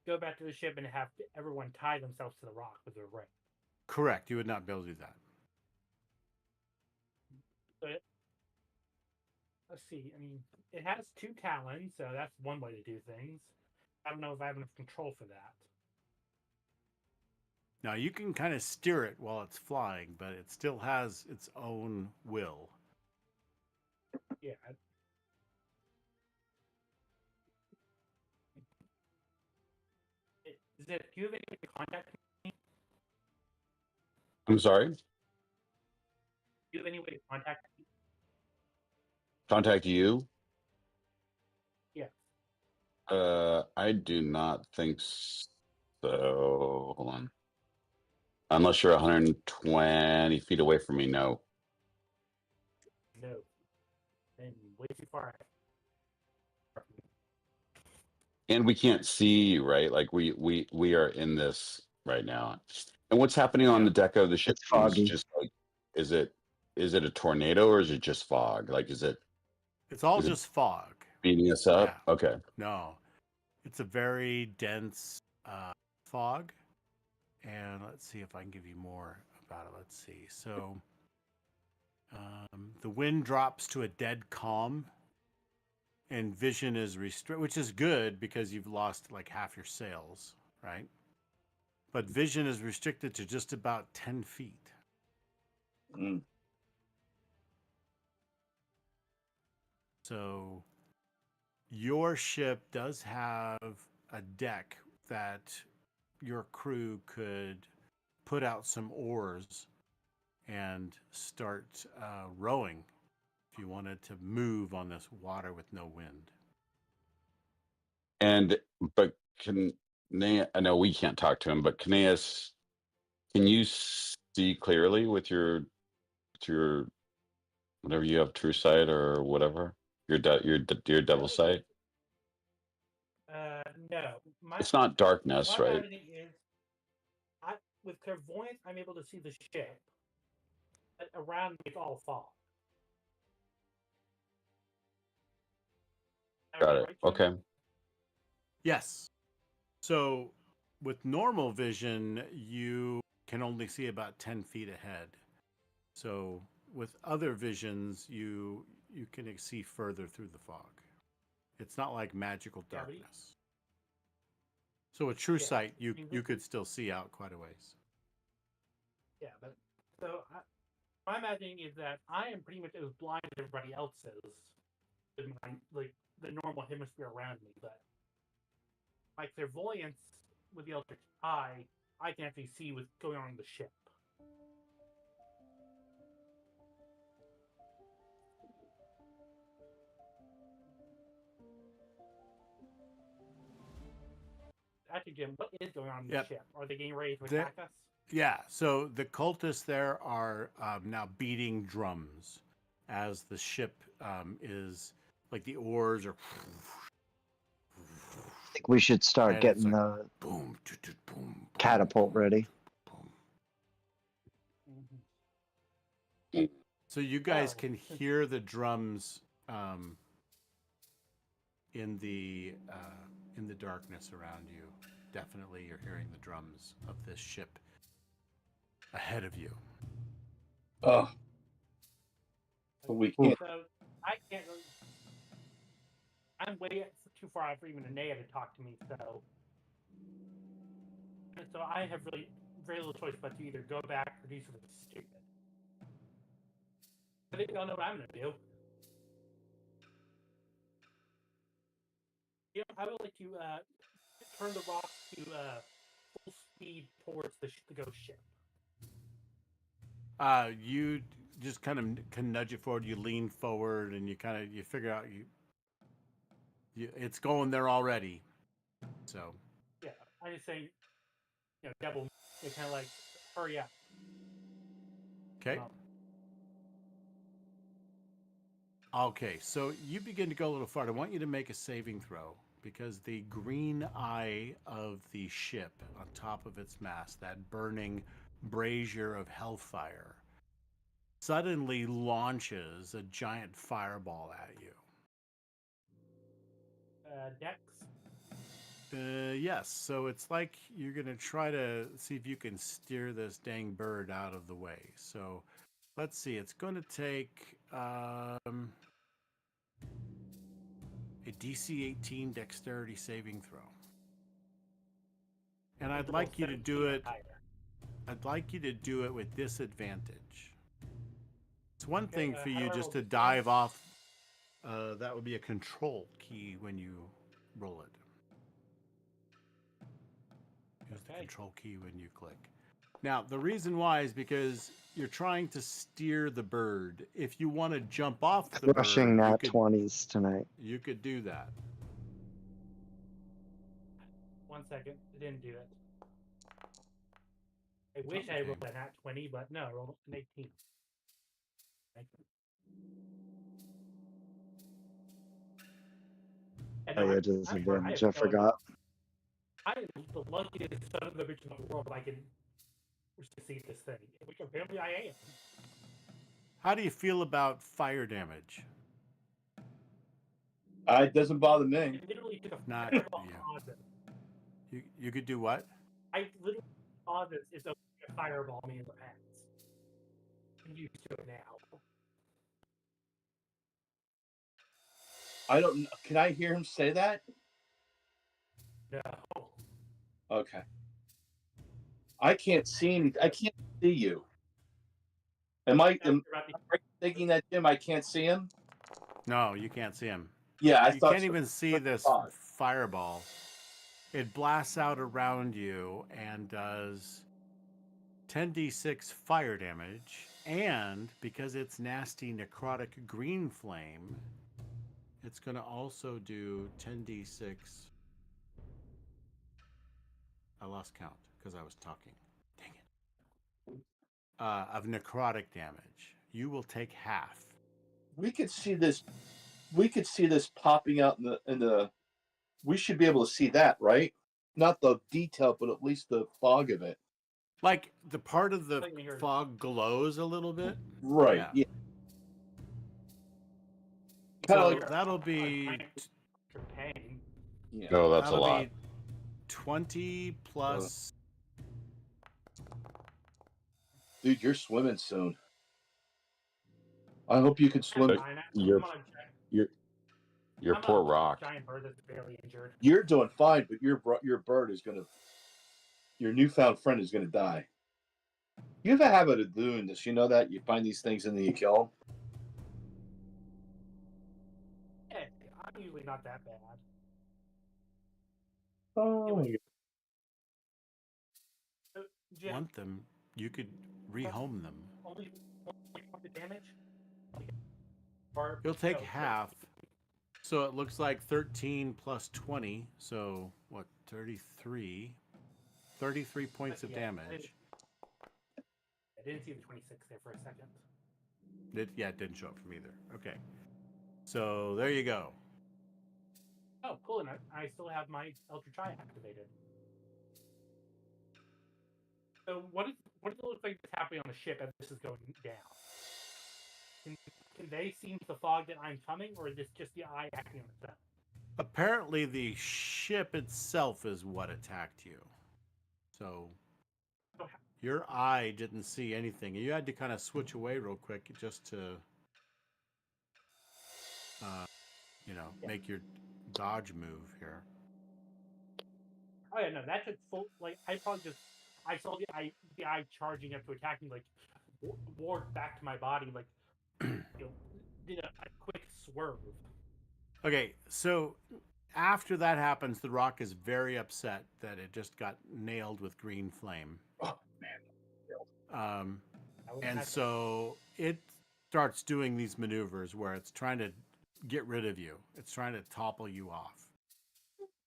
go back to the ship and have everyone tie themselves to the rock with a ring. Correct. You would not be able to do that. So let's see. I mean, it has 2 talons, so that's one way to do things. I don't know if I have enough control for that. Now, you can kind of steer it while it's flying, but it still has its own will. Yeah. Do you have any way to contact me? I'm sorry. Do you have any way to contact me? Contact you? Yeah. I do not think so. Hold on. Unless you're 120 feet away from me, no. No. And way too far. And we can't see you, right? Like we are in this right now. And what's happening on Yeah. the deck of the ship It's foggy. is just like, is it a tornado or is it just fog? Like, is it It's all Is it- just fog. beating us up? Yeah. Okay. No. It's a very dense fog. And let's see if I can give you more about it. Let's see. So the wind drops to a dead calm, and vision is restricted, which is good because you've lost like half your sails, right? But vision is restricted to just about 10 feet. Mm. So your ship does have a deck that your crew could put out some oars and start rowing if you wanted to move on this water with no wind. But I know we can't talk to him, but Caneas, can you see clearly with your whatever you have, true sight or whatever, your devil sight? No. It's not darkness, What's right? happening is, with clairvoyance, I'm able to see the ship. But around me, it's all fog. Got it. Right, Jim? Okay. Yes. So with normal vision, you can only see about 10 feet ahead. So with other visions, you can see further through the fog. It's not like magical Yeah, but darkness. So with true Yeah, sight, I mean, you could still see out quite a ways. Yeah, but so my imagining is that I am pretty much as blind as everybody else is, with like the normal hemisphere around me. But my clairvoyance with the electric eye, I can actually see what's going on in the ship. Actually, Jim, what is going on in Yep. the ship? Are they getting ready to They're- attack us? Yeah, so the cultists there are now beating drums as the ship is like the oars are I think we should start And it's getting like, the boom, boom, boom, catapult ready. boom. Mm-hmm. So you guys Oh. can hear the drums in the darkness around you. Definitely, you're hearing the drums of this ship ahead of you. Oh, but we can't. So I can't really. I'm way too far out for even Anea to talk to me. So I have really very little choice but to either go back or do something stupid. I think y'all know what I'm gonna do. I would like to turn the rock to full speed towards the ghost ship. You just kind of can nudge it forward. You lean forward, and you figure out it's going there already. So Yeah, I just say, devil, kind of like hurry up. okay. Okay, so you begin to go a little farther. I want you to make a saving throw because the green eye of the ship on top of its mast, that burning brazier of hellfire, suddenly launches a giant fireball at you. Dex. Yes, so it's like you're going to try to see if you can steer this dang bird out of the way. So let's see, it's going to take a DC 18 dexterity saving throw. And I'd like you to do it. I'd like you to do it with disadvantage. It's one thing for you just to dive off. That would be a control key when you roll it. Use the control key when you click. Now, the reason why is because you're trying to steer the bird. If you want to jump off the Rushing bird, nat 20s tonight. You could do that. 1 second. I didn't do it. I wish I rolled a nat 20, but no, I rolled an 18. Oh, yeah, disadvantage. I forgot. I am the luckiest son of a bitch in the world I can receive this thing, which apparently I am. How do you feel about fire damage? It doesn't bother me. I literally took a fireball. You could do what? I literally saw this is a fireball me in the pants. I'm used to it now. I don't know. Can I hear him say that? No. Okay. I can't see anything. I can't see you. Am I thinking that, Jim, I can't see him? No, you can't see him. Yeah, you can't even see this fireball. It blasts out around you and does 10d6 fire damage, and because it's nasty necrotic green flame, it's going to also do 10d6. I lost count because I was talking. Dang it. Of necrotic damage. You will take half. We could see this. We could see this popping out in the. We should be able to see that, right? Not the detail, but at least the fog of it. Like the part of the fog glows a little bit. Right. Yeah. So like, that'll be. Yeah. Oh, that's a lot. 20 plus. Dude, you're swimming soon. I hope you can swim. Your poor rock. Giant bird that's barely injured. You're doing fine, but your bird is gonna. Your newfound friend is gonna die. You have a habit of doing this. You know that you find these things and then you kill them. Yeah, I'm usually not that bad. Oh. Want them? You could rehome them. Only the damage. You'll take half. So it looks like 13 plus 20. So what? 33. 33 points of damage. I didn't see the 26 there for a second. It didn't show up for me either. Okay. So there you go. Oh, cool. And I still have my Eldritch Eye activated. So what does it look like that's happening on the ship as this is going down? Can they see the fog that I'm coming, or is this just the eye acting on its own? Apparently the ship itself is what attacked you. So your eye didn't see anything. You had to kind of switch away real quick just to, make your dodge move here. Oh yeah, no, that's just full. Like I saw the eye charging up to attack me, like ward back to my body, like did a quick swerve. Okay, so after that happens, the rock is very upset that it just got nailed with green flame. Oh man. Um, I would and imagine. so it starts doing these maneuvers where it's trying to get rid of you. It's trying to topple you off.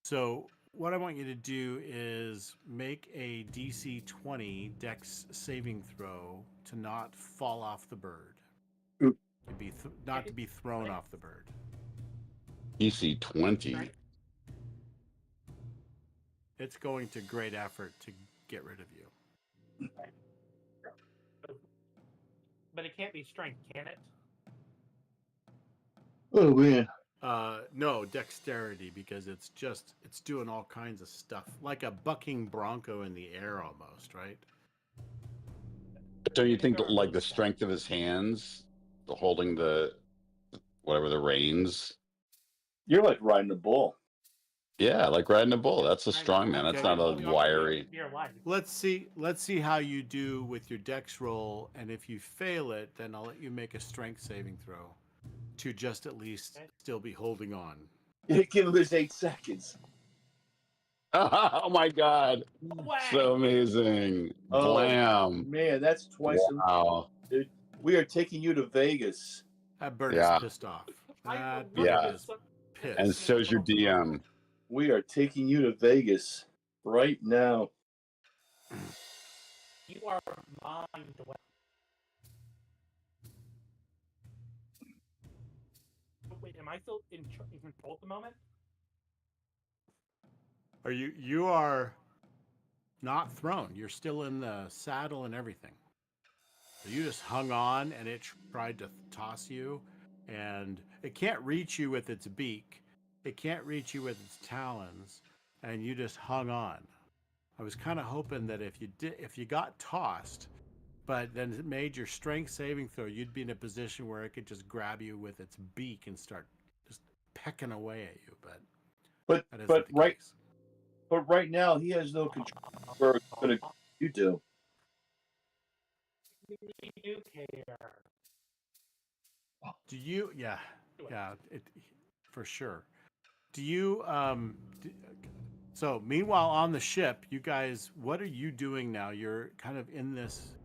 So what I want you to do is make a DC 20 Dex saving throw to not fall off the bird. Oop. Not to be thrown off the bird. EC 20. Right? It's going to great effort to get rid of you. But it can't be strength, can it? Oh man. No, dexterity, because it's doing all kinds of stuff. Like a bucking bronco in the air almost, right? Don't you think like the strength of his hands, the holding the whatever the reins? You're like riding a bull. Yeah, like riding a bull. That's a strong man. That's Okay. not a Holding on for wiry. dear life. Let's see how you do with your dex roll, and if you fail it, then I'll let you make a strength saving throw to just at least still be holding on. Give him his 8 seconds. Oh my god. Whack! So amazing. Oh, Blam. man, that's twice a Wow. dude. We are taking you to Vegas. That bird Yeah. is pissed off. That bird Yeah. is pissed. And so's your DM. We are taking you to Vegas right now. You are mind well. Wait, am I still in control at the moment? Are you are not thrown. You're still in the saddle and everything. So you just hung on, and it tried to toss you, and it can't reach you with its beak. It can't reach you with its talons, and you just hung on. I was kind of hoping that if you got tossed, but then it made your strength saving throw, you'd be in a position where it could just grab you with its beak and start just pecking away at you. But that isn't the case. But right now he has no control over what you do. You do care. Do you? Yeah, for sure. Do you? So meanwhile, on the ship, you guys, what are you doing now? You're kind of in this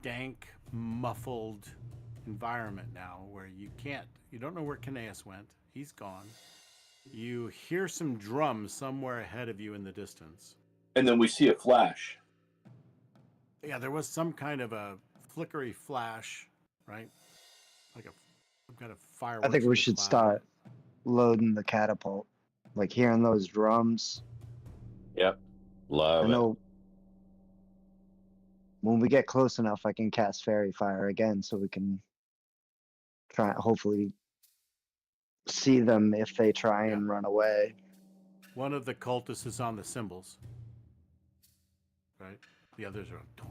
dank, muffled environment now, where you don't know where Kineas went. He's gone. You hear some drums somewhere ahead of you in the distance. And then we see a flash. Yeah, there was some kind of a flickery flash, right? Like some kind of fireworks. I think we with a should cloud. start loading the catapult. Like hearing those drums. Yep. Love I know when we get close enough, I can cast Fairy Fire again so we can try, hopefully see them if they try and run away. One of the cultists is on the cymbals, right? The others are don't.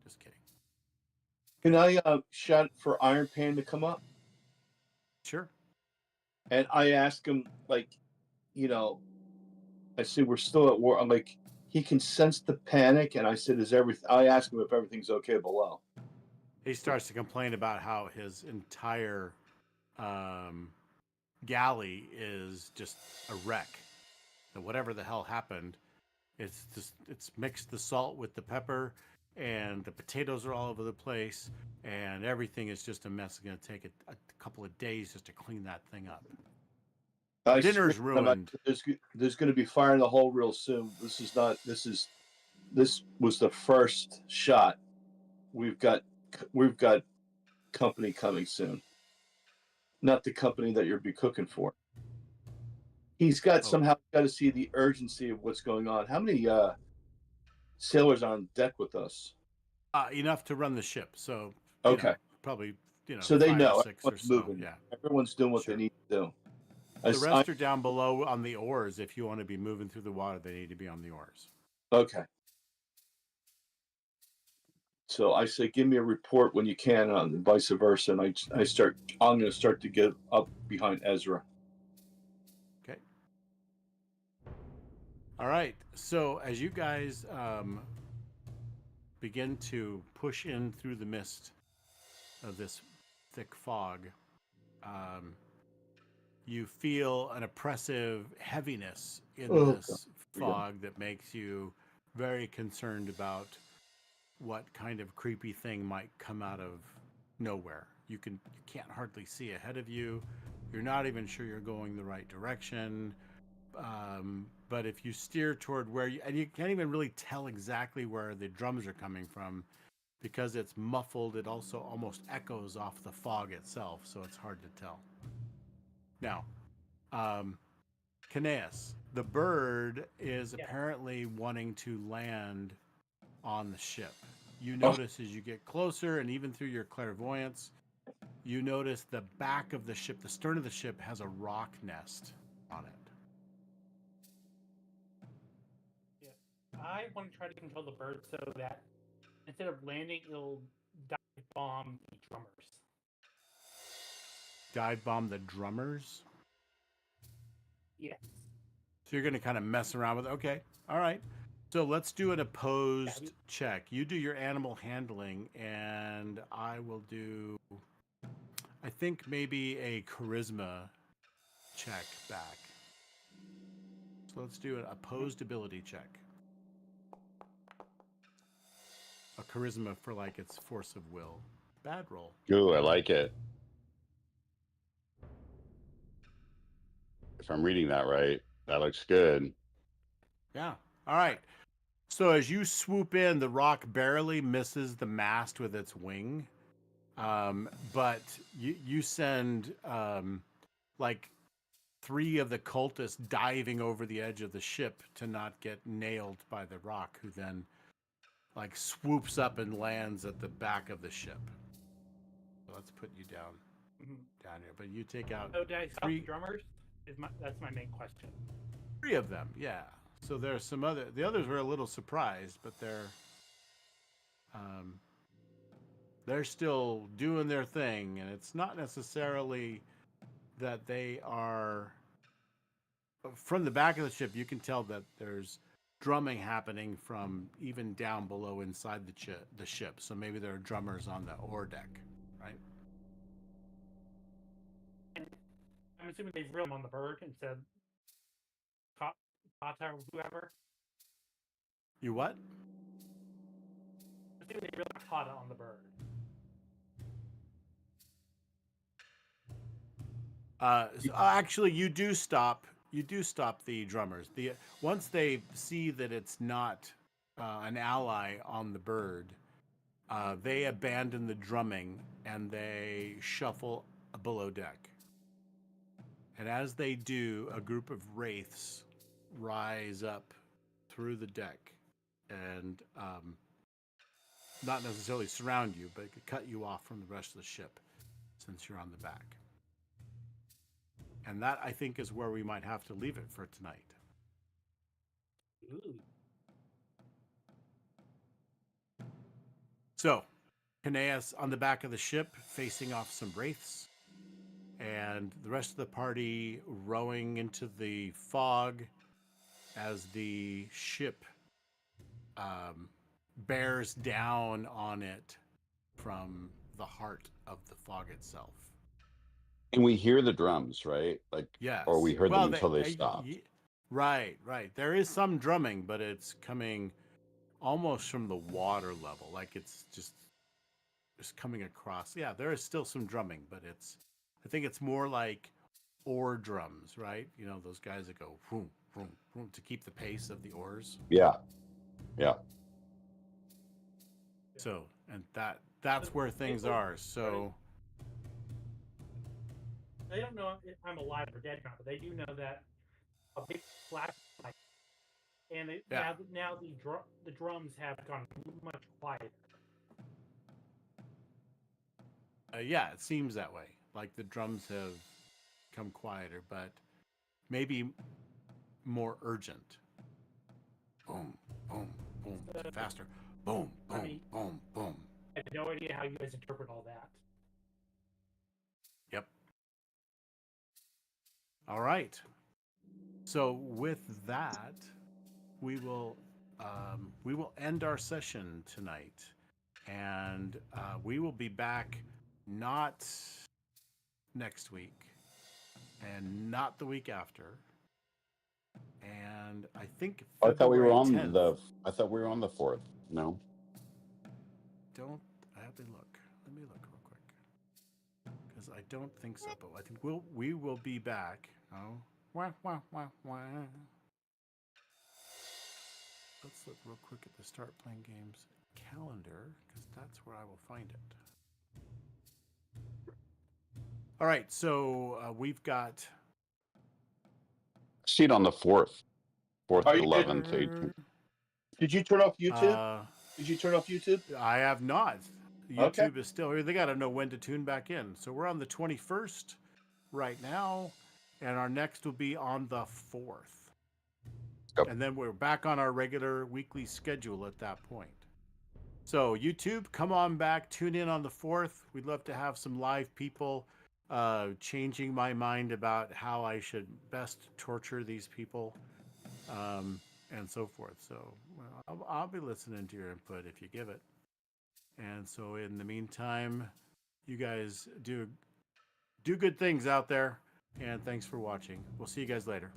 Just kidding. Can I shout for Iron Pan to come up? Sure. And I ask him, like, I say we're still at war. I'm like, he can sense the panic, and I said, I ask him if everything's okay below. He starts to complain about how his entire galley is just a wreck. And whatever the hell happened, it's mixed the salt with the pepper, and the potatoes are all over the place, and everything is just a mess. It's going to take a couple of days just to clean that thing up. Dinner's ruined. There's going to be fire in the hole real soon. This was the first shot. We've got company coming soon. Not the company that you'll be cooking for. He's got somehow got to see the urgency of what's going on. How many sailors on deck with us? Enough to run the ship. So okay, probably So they 5 know or 6 or so. moving. Yeah, everyone's doing what they need to do. The rest are down below on the oars. If you want to be moving through the water, they need to be on the oars. Okay. So I say, give me a report when you can, and vice versa. And I'm going to start to get up behind Ezra. Okay. All right. So as you guys begin to push in through the mist, of this thick fog, you feel an oppressive heaviness in Oh, this God. fog that makes you very concerned about what kind of creepy thing might come out of nowhere. You can't hardly see ahead of you. You're not even sure you're going the right direction. But if you steer toward where and you can't even really tell exactly where the drums are coming from because it's muffled, it also almost echoes off the fog itself, so it's hard to tell. Now, Kineas, the bird is apparently wanting to land on the ship. You notice as you get closer, and even through your clairvoyance, you notice the back of the ship, the stern of the ship, has a rock nest on it. I want to try to control the bird so that instead of landing, it'll dive bomb the drummers. Dive bomb the drummers? Yes. So you're going to kind of mess around with it. Okay. All right. So let's do an opposed check. You do your animal handling, and I will do, I think, maybe a charisma check back. So let's do an opposed ability check. A charisma for like its force of will. Bad roll. Ooh, I like it. If I'm reading that right, that looks good. Yeah. All right. So as you swoop in, the rock barely misses the mast with its wing. But you send like 3 of the cultists diving over the edge of the ship to not get nailed by the rock, who then like swoops up and lands at the back of the ship. So let's put you down here. But you take out So did I stop the drummers? That's my main question. 3 of them, yeah. So there's some other. The others were a little surprised, but they're still doing their thing, and it's not necessarily that they are. From the back of the ship, you can tell that there's drumming happening from even down below inside the ship. So maybe there are drummers on the ore deck, right? And I'm assuming they've reeled on the bird instead of Kata or whoever. You what? I'm assuming they reeled Kata on the bird. Actually, you do stop the drummers. Once they see that it's not an ally on the bird, they abandon the drumming and they shuffle below deck. And as they do, a group of wraiths rise up through the deck and not necessarily surround you, but cut you off from the rest of the ship since you're on the back. And that, I think, is where we might have to leave it for tonight. Ooh. So, Kineas on the back of the ship, facing off some wraiths, and the rest of the party rowing into the fog as the ship bears down on it from the heart of the fog itself. And we hear the drums, right? Like, Yes. or we heard them until they stopped. Right. There is some drumming, but it's coming almost from the water level. Like it's just coming across. Yeah, there is still some drumming, but I think it's more like oar drums, right? You know, those guys that go vroom, vroom, vroom to keep the pace of the oars. Yeah. So, and that's where things are. So they don't know if I'm alive or dead now, but they do know that a big flashlight, and now the drums have gone much quieter. Yeah, it seems that way. Like the drums have come quieter, but maybe more urgent. Boom, boom, boom, faster. Boom, boom, boom, boom. I have no idea how you guys interpret all that. Yep. All right. So with that, we will end our session tonight, and we will be back not next week, and not the week after. And I think I thought we were February on 10th. the. I thought we were on the 4th. No. I have to look. Let me look real quick. Because I don't think so, but I think we will be back. Oh. Wah, wah, wah, wah. Let's look real quick at the Start Playing Games calendar, because that's where I will find it. All right, so we've got. See it on the 4th. 4th, Are you- 11th, 18th. Did you turn off YouTube? Did you turn off YouTube? I have not. Okay. YouTube is still here. They got to know when to tune back in. So we're on the 21st right now, and our next will be on the 4th. Yep. And then we're back on our regular weekly schedule at that point. So YouTube, come on back, tune in on the 4th. We'd love to have some live people changing my mind about how I should best torture these people and so forth. So I'll be listening to your input if you give it. And so in the meantime, you guys do good things out there, and thanks for watching. We'll see you guys later.